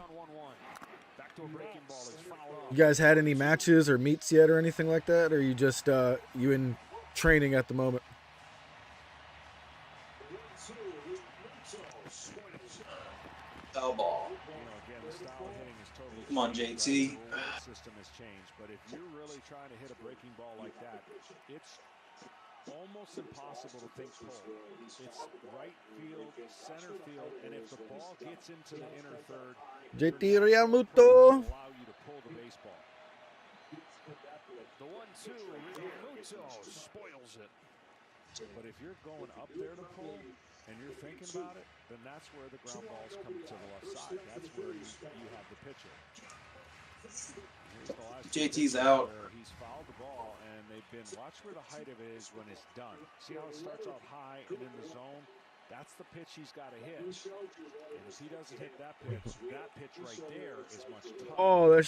You guys had any matches or meets yet or anything like that? Or are you just you in training at the moment? Foul ball. Come on, JT. System has changed, but if you're really trying to hit a breaking ball like that, it's almost impossible to think pull. It's right field, center field, and if the ball gets into the inner third, JT Realmuto. allow you to pull the baseball. The 1-2, Realmuto spoils it. But if you're going up there to pull and you're thinking about it, then that's where the ground balls come to the left side. That's where you have the pitcher. JT's out. He's fouled the ball, and they've been watch where the height of it is when it's done. See how it starts off high and in the zone? That's the pitch he's got to hit. And if he doesn't hit that pitch right there is much tougher. Oh,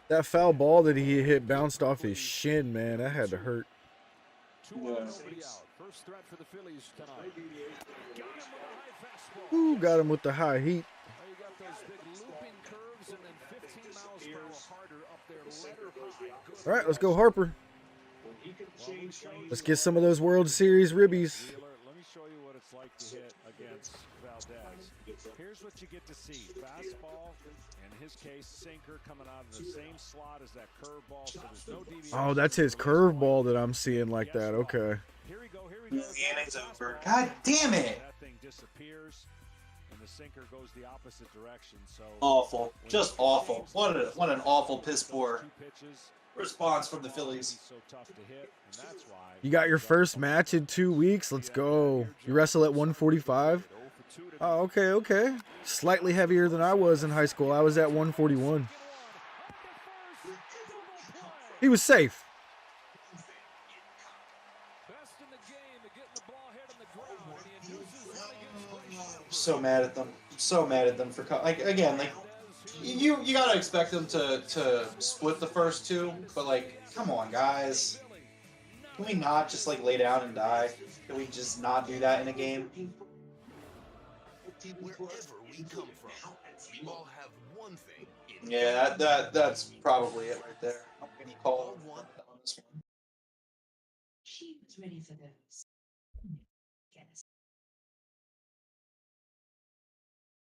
that foul ball that he hit bounced off his shin, man. That had to hurt. First threat for the Phillies tonight. Ooh, got him with the high heat. You got those big looping curves and then 15 miles per hour harder up there, letter high. All right, let's go Harper. Let's get some of those World Series ribbies. Let me show you what it's like to hit against Valdez. Here's what you get to see. Fastball, in his case, sinker coming out of the same slot as that curveball, so there's no deviation. Oh, that's his curveball that I'm seeing like that. Okay. Here we go. The inning's over. God damn it. That thing disappears, and the sinker goes the opposite direction. So Awful. Just awful. What an awful piss poor response from the Phillies. so tough to hit, and that's why You got your first match in 2 weeks. Let's go. You wrestle at 145? Oh, okay. Slightly heavier than I was in high school. I was at 141. He was safe. So mad at them. So mad at them for again, you gotta expect them to split the first 2, but come on, guys. Can we not just lay down and die? Can we just not do that in a game? Wherever we come from, we all have one thing. Yeah, that's probably it right there. Any call on this one? She was ready for those. Guess.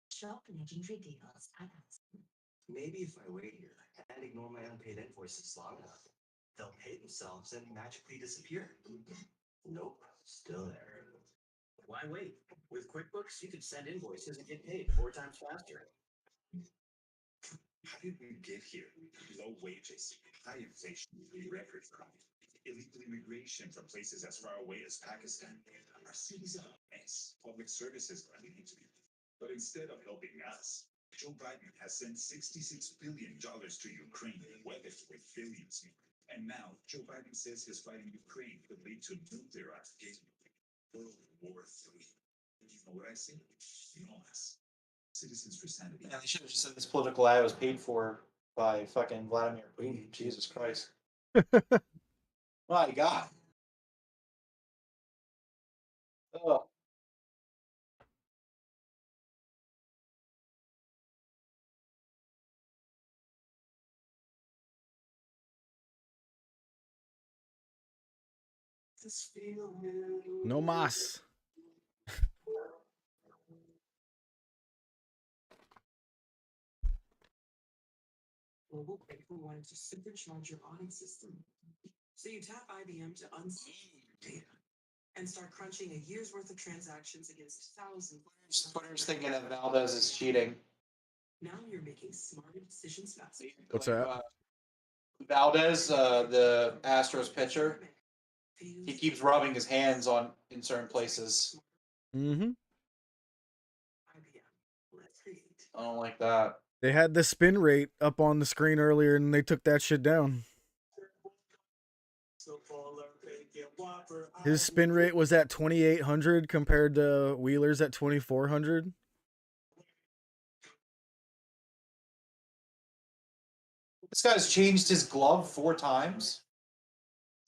Shop legendary deals at Amazon. Maybe if I wait here and ignore my unpaid invoices long enough, they'll pay themselves and magically disappear. Nope, still there. Why wait? With QuickBooks, you can send invoices and get paid 4 times faster. How did we get here? Low wages, high inflation, record crime, illegal immigration from places as far away as Pakistan. Our cities are a mess. Public services are needed to be. But instead of helping us, Joe Biden has sent $66 billion to Ukraine, weapons with billions more. And now Joe Biden says his fight in Ukraine could lead to nuclear activity. World War III. You know what I say? Us. Citizens for Sanity. Yeah, they should have just said this political ad was paid for by fucking Vladimir Putin. Jesus Christ. My God. Oh. No mas. Global Paper wanted to supercharge your audit system. So you tap IBM to unsee your data and start crunching a year's worth of transactions against thousands. Twitter's thinking that Valdez is cheating. Now you're making smarter decisions faster. What's that? Valdez, the Astros pitcher, he keeps rubbing his hands in certain places. Mm-hmm. I don't like that. They had the spin rate up on the screen earlier, and they took that shit down. His spin rate was at 2,800 compared to Wheeler's at 2,400. This guy's changed his glove 4 times.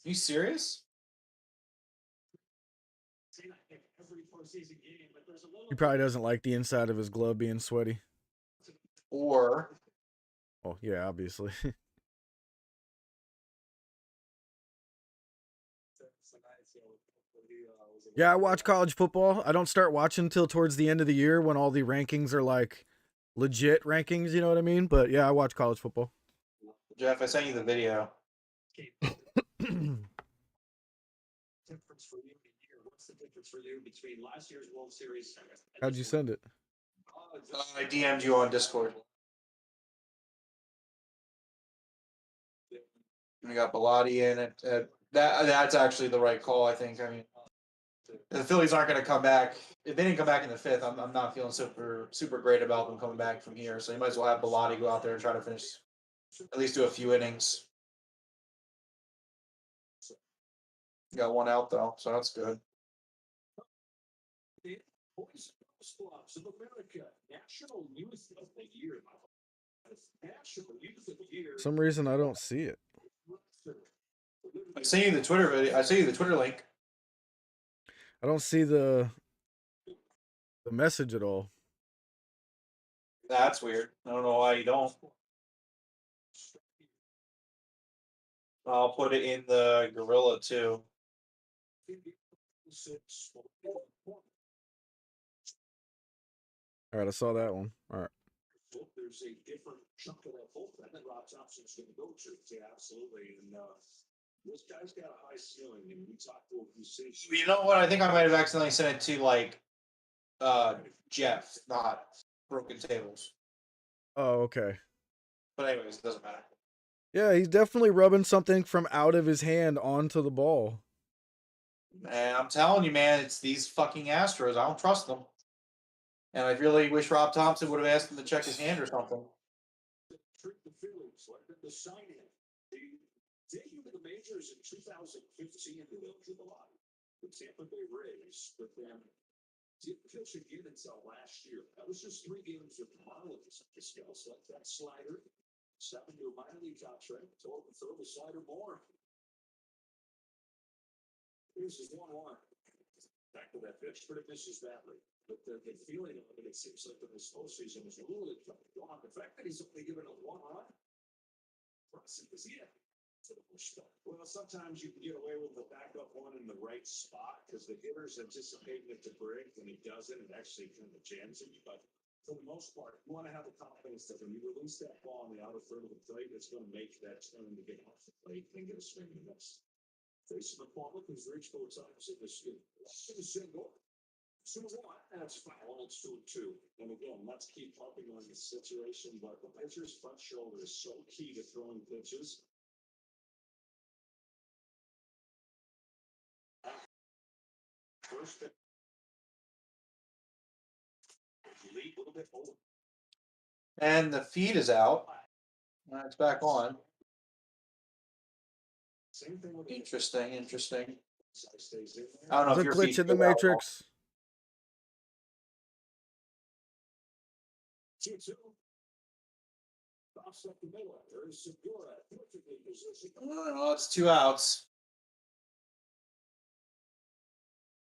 Are you serious? He probably doesn't like the inside of his glove being sweaty. Or... Oh, yeah, obviously. Yeah, I watch college football. I don't start watching until towards the end of the year when all the rankings are like legit rankings, you know what I mean? But yeah, I watch college football. Jeff, I sent you the video. Difference for you in a year. What's the difference for you between last year's World Series? How'd you send it? I DM'd you on Discord. We got Bilotti in it. That's actually the right call, I think. I mean, the Phillies aren't going to come back. If they didn't come back in the 5th, I'm not feeling super great about them coming back from here. So you might as well have Bilotti go out there and try to finish, at least do a few innings. You got 1 out though, so that's good. The Boys and Girls Clubs of America National Youth of the Year. National Youth of the Year. For some reason I don't see it. I sent you the Twitter video. I sent you the Twitter link. I don't see the message at all. That's weird. I don't know why you don't. I'll put it in the Gorilla too. All right, I saw that one. All right. There's a different chunk of that bullpen that Rob Thompson's going to go to. Yeah, absolutely. And this guy's got a high ceiling. And we talked to him. You know what? I think I might have accidentally sent it to like Jeff, not Broken Tables. Oh, okay. But anyways, it doesn't matter. Yeah, he's definitely rubbing something from out of his hand onto the ball. Man, I'm telling you, man, it's these fucking Astros. I don't trust them. And I really wish Rob Thompson would have asked him to check his hand or something. Treat the Phillies like the sign-in. The debut of the majors in 2015 in July. The Tampa Bay Rays, but then didn't pitch again until last year. That was just 3 games with Marlins. The scouts like that slider. 7-year minor league contract. Told him to throw the slider more. Here's his 1-1. Back to that pitch, but it misses badly. But the feeling of it, it seems like in this postseason is a little bit gone. The fact that he's only given a 1 run, impressive is it. Well, sometimes you can get away with the backup one in the right spot because the hitter's anticipating it to break. When it doesn't, it actually kind of jams it. But for the most part, you want to have the confidence that when you release that ball on the outer third of the plate, it's going to make that turn to get off the plate and get a swing and miss. Facing the public who's reached both times in the skin. Single. 2-1. That's foul. It's 2-2. And again, let's keep harping on this situation, but the pitcher's front shoulder is so key to throwing pitches. First pitch. Lead a little bit over. And the feed is out. It's back on. Same thing with Interesting. I don't know There's if a your glitch feed in the goes out. matrix. 2-2. Toss up the middle. There is Segura perfectly positioned. Well, it's 2 outs.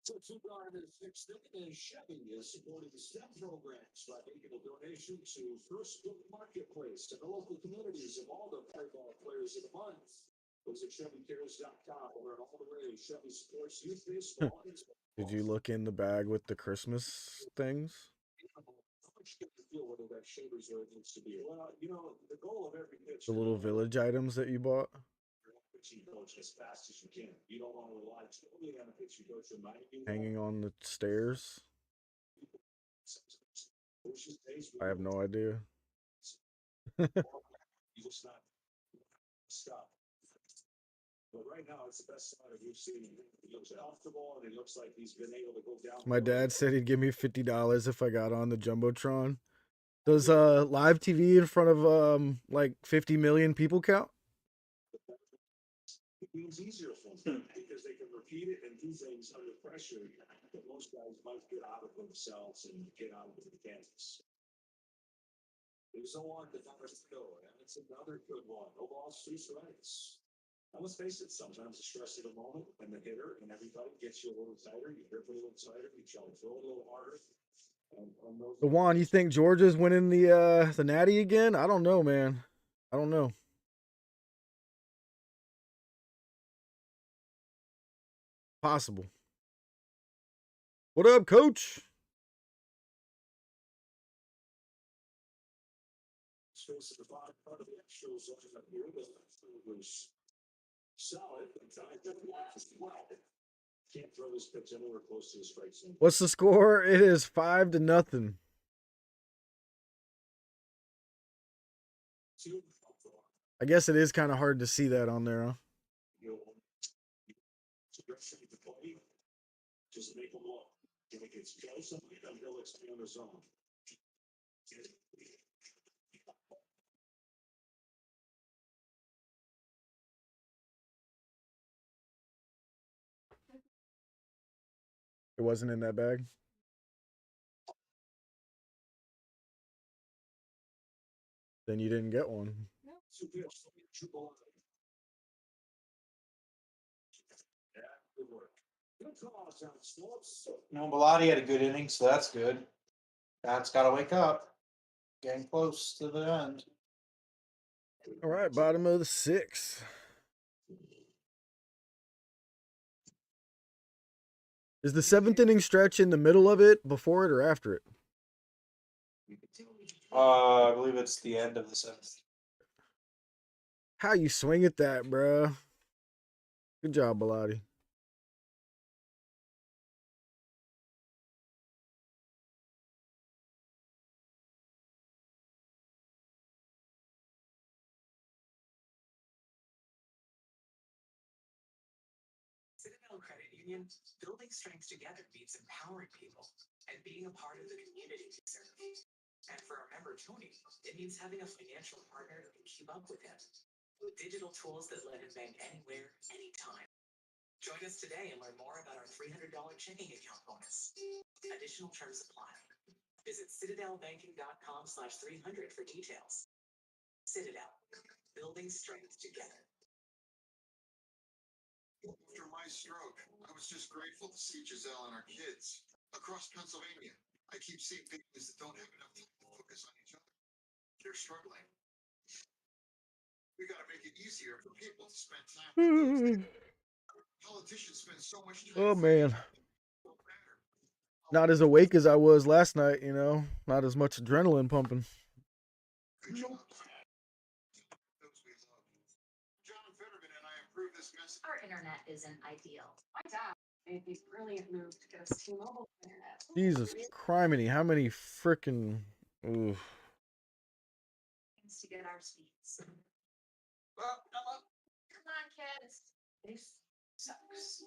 So Two-Guard is next thing, and Chevy is supporting the STEM programs by making a donation to First Book Marketplace and the local communities of all the Fireball Players of the Month. Visit ChevyCares.com or learn all the ways Chevy supports youth baseball. Did you look in the bag with the Christmas things? How much do you feel whether that shaders where it needs to be? Well, you know, the goal of every pitch. The little village items that you bought? Pitching coach as fast as you can. You don't want to rely totally on a pitching coach reminding you. Hanging on the stairs? I have no idea. You just not stop. But right now, it's the best slider we've seen. He looks comfortable, and it looks like he's been able to go down. My dad said he'd give me $50 if I got on the Jumbotron. Does live TV in front of like 50 million people count? It means easier for them because they can repeat it and do things under pressure that most guys might get out of themselves and get out of the mechanics. There's no one that never go, and it's another good one. No balls, 2 strikes. Now let's face it, sometimes the stress of the moment and the hitter and everybody gets you a little tighter, you grip a little tighter, you try to throw a little harder. And those The Juan, you think Georgia's winning the Natty again? I don't know, man. I don't know. Possible. What up, coach? space at the bottom part of the extras up here that was solid, but I didn't watch as well. Can't throw this pitch anywhere close to the strike zone. What's the score? It is 5-0. I guess it is kind of hard to see that on there, huh? Just make them look. If it gets close, then he'll expand the zone. It wasn't in that bag. Then you didn't get one. No, Bellotti had a good inning, so that's good. Pat's got to wake up. Getting close to the end. All right, bottom of the 6th. Is the 7th inning stretch in the middle of it, before it, or after it? I believe it's the end of the 7th. How you swing at that, bruh? Good job, Bellotti. Citadel Credit Union, building strength together means empowering people and being a part of the community we serve. And for our member Tony, it means having a financial partner who can keep up with him. With digital tools that let him bank anywhere, anytime. Join us today and learn more about our $300 checking account bonus. Additional terms apply. Visit citadelbanking.com/300 for details. Citadel, building strength together. After my stroke, I was just grateful to see Giselle and our kids. Across Pennsylvania, I keep seeing families that don't have enough time to focus on each other. They're struggling. We got to make it easier for people to spend time with those. Politicians spend so much time. Oh man. Not as awake as I was last night, you know. Not as much adrenaline pumping. Good job. Those we love. John Fetterman and I approved this message. Our internet isn't ideal. My dad made the brilliant move to get us T-Mobile internet. Jesus criminy, how many frickin' oof. Things to get our speeds. Come on, kids. This sucks.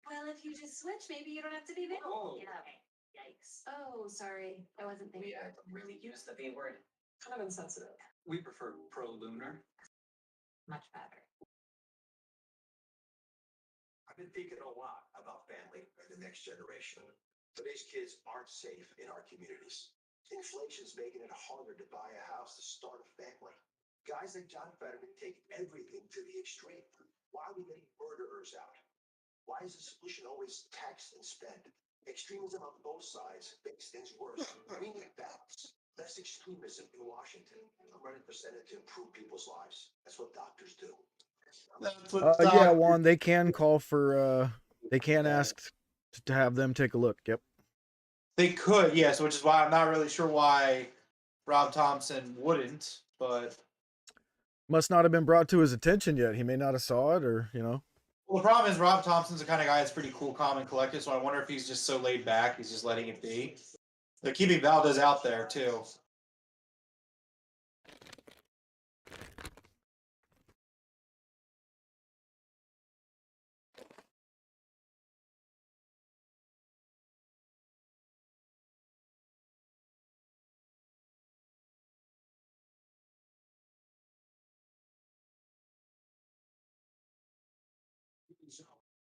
Well, if you just switch, maybe you don't have to be there. Oh. Yeah. Yikes. Oh, sorry. I wasn't thinking. We really use the B word. Kind of insensitive. We prefer pro-lunar. Much better. I've been thinking a lot about family and the next generation. Today's kids aren't safe in our communities. Inflation's making it harder to buy a house to start a family. Guys like John Fetterman take everything to the extreme. Why are we letting murderers out? Why is the solution always tax and spend? Extremism on both sides makes things worse. We need balance. Less extremism in Washington. I'm running for Senate to improve people's lives. That's what doctors do. Yeah, Juan, they can call for they can ask to have them take a look. Yep. They could, yes, which is why I'm not really sure why Rob Thompson wouldn't, but Must not have been brought to his attention yet. He may not have saw it, or you know. well, the problem is Rob Thompson's the kind of guy that's pretty cool, calm, and collected. So I wonder if he's just so laid back, he's just letting it be. They're keeping Valdez out there too.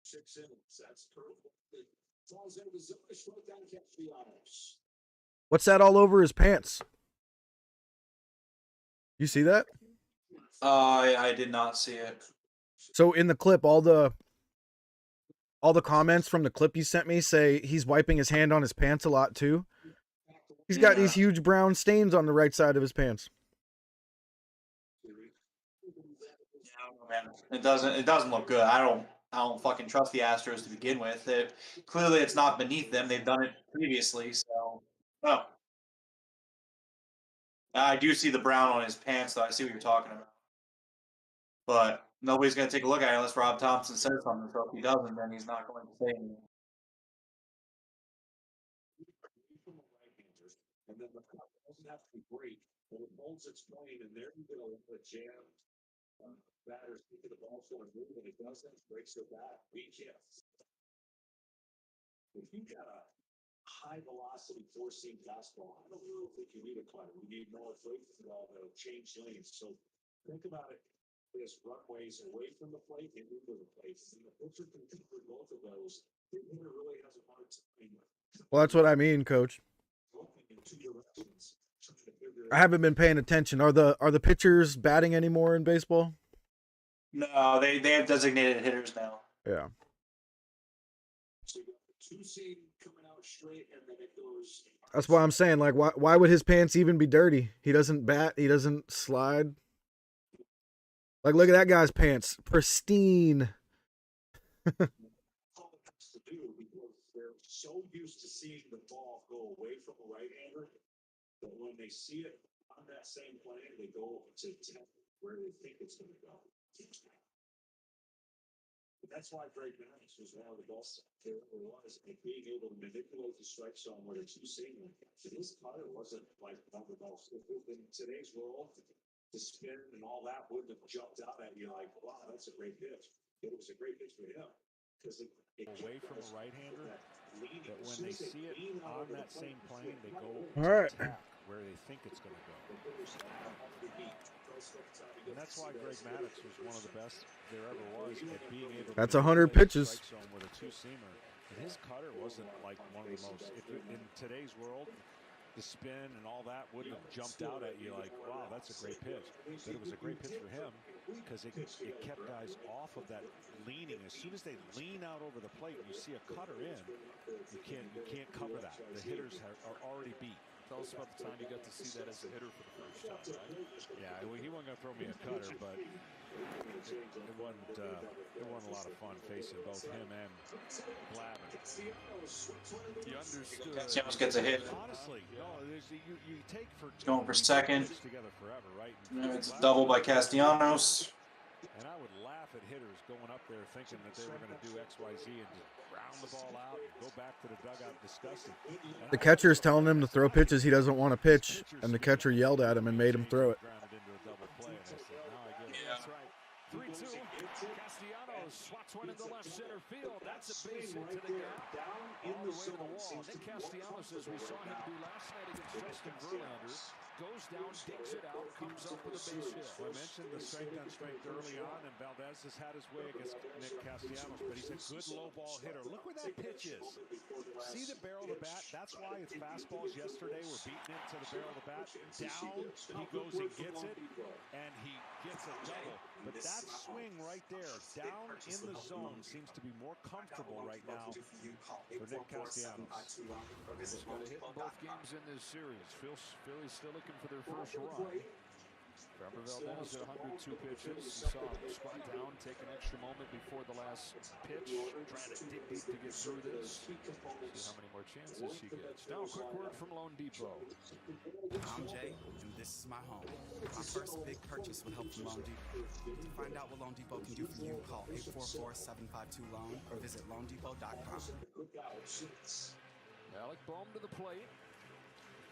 Six innings. That's perfect. It falls into the zone. Straight down Castellanos. What's that all over his pants? You see that? I did not see it. So in the clip, all the comments from the clip you sent me say he's wiping his hand on his pants a lot too. He's got these huge brown stains on the right side of his pants. It doesn't look good. I don't fucking trust the Astros to begin with. Clearly it's not beneath them. They've done it previously, so I do see the brown on his pants, though. I see what you're talking about. But nobody's going to take a look at it unless Rob Thompson says something. So if he doesn't, then he's not going to say anything. And then the cut doesn't have to be great, but it holds its plane, and there you go, a jam. Batters think of the ball going to move, and it doesn't. Breaks the bat. Weak hit. If you've got a high velocity four-seam fastball, I don't really think you need a cutter. You need more freight that'll change lanes. So think about it as runways away from the plate and into the plate. And the pitcher can convert both of those. The hitter really has a hard time. Well, that's what I mean, Coach. In two directions. I haven't been paying attention. Are the pitchers batting anymore in baseball? No, they have designated hitters now. Yeah. So you got the two-seam coming out straight, and then it goes. That's why I'm saying, like, why would his pants even be dirty? He doesn't bat. He doesn't slide. Like, look at that guy's pants. Pristine. They're so used to seeing the ball go away from a right-hander that when they see it on that same plane, they go to 10 where they think it's going to go. But that's why Greg Maddux was one of the best there ever was, and being able to manipulate the strike zone where it's two-seam. His cutter wasn't like one of the most. In today's world, the spin and all that wouldn't have jumped out at you like, wow, that's a great pitch. It was a great pitch for him because it away from a right-hander. That when they see it on that same plane, they go all right where they think it's going to go. And that's why Greg Maddux was one of the best there ever was at being able to. That's 100 pitches. With a two-seamer. And his cutter wasn't like one of the most. In today's world, the spin and all that wouldn't have jumped out at you like, wow, that's a great pitch. But it was a great pitch for him because it kept guys off of that leaning. As soon as they lean out over the plate and you see a cutter in, you can't cover that. The hitters are already beat. tell us about the time you got to see that as a hitter for the first time, right? Yeah, well, he wasn't going to throw me a cutter, but it wasn't a lot of fun facing both him and Glavine. You understood. Castellanos gets a hit. Honestly, no, you take for going for second. Together forever, right? It's a double by Castellanos. And I would laugh at hitters going up there thinking that they were going to do X, Y, Z and just round the ball out and go back to the dugout disgusted. The catcher is telling him to throw pitches he doesn't want to pitch, and the catcher yelled at him and made him throw it. Yeah. 3-2. Castellanos swats one into left center field. That's a base hit to the gap. Down in the way to the wall. Nick Castellanos, as we saw him do last night against Justin Verlander, goes down, digs it out, comes up with a base hit. Well, I mentioned the strength on strength early on, and Valdez has had his way against Nick Castellanos, but he's a good low ball hitter. Look where that pitch is. See the barrel of the bat? That's why his fastballs yesterday were beating into the barrel of the bat. Down, he goes and gets it, and he gets a double. But that swing right there, down in the zone, seems to be more comfortable right now for Nick Castellanos. He's got a hit in both games in this series. Philly's still looking for their first run. Framber Valdez at 102 pitches. You saw him squat down, take an extra moment before the last pitch, trying to dig deep to get through this. See how many more chances he gets. Now, a quick word from Loan Depot. I'm Jay, and this is my home. My first big purchase with help from Loan Depot. To find out what Loan Depot can do for you, call 844-752-LOAN or visit loandepot.com. Alec Bohm to the plate.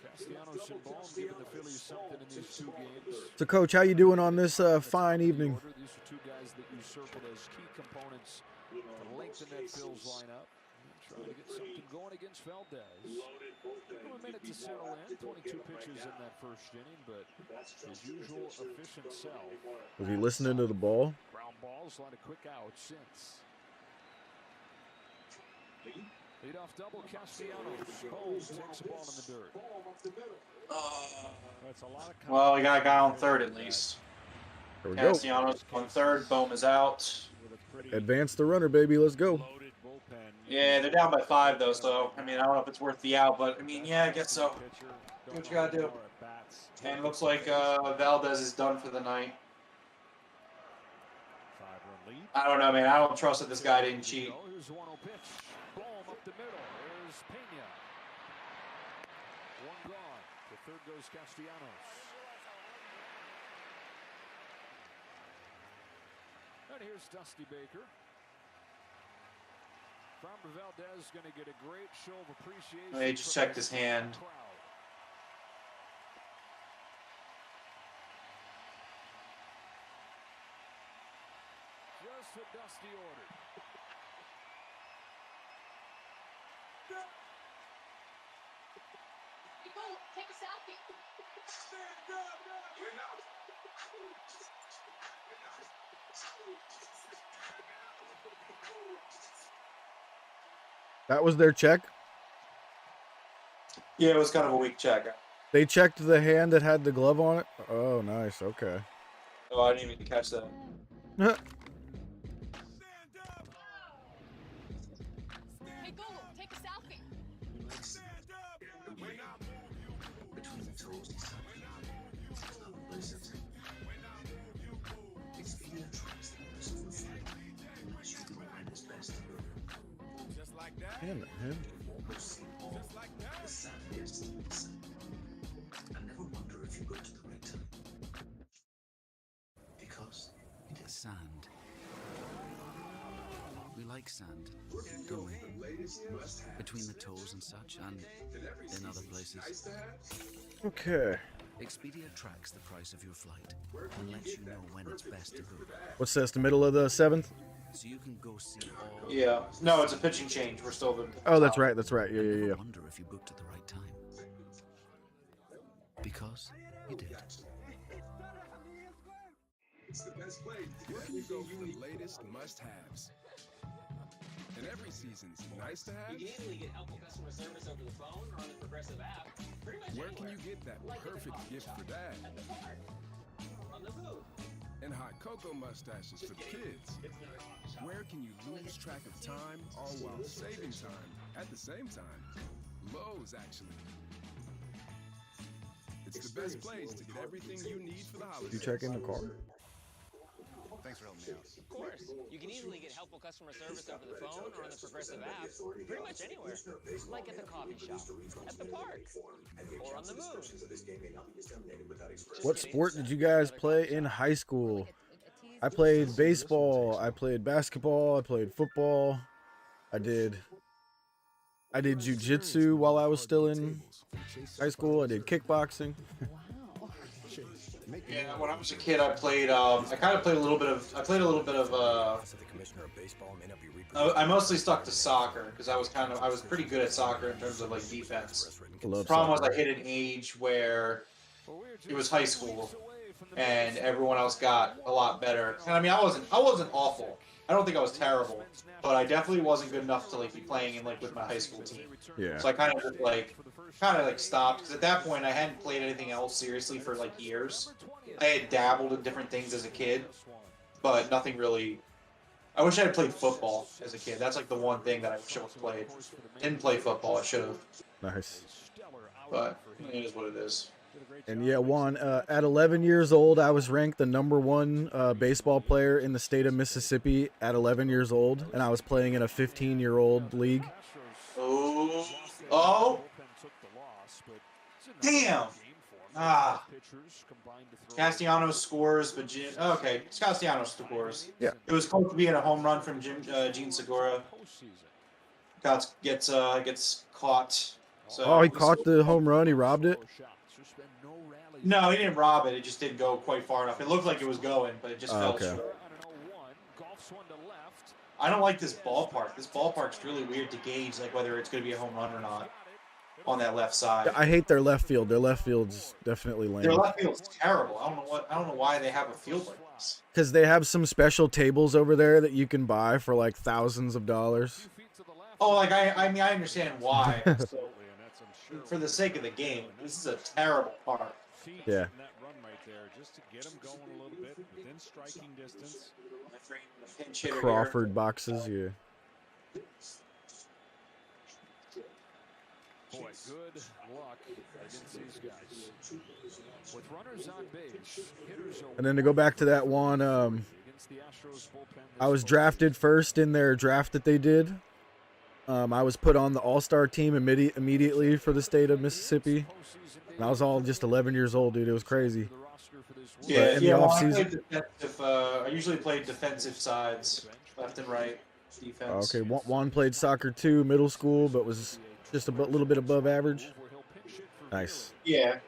Castellanos and Bohm giving the Phillies something in these two games. So, Coach, how you doing on this fine evening? These are two guys that you circled as key components to lengthen that Phil's lineup. Trying to get something going against Valdez. A minute to settle in. 22 pitches in that first inning, but his usual efficient self. Was he listening to the ball? Ground balls, a lot of quick outs since. Leadoff double, Castellanos. Bohm takes the ball in the dirt. Well, we got a guy on third at least. There we go. Castellanos on third. Bohm is out. Advance the runner, baby. Let's go. Yeah, they're down by 5 though, so I mean I don't know if it's worth the out, but I mean yeah, I guess so. Do what you gotta do. And it looks like Valdez is done for the night. I don't know, man. I don't trust that this guy didn't cheat. Here's the 1-0 pitch. Bohm up the middle. There's Pena. One gone. The third goes Castellanos. And here's Dusty Baker. Framber Valdez going to get a great show of appreciation. He just checked his hand. Just what Dusty ordered. Take a selfie. That was their check? Yeah, it was kind of a weak check. They checked the hand that had the glove on it? Oh, nice. Okay. Oh, I didn't even catch that. Hey Google, take a selfie. Between the toes and such. Listen. Expedia tracks the person in front of you and wants you to find his best. Just like that. Damn it, man. Just like that. The sadness. I never wonder if you go to the right time. Because it is sand. We like sand, don't we? Between the toes and such, and in other places. Okay. Expedia tracks the price of your flight and lets you know when it's best to book. What's this, the middle of the 7th? So you can go see all. Yeah. No, it's a pitching change. We're still the. Oh, that's right. That's right. Yeah, yeah, yeah. I wonder if you booked at the right time. Because you did. It's the best place. Where can you go for the latest must-haves? And every season's nice to have. You can easily get helpful customer service over the phone or on the Progressive app. Where can you get that perfect gift for dad? On the move. And hot cocoa mustaches for the kids. Where can you lose track of time all while saving time at the same time? Lowe's, actually. It's the best place to get everything you need for the holidays. You check in the car? Thanks for helping me out. Of course. You can easily get helpful customer service over the phone or on the Progressive app. Pretty much anywhere. Like at the coffee shop, at the park, or on the moon. What sport did you guys play in high school? I played baseball, I played basketball, I played football. I did jiu-jitsu while I was still in high school. I did kickboxing. Yeah, when I was a kid, I played. I played a little bit of. I mostly stuck to soccer because I was pretty good at soccer in terms of like defense. The problem was I hit an age where it was high school, and everyone else got a lot better. And I mean, I wasn't awful. I don't think I was terrible, but I definitely wasn't good enough to like be playing in like with my high school team. Yeah. So I kind of stopped because at that point I hadn't played anything else seriously for like years. I had dabbled in different things as a kid, but nothing really. I wish I had played football as a kid. That's like the one thing that I wish I would have played. Didn't play football. I should have. Nice. But it is what it is. And yeah, Juan, at 11 years old, I was ranked the #1 baseball player in the state of Mississippi at 11 years old, and I was playing in a 15-year-old league. Oh! Damn! Castellanos scores, but okay, Castellanos scores. Yeah. It was close to being a home run from Gene Segura. Gets caught. So He caught the home run. He robbed it. No, he didn't rob it. It just didn't go quite far enough. It looked like it was going, but it just fell short. I don't like this ballpark. This ballpark's really weird to gauge, like whether it's going to be a home run or not on that left side. I hate their left field. Their left field's definitely lame. Their left field's terrible. I don't know why they have a field like this. Because they have some special tables over there that you can buy for like thousands of dollars. Oh, like I mean, I understand why. So, for the sake of the game, this is a terrible park. Yeah. That run right there, just to get him going a little bit within striking distance. Crawford boxes, yeah. Boy, good luck against these guys. With runners on base, hitters And then to go back to that one, I was drafted first in their draft that they did. I was put on the All-Star team immediately for the state of Mississippi. And I was all just 11 years old, dude. It was crazy. Yeah, in the offseason, I usually played defensive sides, left and right defense. Okay, Juan played soccer too, middle school, but was just a little bit above average. Nice. Yeah.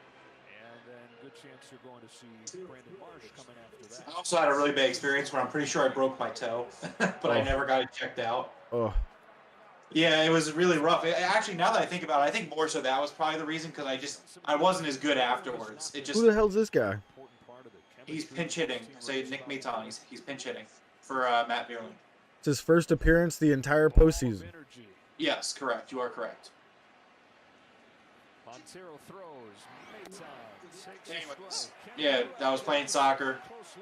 I also had a really bad experience where I'm pretty sure I broke my toe, but I never got it checked out. Oh. Yeah, it was really rough. Actually, now that I think about it, I think more so that was probably the reason because I wasn't as good afterwards. Who the hell's this guy? He's pinch hitting. Say Nick Maton. He's pinch hitting for Matt Bierling. It's his first appearance the entire postseason. Yes, correct. You are correct. Montero throws. Anyways, yeah, I was playing soccer,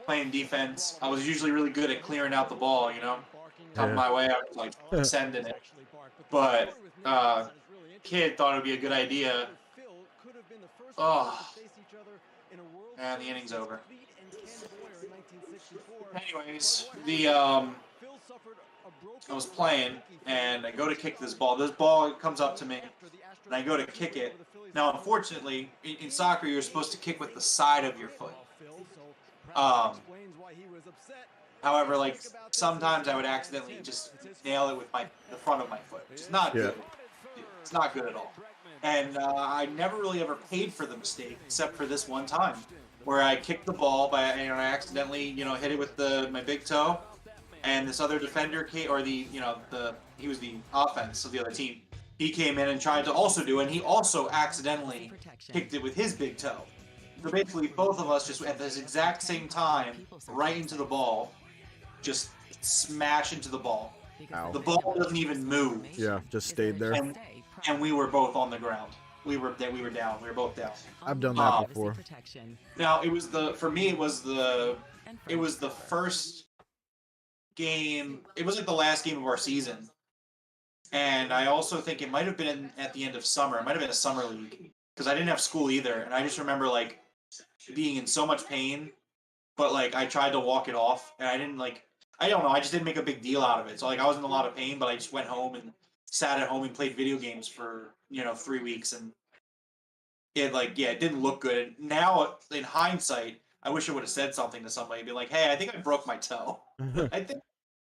playing defense. I was usually really good at clearing out the ball, coming my way, I was like sending it. But kid thought it would be a good idea. Oh, and the inning's over. Anyways, I was playing, and I go to kick this ball. This ball comes up to me, and I go to kick it. Now, unfortunately, in soccer, you're supposed to kick with the side of your foot. However, like sometimes I would accidentally just nail it with the front of my foot, which is not good. It's not good at all. And I never really ever paid for the mistake, except for this one time, where I kicked the ball I accidentally, hit it with my big toe, and this other defender he was the offense of the other team. He came in and tried to also do it, and he also accidentally kicked it with his big toe. So basically, both of us just at this exact same time, right into the ball, just smash into the ball. Ow. The ball doesn't even move. Yeah, just stayed there. And we were both on the ground. We were down. We were both down. I've done that before. Now it was the first game. It was like the last game of our season, and I also think it might have been at the end of summer. It might have been a summer league, because I didn't have school either, and I just remember like being in so much pain, but like I tried to walk it off, and I didn't like. I don't know. I just didn't make a big deal out of it. So like I was in a lot of pain, but I just went home and sat at home and played video games for 3 weeks, and it didn't look good. Now in hindsight, I wish I would have said something to somebody, be like, "Hey, I think I broke my toe." I think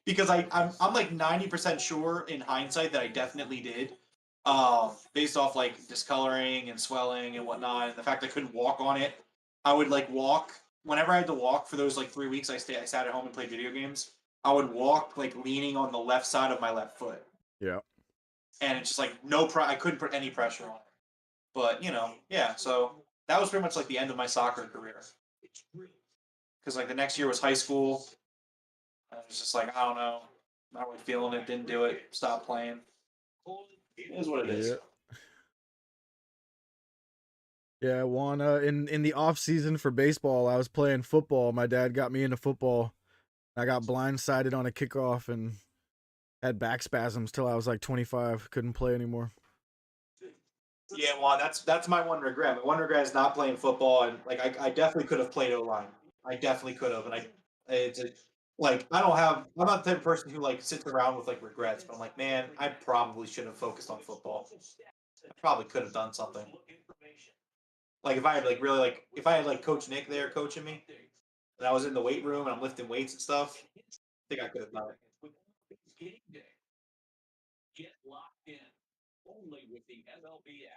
because I'm like 90% sure in hindsight that I definitely did, based off like discoloring and swelling and whatnot, and the fact I couldn't walk on it. I would like walk whenever I had to walk for those like 3 weeks. I sat at home and played video games. I would walk like leaning on the left side of my left foot, Yeah. and it's just like I couldn't put any pressure on it. But yeah. So that was pretty much like the end of my soccer career. Because like the next year was high school. I was just like, I don't know, not really feeling it. Didn't do it. Stopped playing. It is what it is. Yeah, Juan, in the off season for baseball, I was playing football. My dad got me into football. I got blindsided on a kickoff and had back spasms till I was like 25. Couldn't play anymore. Yeah, Juan, that's my one regret. My one regret is not playing football, and like I definitely could have played O-line. I definitely could have, and I'm not the type of person who like sits around with like regrets, but I'm like, man, I probably should have focused on football. I probably could have done something. Like if I had like really like if I had like Coach Nick there coaching me, and I was in the weight room and I'm lifting weights and stuff, I think I could have done it. Get locked in only with the MLB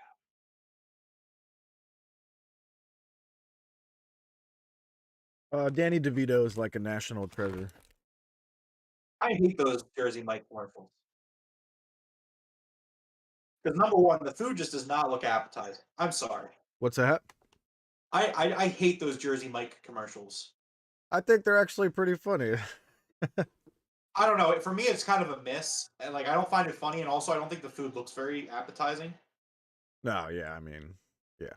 app. Danny DeVito is like a national treasure. I hate those Jersey Mike commercials. Because number one, the food just does not look appetizing. I'm sorry. What's that? I hate those Jersey Mike commercials. I think they're actually pretty funny. I don't know. For me, it's kind of a miss, and like I don't find it funny, and also I don't think the food looks very appetizing. No, yeah, I mean, yeah.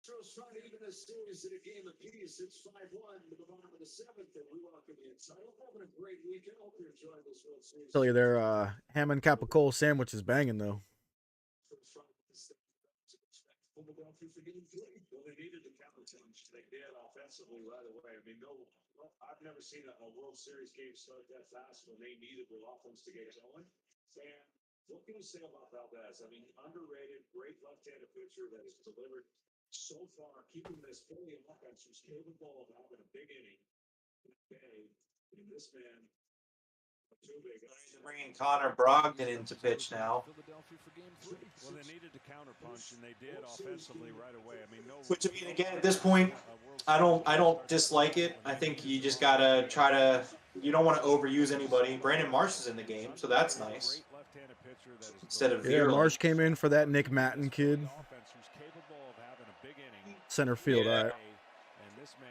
Astros trying to even this series in a game apiece. It's 5-1 to the bottom of the seventh, and we welcome you inside. Hope having a great weekend. Hope you're enjoying this World Series. Tell you their ham and capicola sandwich is banging though. Philadelphia for getting three. Well, they needed to counterpunch. They did offensively right away. I mean, I've never seen a World Series game start that fast when they needed their offense to get going. And what can you say about Valdez? I mean, underrated, great left-handed pitcher that has delivered so far, keeping this Philly offense who's capable of having a big inning. And this man, too big. Bringing Connor Brogdon into pitch now. Well, they needed to counterpunch, and they did offensively right away. I mean, Which I mean, again, at this point, I don't dislike it. I think you just gotta try to. You don't want to overuse anybody. Brandon Marsh is in the game, so that's nice. Instead of Marsh came in for that Nick Matten kid. Center field, all right. And this man,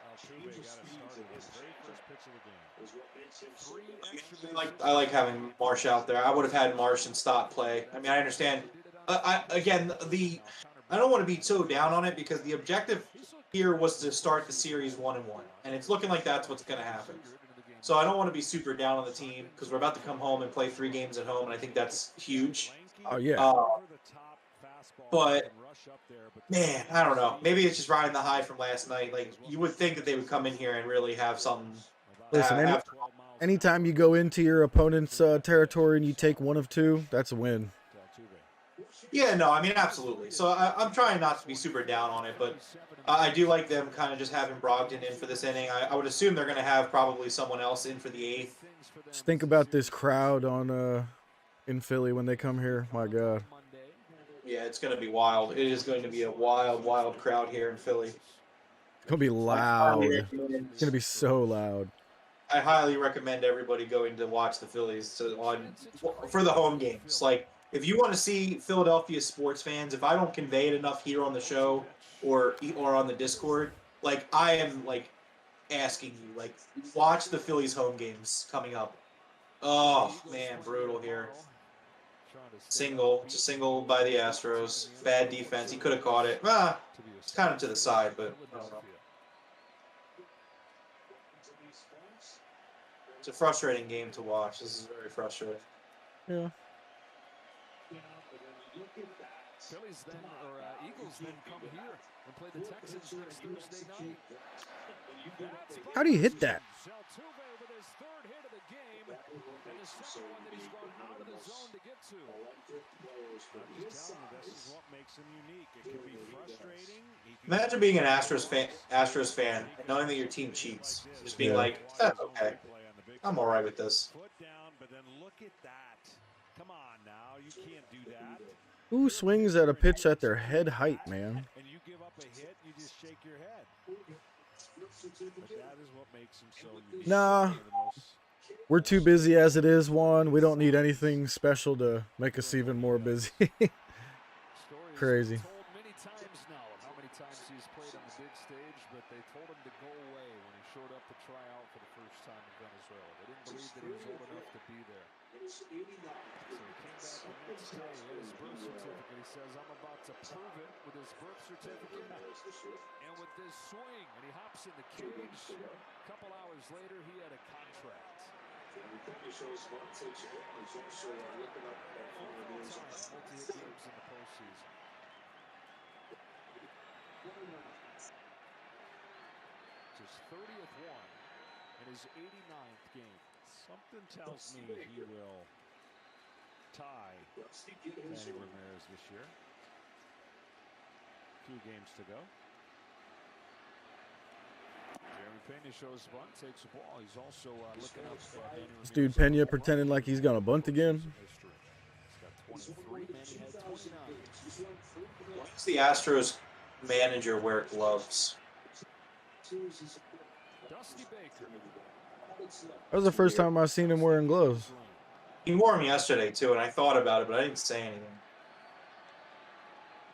Altuve, got it started on the very first pitch of the game. I like having Marsh out there. I would have had Marsh and Stott play. I mean, I understand. I don't want to be so down on it because the objective here was to start the series 1-1, and it's looking like that's what's going to happen. So I don't want to be super down on the team because we're about to come home and play 3 games at home, and I think that's huge. Oh yeah. But man, I don't know. Maybe it's just riding the high from last night. Like you would think that they would come in here and really have something. Listen, anytime you go into your opponent's territory and you take 1 of 2, that's a win. Yeah, no, I mean absolutely. So I'm trying not to be super down on it, but I do like them kind of just having Brogdon in for this inning. I would assume they're going to have probably someone else in for the 8th. Just think about this crowd on in Philly when they come here. My God. Yeah, it's going to be wild. It is going to be a wild, wild crowd here in Philly. It's going to be loud. It's going to be so loud. I highly recommend everybody going to watch the Phillies for the home games. Like, if you want to see Philadelphia sports fans, if I don't convey it enough here on the show or on the Discord, like, I am, like, asking you, like, watch the Phillies home games coming up. Oh, man, brutal here. Just a single by the Astros. Bad defense. He could have caught it. It's kind of to the side, but I don't know. It's a frustrating game to watch. This is very frustrating. Yeah. Phillies then, or Eagles then come here and play the Texans next Thursday night. How do you hit that? Altuve with his third hit of the game, and the second one that he's gone out of the zone to get to. I'm just telling you, this is what makes him unique. It can be frustrating. Imagine being an Astros fan, knowing that your team cheats, just being like, okay, I'm all right with this. Foot down, but then look at that. Come on now, you can't do that. Who swings at a pitch at their head height, man? And you give up a hit, you just shake your head. But that is what makes him so unique. Nah, we're too busy as it is, Juan. We don't need anything special to make us even more busy. Crazy. Told many times now of how many times he's played on the big stage, but they told him to go away when he showed up to try out for the first time in Venezuela. They didn't believe that he was old enough to be there. So he came back the next day, he had his birth certificate. He says, I'm about to prove it with his birth certificate and with this swing. And he hops in the cage. A couple hours later, he had a contract. Multi-hit games in the postseason. It's his 30th one and his 89th game. Something tells me he will tie Manny Ramirez this year. 2 games to go. Jeremy Pena shows bunt, takes the ball. He's also looking up at Manny This dude Pena pretending like he's gonna bunt again. He's got 23. Manny had 29. Why does the Astros manager wear gloves? Dusty Baker. That was the first time I seen him wearing gloves. He wore them yesterday too, and I thought about it, but I didn't say anything.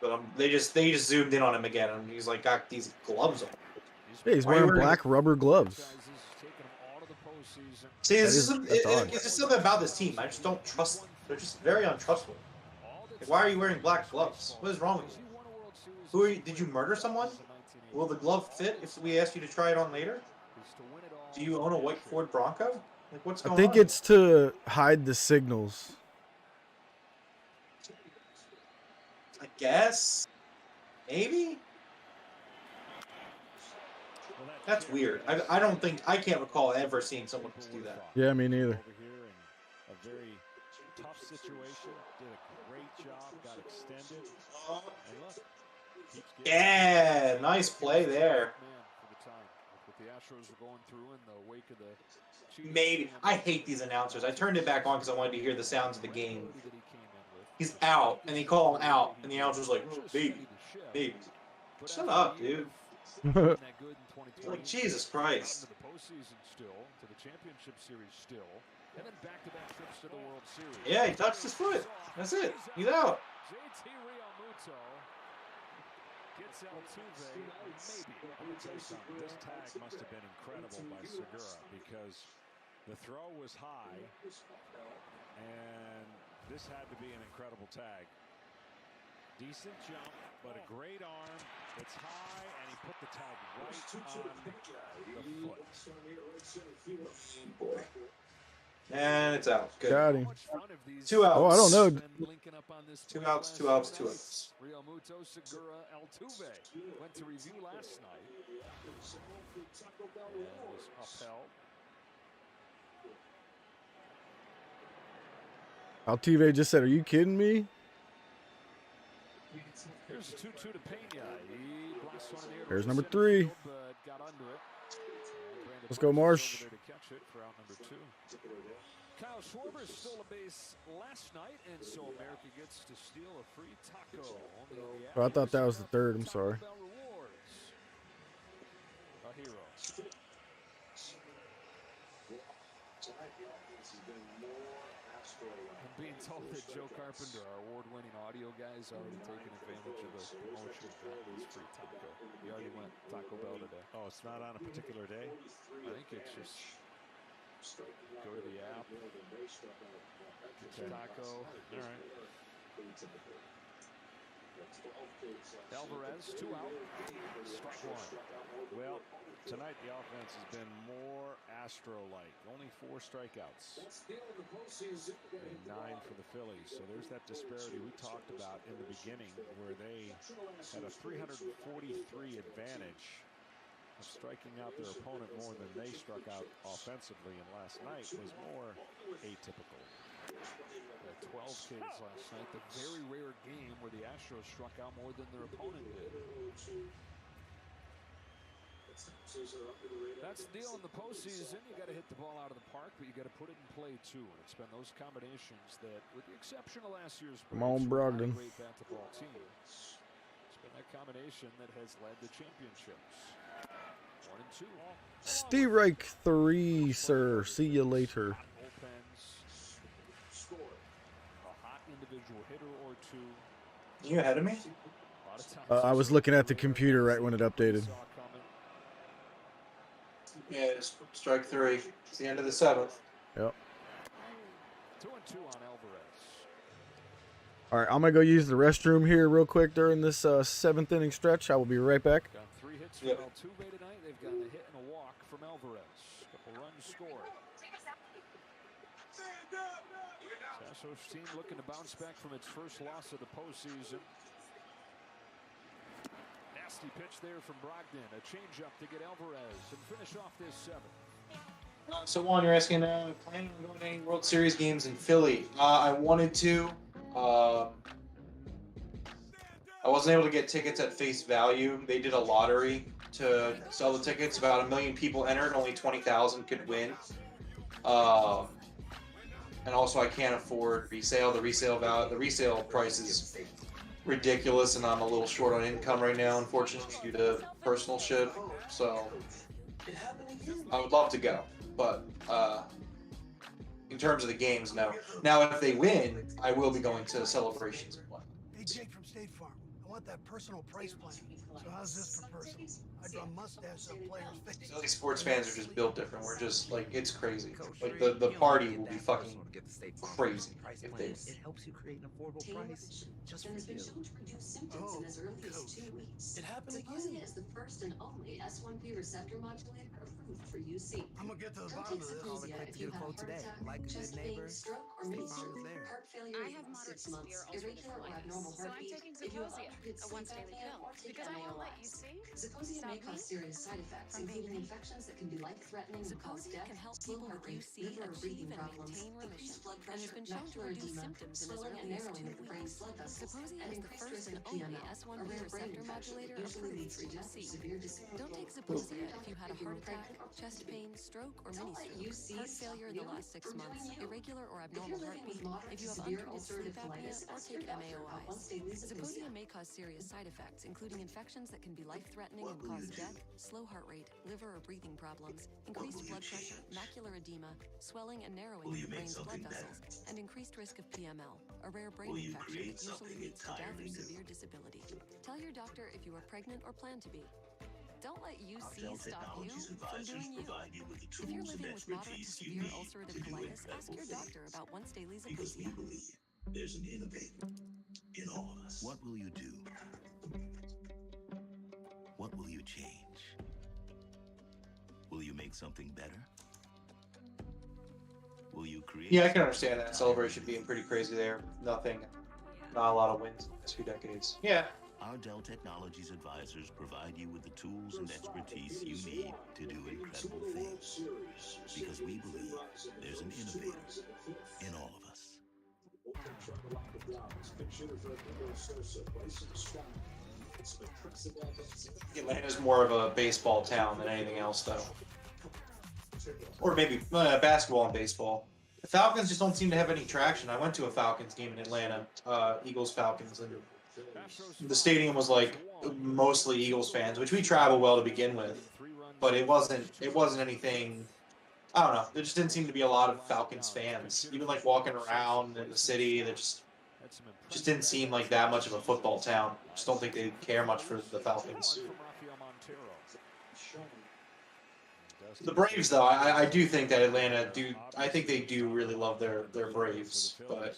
But they just zoomed in on him again, and he's like got these gloves on. Yeah, he's wearing black rubber gloves. See, it's just something about this team. I just don't trust them. They're just very untrustworthy. Like, why are you wearing black gloves? What is wrong with you? Who are you? Did you murder someone? Will the glove fit if we ask you to try it on later? Do you own a white Ford Bronco? Like, what's going on? I think it's to hide the signals. I guess. Maybe. That's weird. I don't think I can't recall ever seeing someone do that. Yeah, me neither. Over here in a very tough situation. Did a great job. Got extended. And look, keeps getting Yeah, nice play there. For the time, what the Astros were going through in the wake of the Maybe. I hate these announcers. I turned it back on because I wanted to hear the sounds of the game. He's out, and they call him out, and the announcer's like, baby. Shut up, dude. Like, Jesus Christ. To the postseason still, to the championship series still, and then back-to-back trips to the World Series. Yeah, he touched his foot. That's it. He's out. JT Realmuto gets Altuve. Maybe. I'm gonna tell you something. This tag must have been incredible by Segura because the throw was high, and this had to be an incredible tag. Decent jump, but a great arm. It's high, and he put the tag right on the foot. And it's out. Good. Got him. 2 outs. Oh, I don't know. 2 outs, 2 outs, 2 outs. Realmuto, Segura, Altuve went to review last night. And was upheld. Altuve just said, "Are you kidding me?" Here's a 2-2 to Pena. He blasts one in the air. There's number 3. But got under it. Let's go, Marsh. To catch it for out number 2. Kyle Schwarber stole a base last night, and so America gets to steal a free taco. Only on the Oh, I thought that was the 3rd. I'm sorry. Bell rewards. A hero. I'm being told that Joe Carpenter, our award-winning audio guy, is already taking advantage of the promotion for this free taco. He already went Taco Bell today. Oh, it's not on a particular day? I think it's just go to the app, get your taco. All right. Alvarez, 2 out, strike 1. Well, tonight the offense has been more Astro-like. Only 4 strikeouts. And 9 for the Phillies. So there's that disparity we talked about in the beginning where they had a 343 advantage of striking out their opponent more than they struck out offensively. And last night was more atypical. 12 Ks last night. The very rare game where the Astros struck out more than their opponent did. That's the deal in the postseason. You got to hit the ball out of the park, but you got to put it in play too. It's been those combinations that, with the exception of last year's Come on, Brogdon. great bat-to-ball team, it's been that combination that has led the championships. 1 and 2. Steve Reich 3, sir. See you later. Individual hitter or 2. You ahead of me? I was looking at the computer right when it updated. Yeah, it's strike 3. It's the end of the 7th. Yep. 2 and 2 on Alvarez. All right, I'm going to go use the restroom here real quick during this 7th inning stretch. I will be right back. Got 3 hits from Altuve tonight. They've gotten a hit and a walk from Alvarez. Couple runs scored. Astros team looking to bounce back from its first loss of the postseason. Nasty pitch there from Brogdon. A changeup to get Alvarez and finish off this 7th. So, Juan, you're asking, planning on going to any World Series games in Philly? I wanted to. I wasn't able to get tickets at face value. They did a lottery to sell the tickets. About 1 million people entered. Only 20,000 could win. And also, I can't afford resale. The resale price is ridiculous, and I'm a little short on income right now, unfortunately, due to personal shit. So, I would love to go, but in terms of the games, no. Now, if they win, I will be going to celebrations and whatnot. Hey, Jake from State Farm. I want that personal price plan. So how's this for personal? I draw mustache on players' faces. Philly sports fans are just built different. We're just like, it's crazy. Like the party will be fucking crazy if they. It helps you create an affordable price just for has been you. shown to reduce symptoms in as early as 2 weeks. It happened Zeposia is the first and only S1P receptor modulator approved for UC. I'm gonna get to the Don't bottom take of this. Zeposia if you have heart attack, chest pain, stroke, or mini stroke, heart failure in the last 6 months, irregular or abnormal heartbeat, if you have altered sleep apnea, or take MAOIs. Zeposia may cause serious side effects, including infections that can be life-threatening and cause death, slow heart rate, liver or breathing problems, increased blood pressure, macular edema, swelling and narrowing of the brain's blood vessels, and increased risk of PML, a rare brain infection that usually leads to death or severe disability. Don't take Zeposia if you had a heart attack, chest pain, stroke, or mini stroke, heart failure in the last 6 months, irregular or abnormal heartbeat, if you have untreated sleep apnea, or take MAOIs. Zeposia may cause serious side effects, including infections that can be life-threatening and cause death, slow heart rate, liver or breathing problems, increased blood pressure, macular edema, swelling and narrowing of the brain's blood vessels, and increased risk of PML, a rare brain infection that usually leads to death or severe disability. Tell your doctor if you are pregnant or plan to be. Don't let UC stop you from doing you. If you're living with moderate to severe ulcerative colitis, ask your doctor about once daily Because we Zeposia. believe there's an innovator in all of us. What will you do? What will you change? Will you make something better? Will you create? Yeah, I can understand that celebration being pretty crazy there. Not a lot of wins in the past few decades. Yeah. Our Dell Technologies advisors provide you with the tools and expertise you need to do incredible things. Because we believe there's an innovator in all of us. Atlanta's more of a baseball town than anything else, though. Or maybe basketball and baseball. The Falcons just don't seem to have any traction. I went to a Falcons game in Atlanta, Eagles-Falcons, and the stadium was like mostly Eagles fans, which we travel well to begin with. But it wasn't anything. I don't know. There just didn't seem to be a lot of Falcons fans. Even like walking around in the city, that just didn't seem like that much of a football town. Just don't think they care much for the Falcons. The Braves, though, I do think that Atlanta do. I think they do really love their Braves, but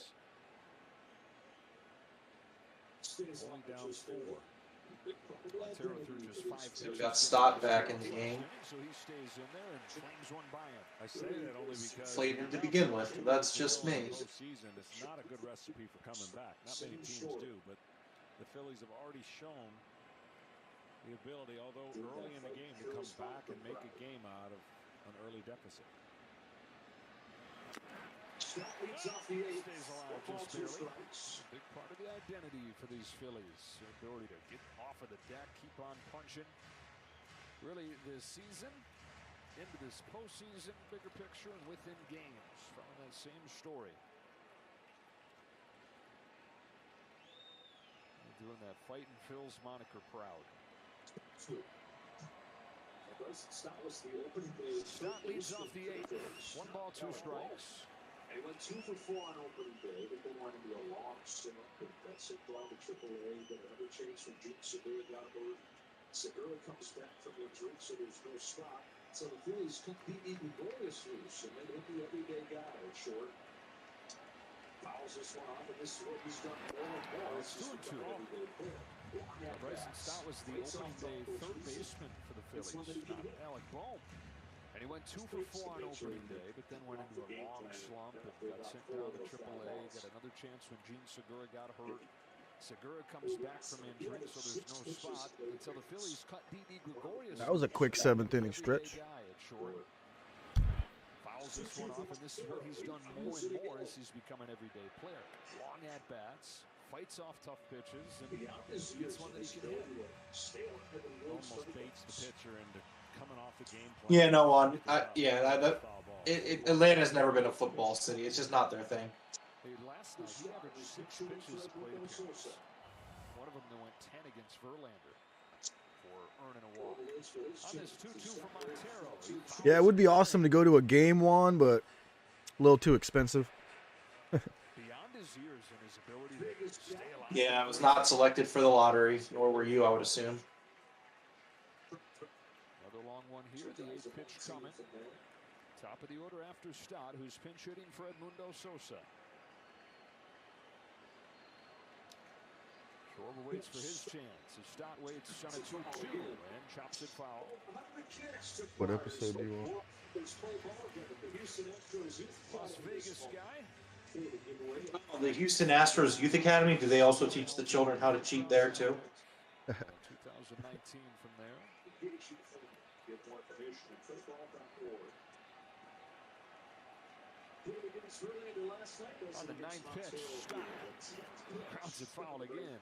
only down 4. Montero threw just 5 So pitches. we got Stott back in the game. So he stays in there and flings one by him. I say that only because Inflated to begin with. That's just me. Postseason, it's not a good recipe for coming back. Not many teams do, but the Phillies have already shown the ability, although early in the game, to come back and make a game out of an early deficit. Stays alive just barely. Big part of the identity for these Phillies. Their ability to get off of the deck, keep on punching. Really, this season, into this postseason, bigger picture, and within games, following that same story. They're doing that fighting Phil's moniker proud. Stott leads off the 8th. 1 ball, 2 strikes. He went 2 for 4 on opening day, but then went into a long stint. That's it down to AAA. Got another chance from Gene Segura down the road. Segura comes back from injury, so there's no stop. So the Phillies cut Pete Gregorius loose, and then hit the everyday guy at short. Fouls this one off, and this is what he's done more and more. It's 2-2. Bryson Stott was the opening day third baseman for the Phillies, not Alec Bohm. And he went 2 for 4 on opening day, but then went into a long slump and got sent down to AAA. Got another chance when Gene Segura got hurt. Segura comes back from injury, so there's no spot until the Phillies cut Didi Gregorius. That was a quick 7th inning stretch. Fouls this one off, and this is what he's done more and more as he's become an everyday player. Long at bats, fights off tough pitches, and gets one that he can hit. Almost baits the pitcher into coming off the game plan. Yeah, no one. Atlanta's never been a football city. It's just not their thing. Last night, he averaged 6 pitches at plate appearance. One of them that went 10 against Verlander for earning a walk. On this 2-2 from Montero. Yeah, it would be awesome to go to a game, Juan, but a little too expensive. Beyond his years and his ability to stay alive. Yeah, I was not selected for the lottery, nor were you, I would assume. Another long one here. The 8th pitch coming. Top of the order after Stott, who's pinch hitting for Edmundo Sosa. Schwarber waits for his chance. As Stott waits on a 2-2 and chops it foul. What episode do you want? Las Vegas guy. The Houston Astros Youth Academy, do they also teach the children how to cheat there, too? 2019 from there. On the 9th pitch, Stott grounds it foul again.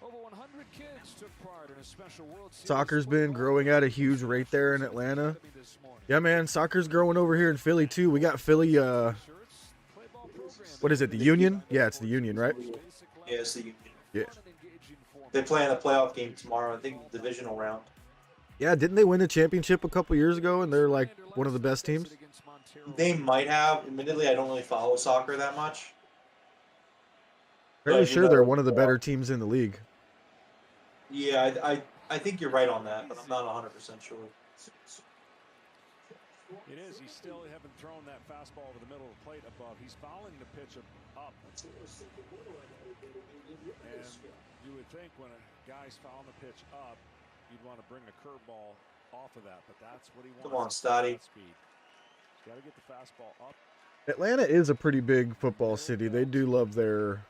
Over 100 kids took part in a special World Series. Soccer's been growing at a huge rate there in Atlanta. Yeah, man, soccer's growing over here in Philly, too. We got Philly, what is it, the Union? Yeah, it's the Union, right? Yeah, it's the Union. Yeah. They play in a playoff game tomorrow, I think, divisional round. Yeah, didn't they win the championship a couple years ago, and they're, like, one of the best teams? They might have. Admittedly, I don't really follow soccer that much. Fairly sure they're one of the better teams in the league. Yeah, I think you're right on that, but I'm not 100% sure. It is. He's still haven't thrown that fastball over the middle of the plate above. He's fouling the pitch up. And you would think when a guy's fouling the pitch up, you'd want to bring a curveball off of that, but that's what he wants. Come on, Stotty. He's got to get the fastball up. Atlanta is a pretty big football city. They do love their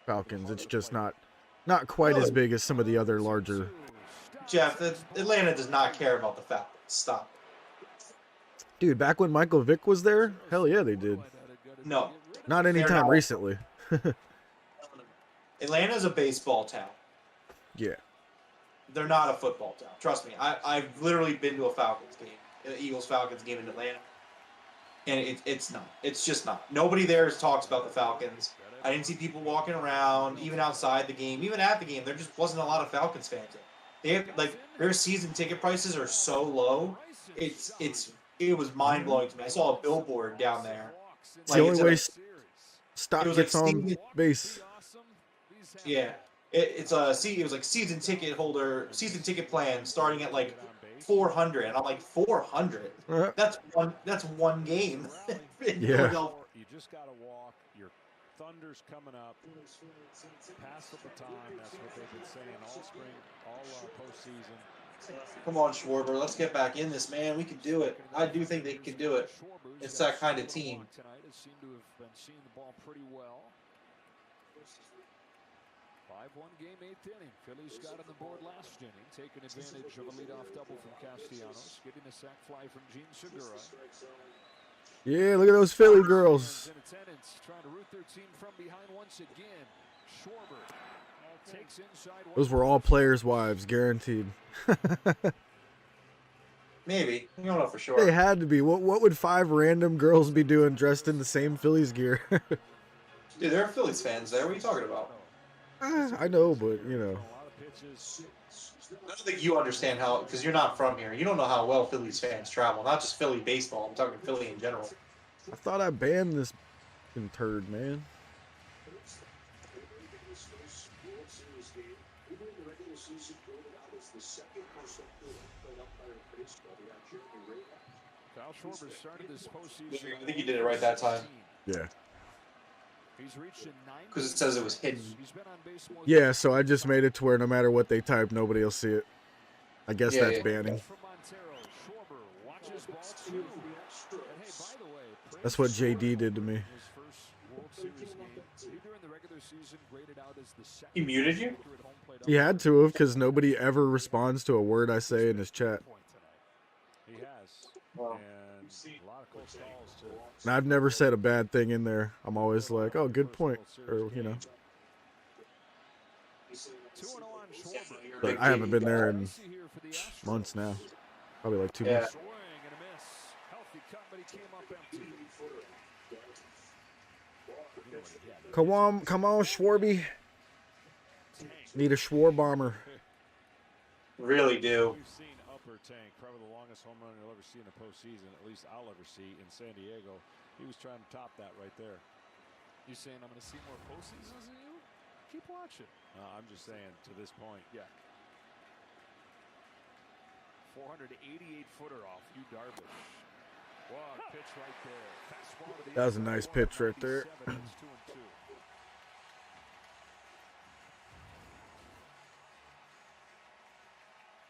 Falcons. It's just not quite as big as some of the other larger. Jeff, Atlanta does not care about the Falcons. Stop. Dude, back when Michael Vick was there, hell yeah, they did. No. Not anytime recently. Atlanta's a baseball town. Yeah. They're not a football town. Trust me. I've literally been to a Falcons game, an Eagles-Falcons game in Atlanta. And it's not. It's just not. Nobody there talks about the Falcons. I didn't see people walking around, even outside the game, even at the game. There just wasn't a lot of Falcons fans there. They have, like, their season ticket prices are so low. It was mind blowing to me. I saw a billboard down there. It's the only way stock gets on base. Yeah, it was like season ticket plan starting at like 400, and I'm like 400. That's one game. You just got to walk. You're Thunder's coming up. Pass the baton. That's what they've been saying all spring, all postseason. Come on, Schwarber. Let's get back in this, man. We can do it. I do think they can do it. It's that kind of team. Tonight has seemed to have been seeing the ball pretty well. 5-1 game, 8th inning. Phillies got on the board last inning, taking advantage of a leadoff double from Castellanos, getting a sac fly from Gene Segura. Yeah, look at those Philly girls. In attendance, trying to root their team from behind once again. Schwarber takes inside. Those were all players' wives, guaranteed. Maybe. You don't know for sure. They had to be. What would 5 random girls be doing dressed in the same Phillies gear? Dude, there are Phillies fans there. What are you talking about? I know, but, you know. I don't think you understand how, because you're not from here. You don't know how well Phillies fans travel. Not just Philly baseball. I'm talking Philly in general. I thought I banned this fucking turd, man. Kyle Schwarber started this postseason. I think you did it right that time. Yeah. Because it says it was hidden. Yeah, so I just made it to where no matter what they type, nobody will see it. I guess that's banning. That's what JD did to me. He muted you? He had to have, because nobody ever responds to a word I say in his chat. He has. And a lot of close calls too. And I've never said a bad thing in there. I'm always like, oh, good point. Or, you know. But I haven't been there in months now. Probably like 2 months. Come on, Schwarby. Need a Schwar bomber. Really do. We've seen Upper Tank, probably the longest home run you'll ever see in a postseason, at least I'll ever see in San Diego. He was trying to top that right there. You saying I'm going to see more postseasons than you? Keep watching. I'm just saying to this point. Yeah. 488-footer off Yu Darvish. Wow, pitch right there. Fastball to the That was a nice pitch right there.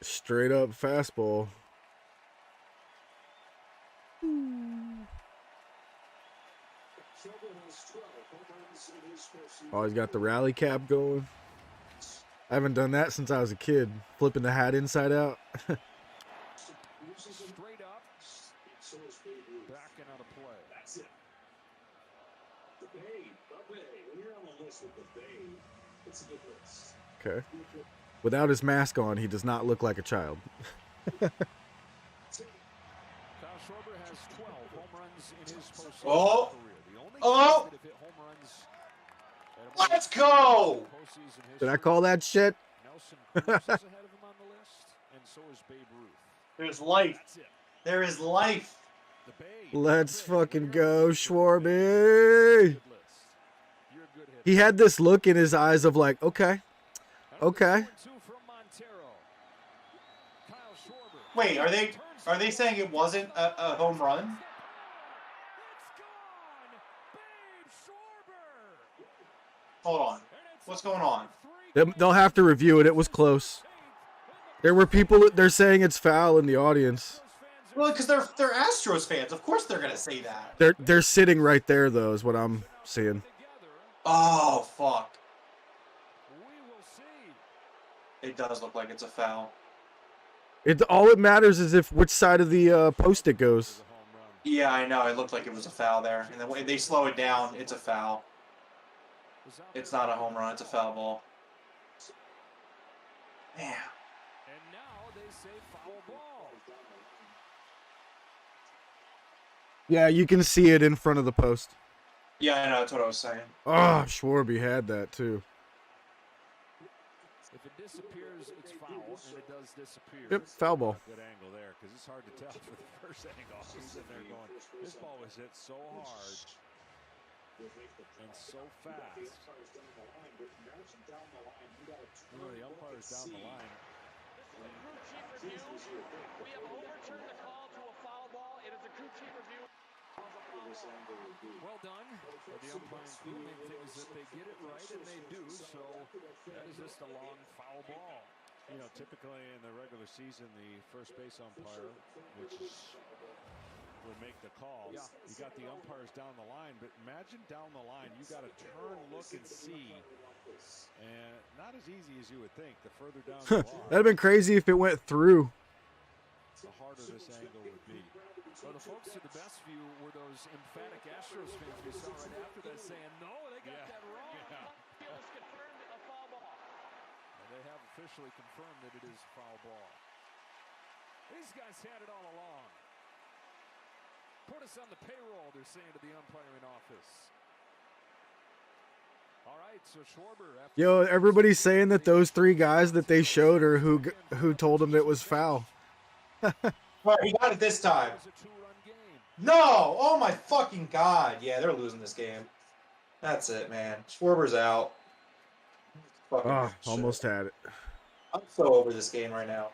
Straight up fastball. Oh, he's got the rally cap going. I haven't done that since I was a kid. Flipping the hat inside out. Straight up. Backing out of play. That's it. The Bay. When you're on the list with the Bay, it's a good list. Okay. Without his mask on, he does not look like a child. Kyle Schwarber has 12 home runs in his postseason Oh! career. The only Oh! guys that have hit home runs Let's go! Did I call that shit? Nelson Cruz is ahead of him on the list, and so is Babe Ruth. There's life. There is life. Let's fucking go, Schwarby. He had this look in his eyes of like, okay. Okay. Wait, are they saying it wasn't a home run? Hold on. What's going on? They'll have to review it. It was close. There were people, they're saying it's foul in the audience. Well, because they're Astros fans. Of course they're going to say that. They're sitting right there, though, is what I'm seeing. Oh, fuck. It does look like it's a foul. All it matters is which side of the post it goes. Yeah, I know. It looked like it was a foul there. And then when they slow it down, it's a foul. It's not a home run. It's a foul ball. Man. And now they say foul ball. Yeah, you can see it in front of the post. Yeah, I know. That's what I was saying. Oh, Schwarby had that, too. If it disappears, it's foul, and it does disappear. Yep, foul ball. Good angle there, because it's hard to tell for the first angle. I was sitting there going, this ball was hit so hard and so fast. The umpire's down the line. We have overturned the call to a foul ball. It is a crew chief review. Well done. The umpiring crew, main thing is that they get it right, and they do. So that is just a long foul ball. You know, typically in the regular season, the first base umpire, which would make the calls. Yeah. You got the umpires down the line, but imagine down the line, you got to turn, look, and see, and not as easy as you would think. The further down you are, That'd have been crazy if it went through. the harder this angle would be. Well, the folks to the best view were those emphatic Astros fans we saw right after that saying, no, they got that wrong. Yeah. Confirmed a foul ball. And they have officially confirmed that it is foul ball. These guys had it all along. Put us on the payroll, they're saying to the umpiring office. All right, so Schwarber. Yo, everybody's saying that those 3 guys that they showed are who told him it was foul. All right, he got it this time. No! Oh my fucking god! Yeah, they're losing this game. That's it, man. Schwarber's out. Fucking Oh, shit. almost had it. I'm so over this game right now.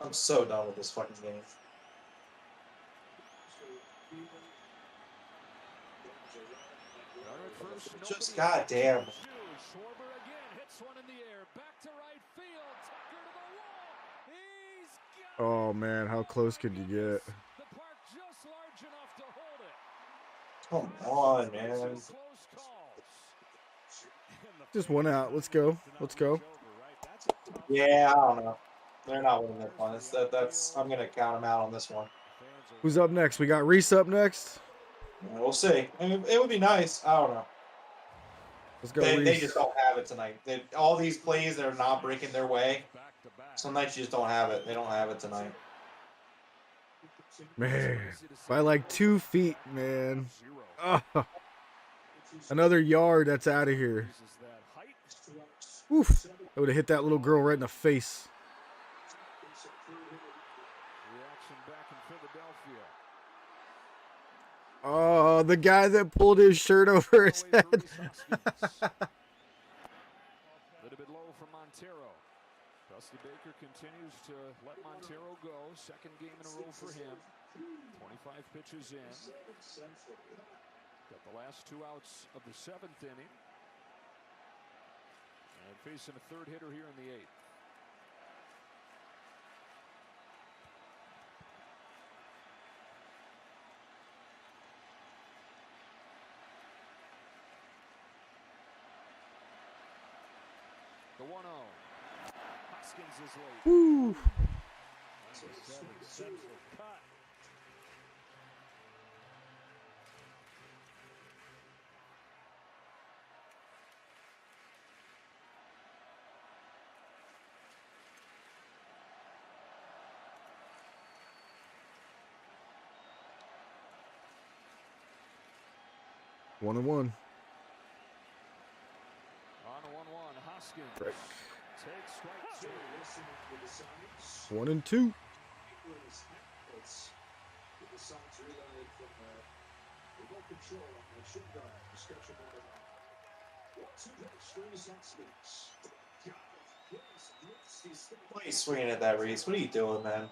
I'm so done with this fucking game. Just goddamn. Schwarber again hits one in the air. Back to right field. Tucker to the wall. He's got Oh man, how close could you get? the park just large enough to hold it. Come on, man. Close calls. Just one out. Let's go. Let's go. Yeah, I don't know. They're not winning their fun. That's I'm gonna count them out on this one. Who's up next? We got Reese up next. Yeah, we'll see. I mean, it would be nice. I don't know. Let's go, They Reese. just don't have it tonight. All these plays that are not breaking their way. Some nights you just don't have it. They don't have it tonight. Man, by like 2 feet, man. Oh, another yard. That's out of here. Oof. I would have hit that little girl right in the face. Reaction back in Philadelphia. Oh, the guy that pulled his shirt over his head. A little bit low for Montero. Dusty Baker continues to let Montero go. Second game in a row for him. 25 pitches in. Got the last 2 outs of the 7th inning. And facing a third hitter here in the 8th. The 1-0. Hoskins is late. Woo. Central cut. One and one. On a 1-1, Hoskins Right. takes strike 2. 1 and 2. Why are you swinging at that, Reese? What are you doing, man?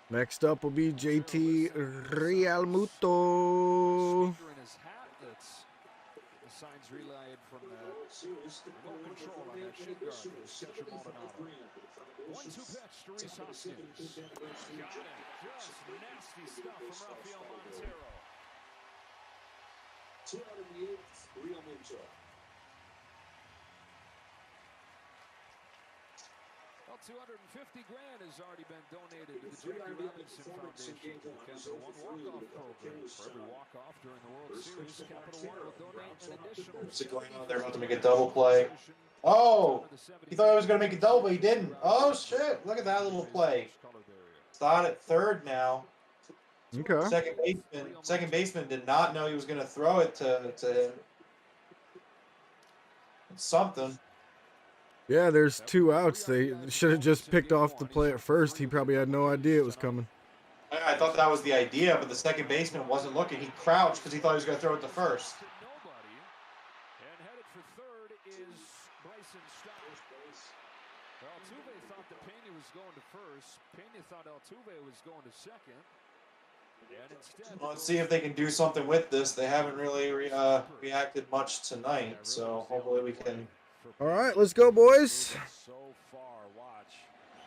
Next up will be JT Realmuto. Speaker in his hat that's the signs relayed from the remote control on that shin guard. Catcher Maldonado. 1-2 pitch to Reese Hoskins. Got it. Just nasty stuff from Rafael Montero. 2 out of the 8th, Realmuto. Well, $250,000 has already been donated to the Jackie Robinson Foundation. Capital One walk-off program. For every walk-off during the World Series, Capital One will donate an additional. What's it going on? They're about to make a double play. Oh! He thought I was going to make a double, but he didn't. Oh, shit. Look at that little play. Thought at third now. Okay. Second baseman did not know he was going to throw it to him. It's something. Yeah, there's 2 outs. They should have just picked off the play at first. He probably had no idea it was coming. I thought that was the idea, but the second baseman wasn't looking. He crouched because he thought he was going to throw it to first. And headed for third is Bryson Stott. Altuve thought that Pena was going to first. Pena thought Altuve was going to second. And instead, Well, let's see if they can do something with this. They haven't really reacted much tonight, so hopefully we can. All right, let's go, boys. so far, watch.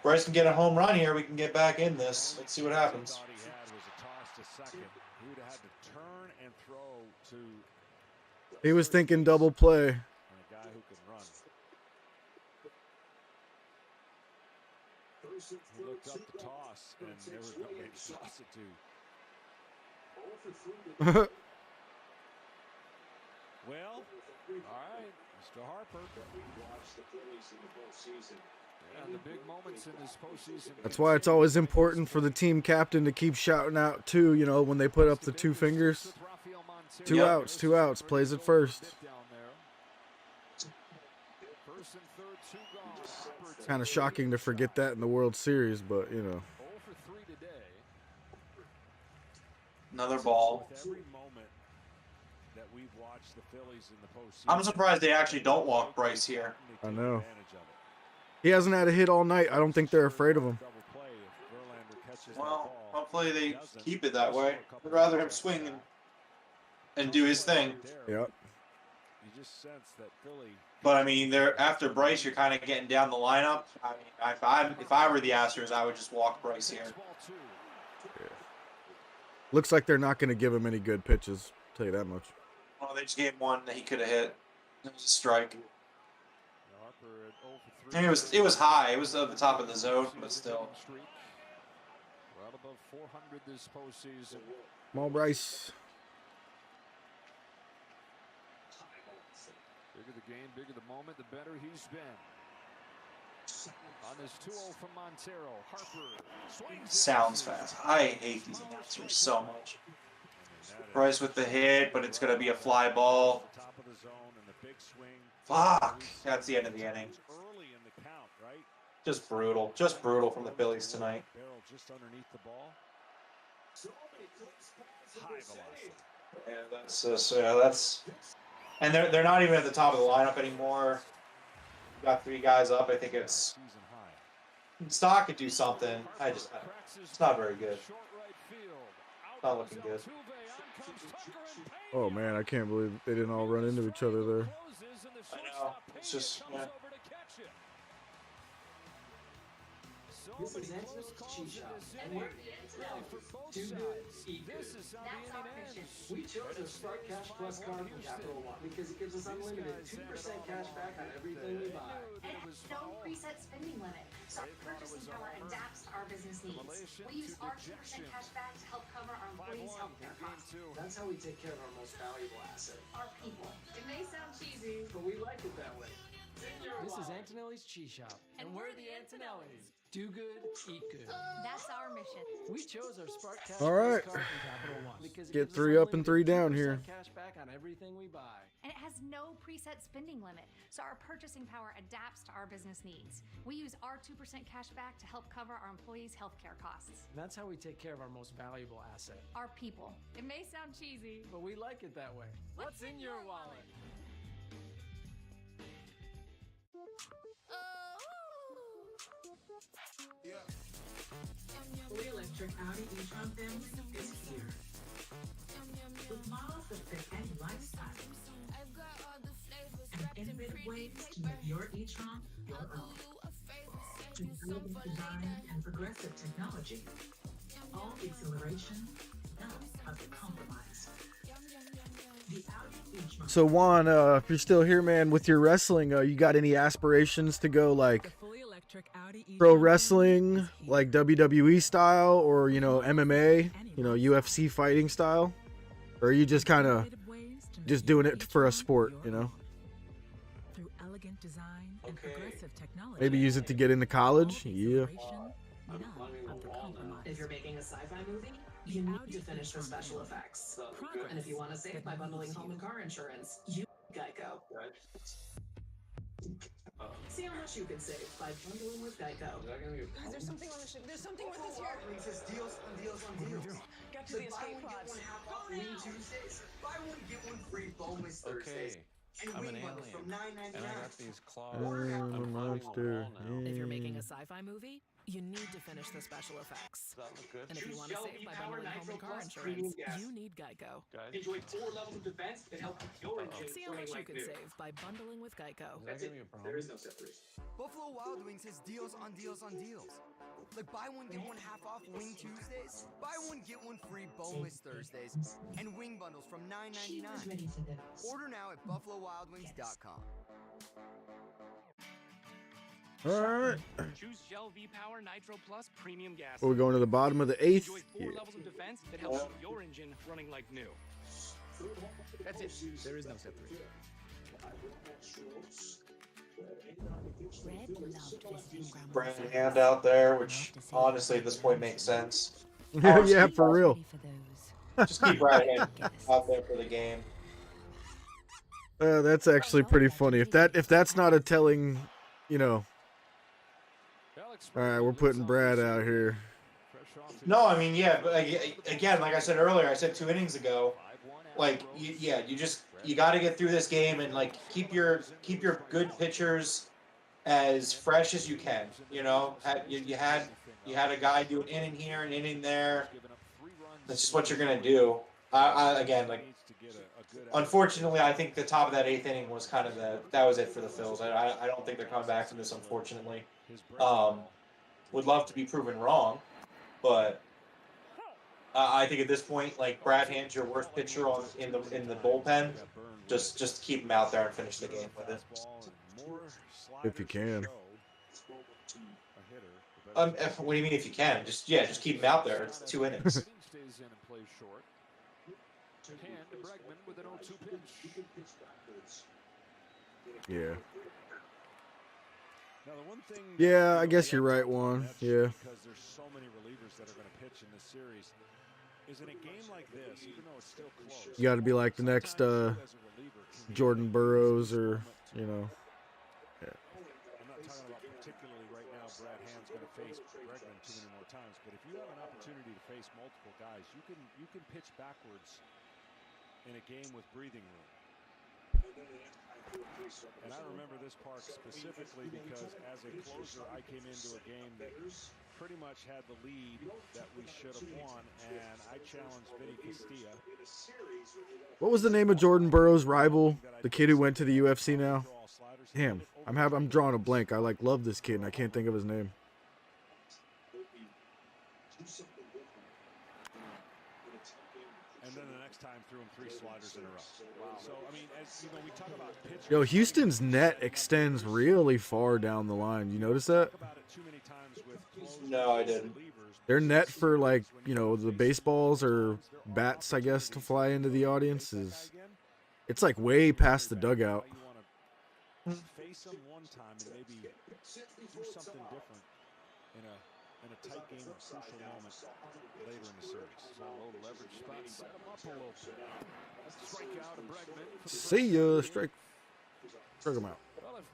Bryce can get a home run here. We can get back in this. Let's see what happens. Thought he had was a toss to second. He would have had to turn and throw to He was thinking double play. a guy who can run. He looked up the toss, and there was nobody to toss it to. Well, all right, Mr. Harper. Yeah, the big moments in this postseason. That's why it's always important for the team captain to keep shouting out too, you know, when they put up the two fingers. Two outs, plays it first. It's kind of shocking to forget that in the World Series, but you know. Another ball. Every moment that we've watched the Phillies in the postseason. I'm surprised they actually don't walk Bryce here. I know. He hasn't had a hit all night. I don't think they're afraid of him. Well, hopefully they keep it that way. I'd rather him swing and do his thing. Yep. You just sense that Philly. But I mean, after Bryce, you're kind of getting down the lineup. I mean, if I were the Astros, I would just walk Bryce here. Looks like they're not going to give him any good pitches. I'll tell you that much. Well, they just gave him one that he could have hit. It was a strike. And it was high. It was at the top of the zone, but still. Well above 400 this postseason. Come on, Bryce. Bigger the game, bigger the moment, the better he's been. On this 2-0 from Montero, Harper swings. Sounds fast. I hate these announcers so much. Bryce with the hit, but it's going to be a fly ball. Top of the zone and the big swing. Fuck. That's the end of the inning. Early in the count, right? Just brutal. Just brutal from the Phillies tonight. Barrel just underneath the ball. High velocity. Yeah, that's. And they're not even at the top of the lineup anymore. Got 3 guys up. I think it's. Stock could do something. It's not very good. Not looking good. Oh man, I can't believe they didn't all run into each other there. I know. It's just. Yeah. This is Angelo's Cheese Shop, and we're do good, eat good. That's our mission. We chose the Spark Cash Plus card from Capital One because it gives us unlimited 2% cash back on everything we buy. And it has no preset spending limit, so our purchasing power adapts to our business needs. We use our 2% cash back to help cover our employees' healthcare costs. That's how we take care of our most valuable asset. Our people. It may sound cheesy, But we like it that way. This is Antonelli's Cheese Shop, and we're the Antonellis. Do good, eat good. that's our mission. We chose our Spark Cash All right. Plus card from Capital One because it Get gives us 3 up and 3 unlimited down 2% here. cash back on everything we buy. And it has no preset spending limit, so our purchasing power adapts to our business needs. We use our 2% cash back to help cover our employees' healthcare costs. That's how we take care of our most valuable asset. Our people. It may sound cheesy, But we like it that way. What's in your wallet? Fully electric Audi e-tron family is here. With models that fit any lifestyle. And innovative ways to make your e-tron your own. With elegant design and progressive technology. All exhilaration, none of the compromise. The Audi e-tron. So Juan, if you're still here, man, with your wrestling, you got any aspirations to go like pro wrestling, like WWE style, or you know MMA, you know UFC fighting style, or are you just kind of just doing it for a sport, you know? Through elegant design and progressive technology. Maybe use it to get into college. Yeah. If you're making a sci-fi movie, you need to finish the special effects. And if you want to save by bundling home and car insurance, you Geico. See how much you can save by bundling with Geico. Guys, there's something on the ship. There's something with us here. It says deals on deals on deals. Got to the escape pods. Buy one, get one free bonus Thursdays. And I'm an wing bundles alien, from $9.99. and I got these claws. I'm a I'm climbing the monster. wall now. If you're making a sci-fi movie, you need to finish the special effects. Does that look good? And if you want to Shell save by V-Power bundling home Nitro and car Plus insurance, Premium Gas. you need Geico. Guys, Enjoy 4 levels of defense that help keep your engine See how running much you like can new. save by bundling with Geico. That's it. There is no separation. Buffalo Wild Wings has deals on deals on deals. Like buy one, get one half off Wing Tuesdays, buy one, get one free boneless Thursdays, and wing bundles from $9.99. Order now at BuffaloWildWings.com. All right. Choose Shell V-Power Nitro Plus Premium Gas. We're going to the bottom of the 8th. Enjoy 4 here. levels of defense that helps keep your engine running like new. That's it. There is no separation. Brand hand out there, which honestly at this point makes sense. Yeah, for real. Just keep Brad Hand out there for the game. That's actually pretty funny. If that's not a telling, you know. All right, we're putting Brad out here. No, I mean, yeah, but again, like I said earlier, I said 2 innings ago, like, you got to get through this game and like keep your good pitchers as fresh as you can. You know, you had a guy do an inning here, an inning there. That's just what you're gonna do. Again, like, unfortunately, I think the top of that 8th inning was kind of that was it for the Phils. I don't think they're coming back from this, unfortunately. Would love to be proven wrong, but I think at this point, like, Brad Hand's your worst pitcher in the bullpen. Just keep him out there and finish the game with it. If you can. What do you mean if you can? Just keep him out there. It's 2 innings. Stays in and plays short. Hand to Bregman with an 0-2 pitch. Yeah. Now, the one thing Yeah, I guess you're right, Juan. Yeah. because there's so many relievers that are going to pitch in this series is in a game like this, even though it's still close. You got to be like the next Jordan Burroughs or, you know. Yeah. I'm not talking about particularly right now Brad Hand's going to face Bregman too many more times, but if you have an opportunity to face multiple guys, you can pitch backwards in a game with breathing room. And I remember this part specifically because as a closer, I came into a game that pretty much had the lead that we should have won, and I challenged Vinny Castilla. What was the name of Jordan Burroughs' rival? The kid who went to the UFC now? Damn, I'm drawing a blank. I love this kid and I can't think of his name. And then the next time threw him 3 sliders in a row. Wow. So, I mean, as you know, we talk about pitching. Yo, Houston's net extends really far down the line. You notice that? No, I didn't. Their net for, like, you know, the baseballs or bats, I guess, to fly into the audience it's like way past the dugout. Face him one time and maybe do something different in a tight game or crucial moment later in the series. So low leverage spot, set him up a little bit. Strike out of Bregman. See ya. Strike him out.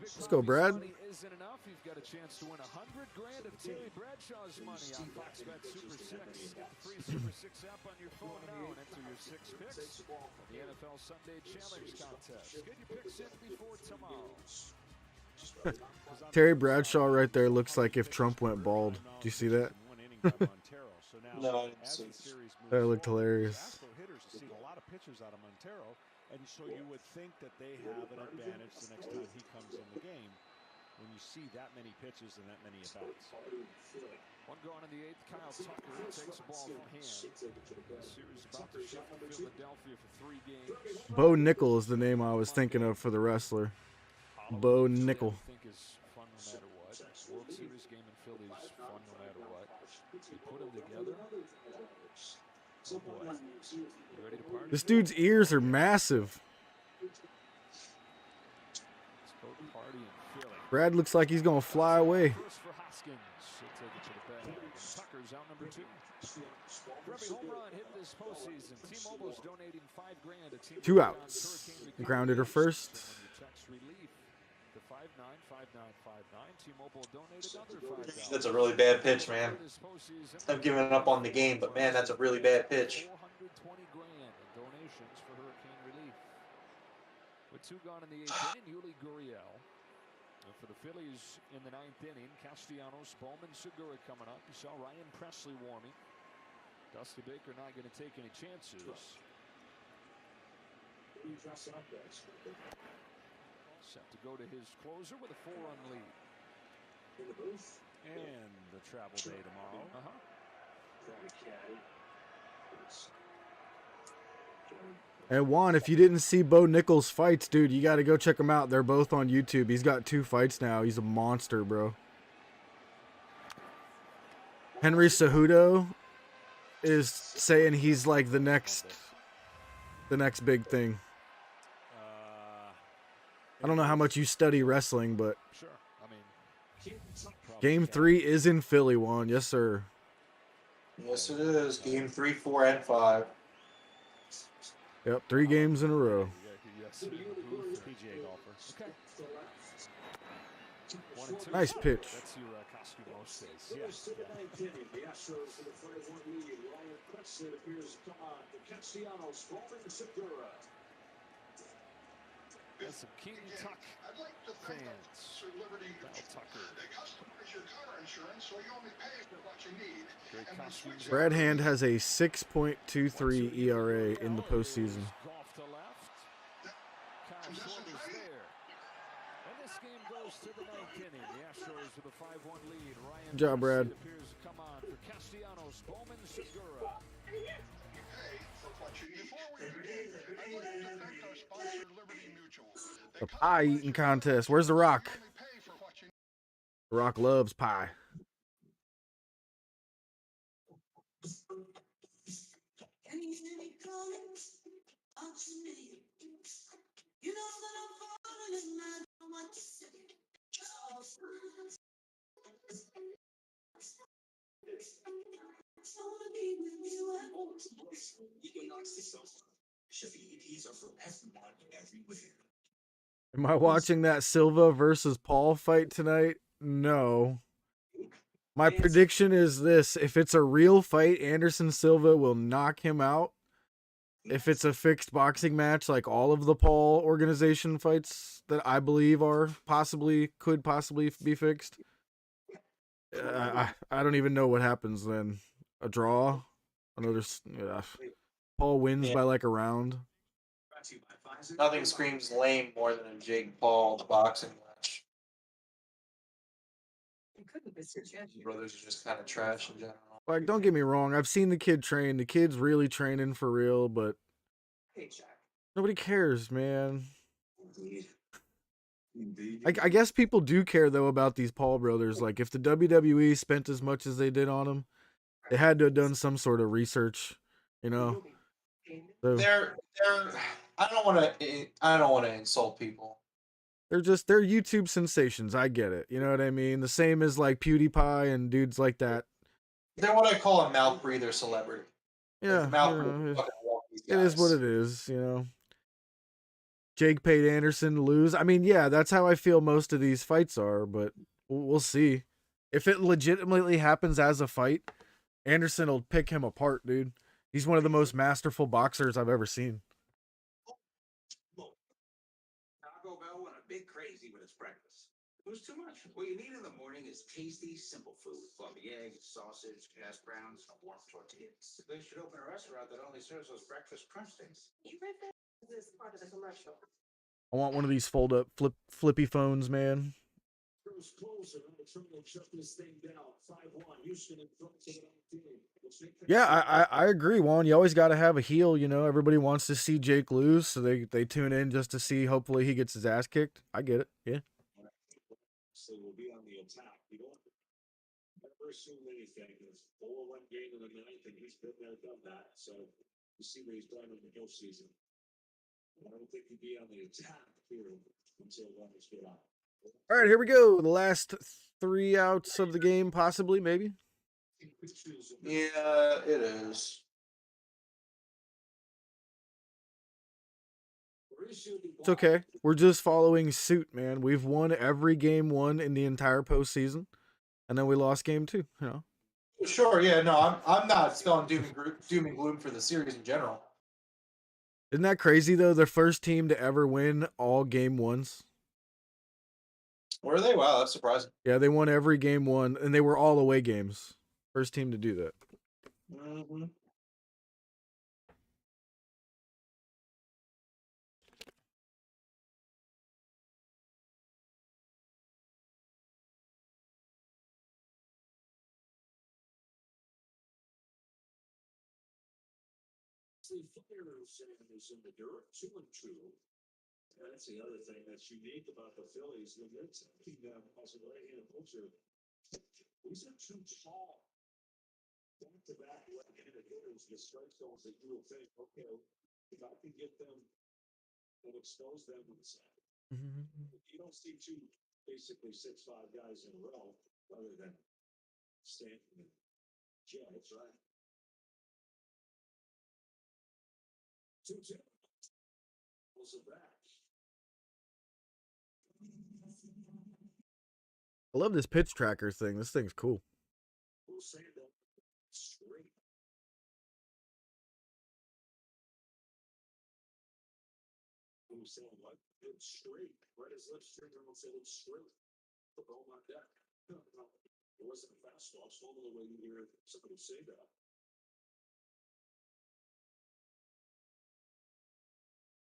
Let's go, Brad. Isn't enough. You've got a chance to win $100,000 of Terry Bradshaw's money on Fox Bet Super 6. Get the free Super 6 app on your phone now and enter your 6 picks for the NFL Sunday Challenge Contest. Get your picks in before tomorrow. Terry Bradshaw right there looks like if Trump went bald. Do you see that? No, That looked hilarious. Astro hitters have seen a lot of pitches out of Montero, and so you would think that they have an advantage the next time he comes in the game when you see that many pitches and that many at-bats. One gone in the 8th. Kyle Tucker takes the ball from hand. The series about to shift to Philadelphia for 3 games. Bo Nickel is the name I was thinking of for the wrestler. Bo Nickel. I think is fun no matter what. World Series game in Philly is fun no matter what. You put them together. Oh boy. You ready to party? This dude's ears are massive. Let's go party in Philly. Brad looks like he's gonna fly away. First for Hoskins. He'll take it to the bag. Tucker's out number 2. For every home run hit this postseason, T-Mobile's donating $5,000 to Team 2 outs. Grounded her first. Text relief to 595959. T-Mobile donated another $5,000. That's a really bad pitch, man. I'm giving up on the game, but man, that's a really bad pitch. $420,000 in donations for hurricane relief. With 2 gone in the 8th inning, Yuli Gurriel. And for the Phillies in the 9th inning, Castellanos, Bowman, Segura coming up. You saw Ryan Presley warming. Dusty Baker not going to take any chances. Set to go to his closer with a 4-run lead. And the travel day tomorrow. And Juan, if you didn't see Bo Nichols' fights, dude, you got to go check them out. They're both on YouTube. He's got 2 fights now. He's a monster, bro. Henry Cejudo is saying he's like the next big thing. I don't know how much you study wrestling, but Sure. I mean, Game 3 is in Philly, Juan. Yes, sir. Yes, it is. Game 3, 4, and 5. Yep, 3 games in a row. PGA golfer. Okay. 1 and 2. Nice pitch. That's your costume most days. The Astros with a 5-1 lead. Ryan Presley appears to come on. The Castellanos, Bowman, Segura. That's some King Tuck fans. Val Tucker. Great costumes. Brad Hand has a 6.23 ERA in the postseason. Golf to left. Kyle Schwarber's there. And this game goes to the 9th inning. The Astros with a 5-1 lead. Ryan Good job, Brad. Presley appears to come on for Castellanos, Bowman, Segura. The pie eating contest. Where's the Rock? The Rock loves pie. Can you hear me calling? Out to me. You know that I'm falling and I don't want to say. I wanna be with you at all times. Equinox is so fun. Shafi'is are for everyone, everywhere. Am I watching that Silva versus Paul fight tonight? No. My prediction is this. If it's a real fight, Anderson Silva will knock him out. If it's a fixed boxing match, like all of the Paul organization fights that I believe could possibly be fixed, I don't even know what happens then. A draw? Paul wins by like a round. Nothing screams lame more than a Jake Paul boxing match. Brothers are just kind of trash in general. Like, don't get me wrong. I've seen the kid train. The kid's really training for real, but nobody cares, man. I guess people do care, though, about these Paul brothers. Like, if the WWE spent as much as they did on them, they had to have done some sort of research, you know? So, I don't want to insult people. they're YouTube sensations. I get it. You know what I mean? The same as, like, PewDiePie and dudes like that. They're what I call a mouth breather celebrity. Yeah, Mouth you breather know, fucking walk these it is what it is, you know. Jake paid Anderson to lose. I mean, yeah, that's how I feel most of these fights are, but we'll see. If it legitimately happens as a fight, Anderson will pick him apart, dude. He's one of the most masterful boxers I've ever seen. Taco Bell went a bit crazy with its breakfast. It was too much. What you need in the morning is tasty, simple food. Fluffy eggs, sausage, hash browns, and warm tortillas. They should open a restaurant that only serves those breakfast crunch things. You read that? This is part of the commercial. I want one of these fold up flippy phones, man. Closer, shut this thing down. 5-1. Houston in front to the 19. Yeah, I agree, Juan. You always got to have a heel, you know. Everybody wants to see Jake lose, so they tune in just to see, hopefully, he gets his ass kicked. I get it, yeah. So we'll be on the attack. You don't never assume anything. There's 4-1 game in the 9th, and he's been there, done that. So you see what he's done in the postseason. I don't think he'd be on the attack here until runners get out. All right, here we go. The last 3 outs of the game, possibly, maybe. Yeah, it is. It's okay. We're just following suit, man. We've won every game 1 in the entire postseason, and then we lost game 2. You know. Sure. Yeah. No, I'm not spelling doom and gloom for the series in general. Isn't that crazy though? The first team to ever win all game ones. Were they? Wow, that's surprising. Yeah, they won every game one, and they were all away games. First team to do that. Mm-hmm. The Flyers is in the dirt, 2-2. That's the other thing that's unique about the Phillies. They're taking them as a right-handed pitcher. These are too tall. Back-to-back right-handed hitters, the strike zones that you will think, okay, if I can get them and expose them inside. You don't see two basically 6'5" guys in a row other than Stanton and Judge, right? 2-2. Pulls it back. I love this pitch tracker thing. This thing's cool. We'll say that straight. We'll say what? It's straight. Right as left trigger will say it's straight. The ball on deck. No, it wasn't a fastball. It's normally the way you hear somebody say that.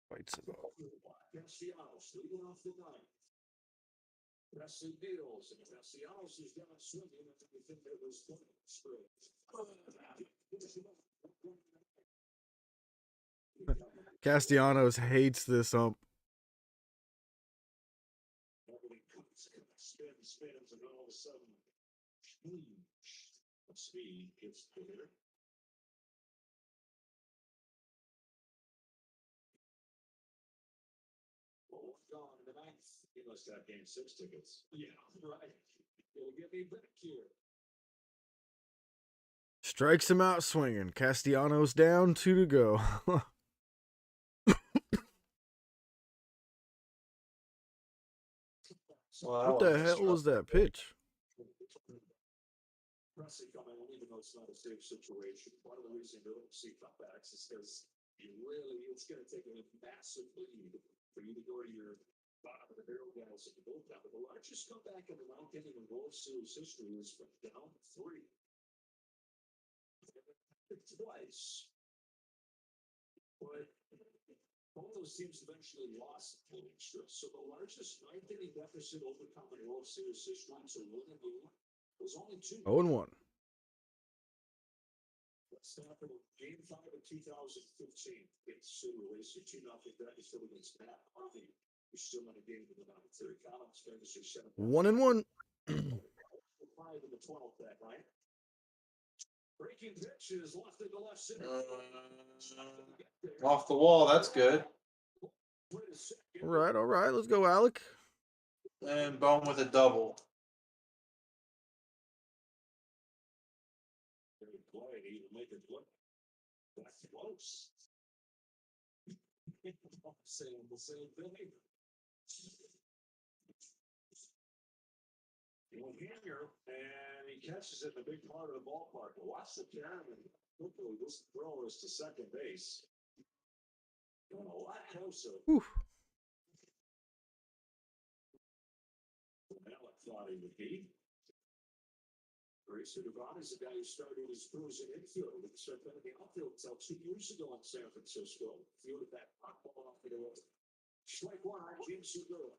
Fights it off. Castellanos leading off the ninth. Presley deals, and Castellanos is down swinging, and we think it was straight. Castellanos hates this ump. Everybody spins, and all of a sudden, speed gets the hitter. Gone in the ninth. He must have game 6 tickets. Yeah, right. It'll get me back here. Strikes him out swinging. Castellanos down, 2 to go. What the hell was that pitch? Presley coming in, even though it's not a safe situation. Part of the reason you don't see cutbacks is because it's going to take a massive lead for you to go to your bottom of the barrel guys at the bullpen. But the largest comeback in the ninth inning in World Series history is from down 3. Twice. But both those teams eventually lost the extra. So the largest ninth inning deficit overcome in World Series history to win a game was only 2. 0-1. Let's start with Game 5 of 2015. It's City released a 2-0 deficit against Matt Harvey. We're still in a game with about 30 columns. 1-1. 5 in the 12th that night. Breaking pitch is left into left center. Off the wall, that's good. All right. Let's go, Alec. And Bone with a double. Play, he will make it look that close. Saying the same thing. He'll hanger, and he catches it in a big part of the ballpark. Watch the camera. Hopefully, this throw is to second base. Going a lot closer. Alec thought he would be. Grayson Devon is the guy who started his career in infield. He started in the outfield until 2 years ago in San Francisco. Fielded that pop ball off the door. Strike one on James Segura.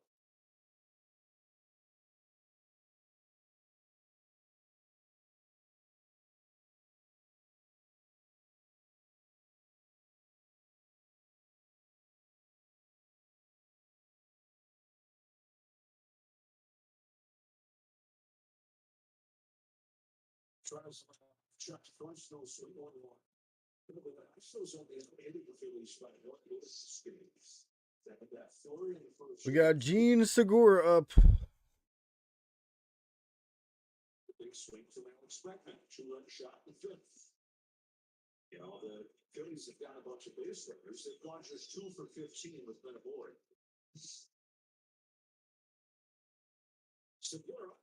Tries Chuck first, no swing on one. Astros on the hitting the Phillies by North Lewis skates. That Flurry in the first. We got Gene Segura up. The big swing from Alex Bregman. 2-run shot in the 5th. You know, the Phillies have got a bunch of base runners. They've gone just 2 for 15 with men aboard. Segura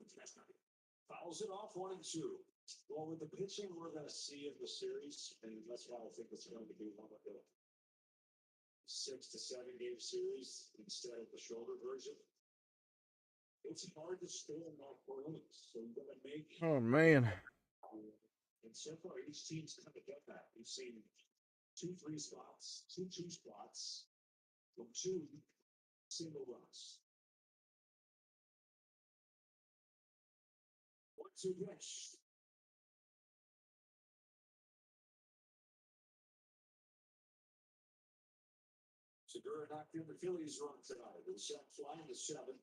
fouls it off 1-2. Well, with the pitching we're going to see in the series, and that's why I think it's going to be one of the 6 to 7 game series instead of the shoulder version. It's hard to score more points, so you got to make. Oh man. And so far, each team's kind of done that. We've seen 2 3 spots, 2 2 spots, from 2 single runs. 1-2 pitch. Segura knocked in the Phillies run tonight. It was flying to 7th.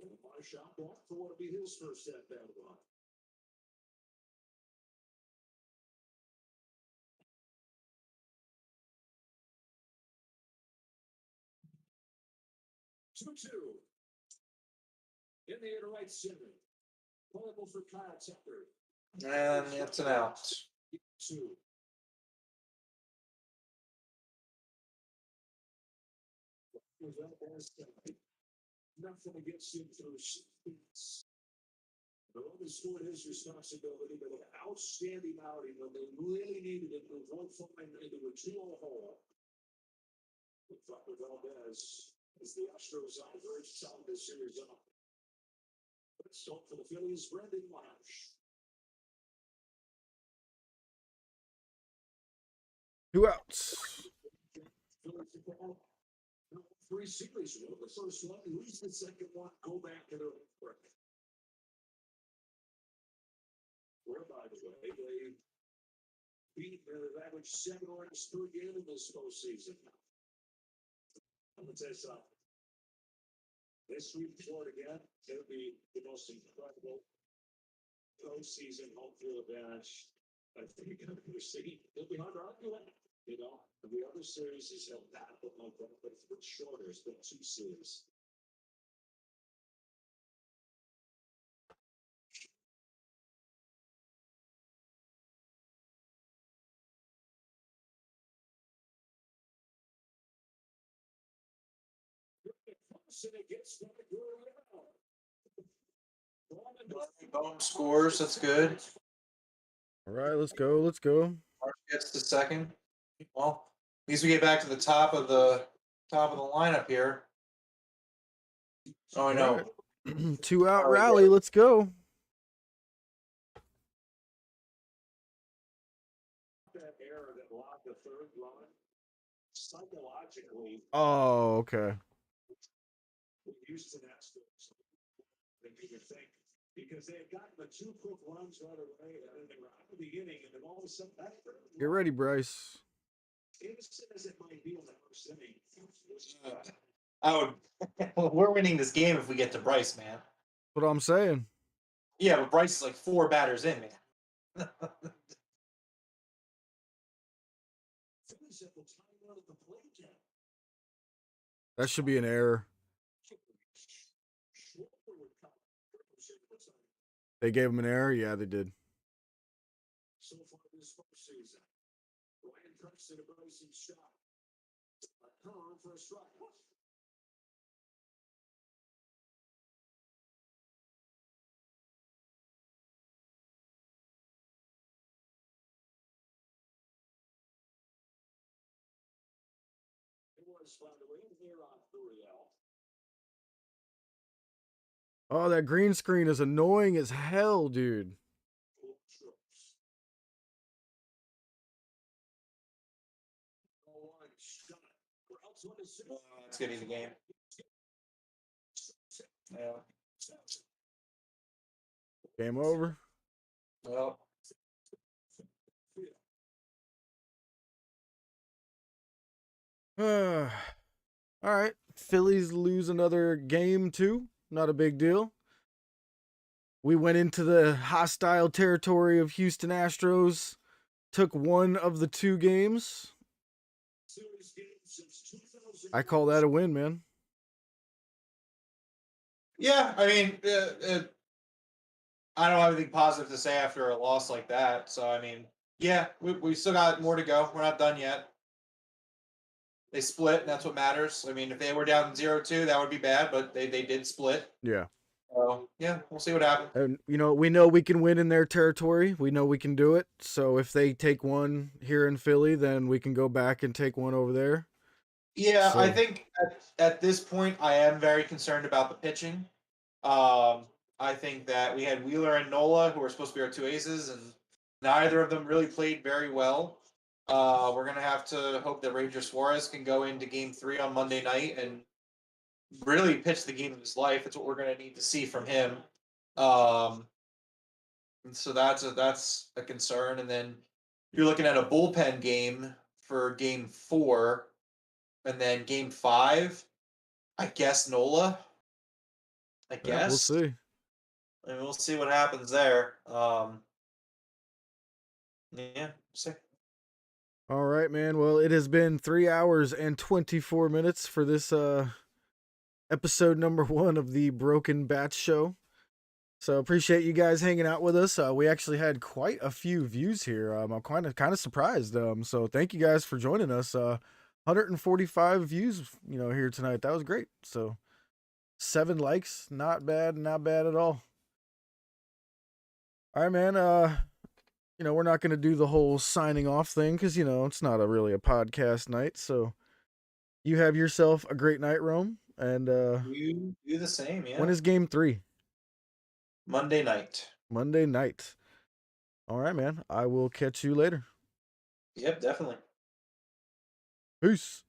And Marshall bought for what will be his first at-bat run. Two. In the air to right center. Playable for Kyle Tucker. And it's an out. 2. Nothing against him through speeds. The one who scored his responsibility, but an outstanding outing when they really needed it to move 1-5 into a 2-0 hole. With Tucker Valdez as the Astros on very solid this series up. Let's hope for the Phillies, Brendan Marsh. 2 outs. 3 series. Win the first one, lose the second one, go back to the break. Where, by the way, they beat their average 7 runs per game in this postseason. I'm going to tell you something. This week, forward again, it'll be the most incredible postseason home field advantage I think you're going to see. It'll be hard to argue it. You know, the other series is held back, but no, but it's shorter. It's been 2 series. Bohm scores. That's good. All right, let's go. Let's go. Marsh gets the second. Well, at least we get back to the top of the lineup here. Oh, I know. Right. 2 out rally. Let's go. That error that locked the 3rd run, psychologically. Oh, okay. Houston Astros. They made me think because they had gotten the 2 quick runs right away, and then they were out of the inning, and then all of a sudden that Get ready, Bryce. innocent as it might be in the first inning. We're winning this game if we get to Bryce, man. That's what I'm saying. Yeah, but Bryce is like 4 batters in, man. That should be an error. They gave him an error? Yeah, they did. So far this postseason, Ryan cuts to the Bryson shot. A curve for a strike. It was, by the way, here on Uriel. Oh, that green screen is annoying as hell, dude. It's gonna be the game. Yeah. Game over. Well. All right. Phillies lose another game too. Not a big deal. We went into the hostile territory of Houston Astros, took 1 of the 2 games. I call that a win, man. Yeah, I mean, I don't have anything positive to say after a loss like that. So, I mean, yeah, we still got more to go. We're not done yet. They split, and that's what matters. I mean, if they were down 0-2, that would be bad, but they did split. Yeah. So yeah, we'll see what happens. And we know we can win in their territory. We know we can do it. So if they take one here in Philly, then we can go back and take one over there. Yeah, So- I think at this point I am very concerned about the pitching. I think that we had Wheeler and Nola, who were supposed to be our two aces, and neither of them really played very well. We're gonna have to hope that Ranger Suarez can go into Game 3 on Monday night and really pitch the game of his life. It's what we're gonna need to see from him. And so that's a concern. And then you're looking at a bullpen game for Game 4, and then Game 5. I guess Nola. I guess Yeah, we'll see. I mean, we'll see what happens there. Yeah, see. All right, man. Well, it has been 3 hours and 24 minutes for this episode number 1 of the Broken Bats Show. So appreciate you guys hanging out with us. We actually had quite a few views here. I'm kind of surprised. So thank you guys for joining us. 145 views, here tonight. That was great. So 7 likes, not bad at all. All right, man. We're not going to do the whole signing off thing because, it's not really a podcast night. So you have yourself a great night, Rome. And you do the same, yeah. When is Game 3? Monday night. Monday night. All right, man. I will catch you later. Yep, definitely. Peace.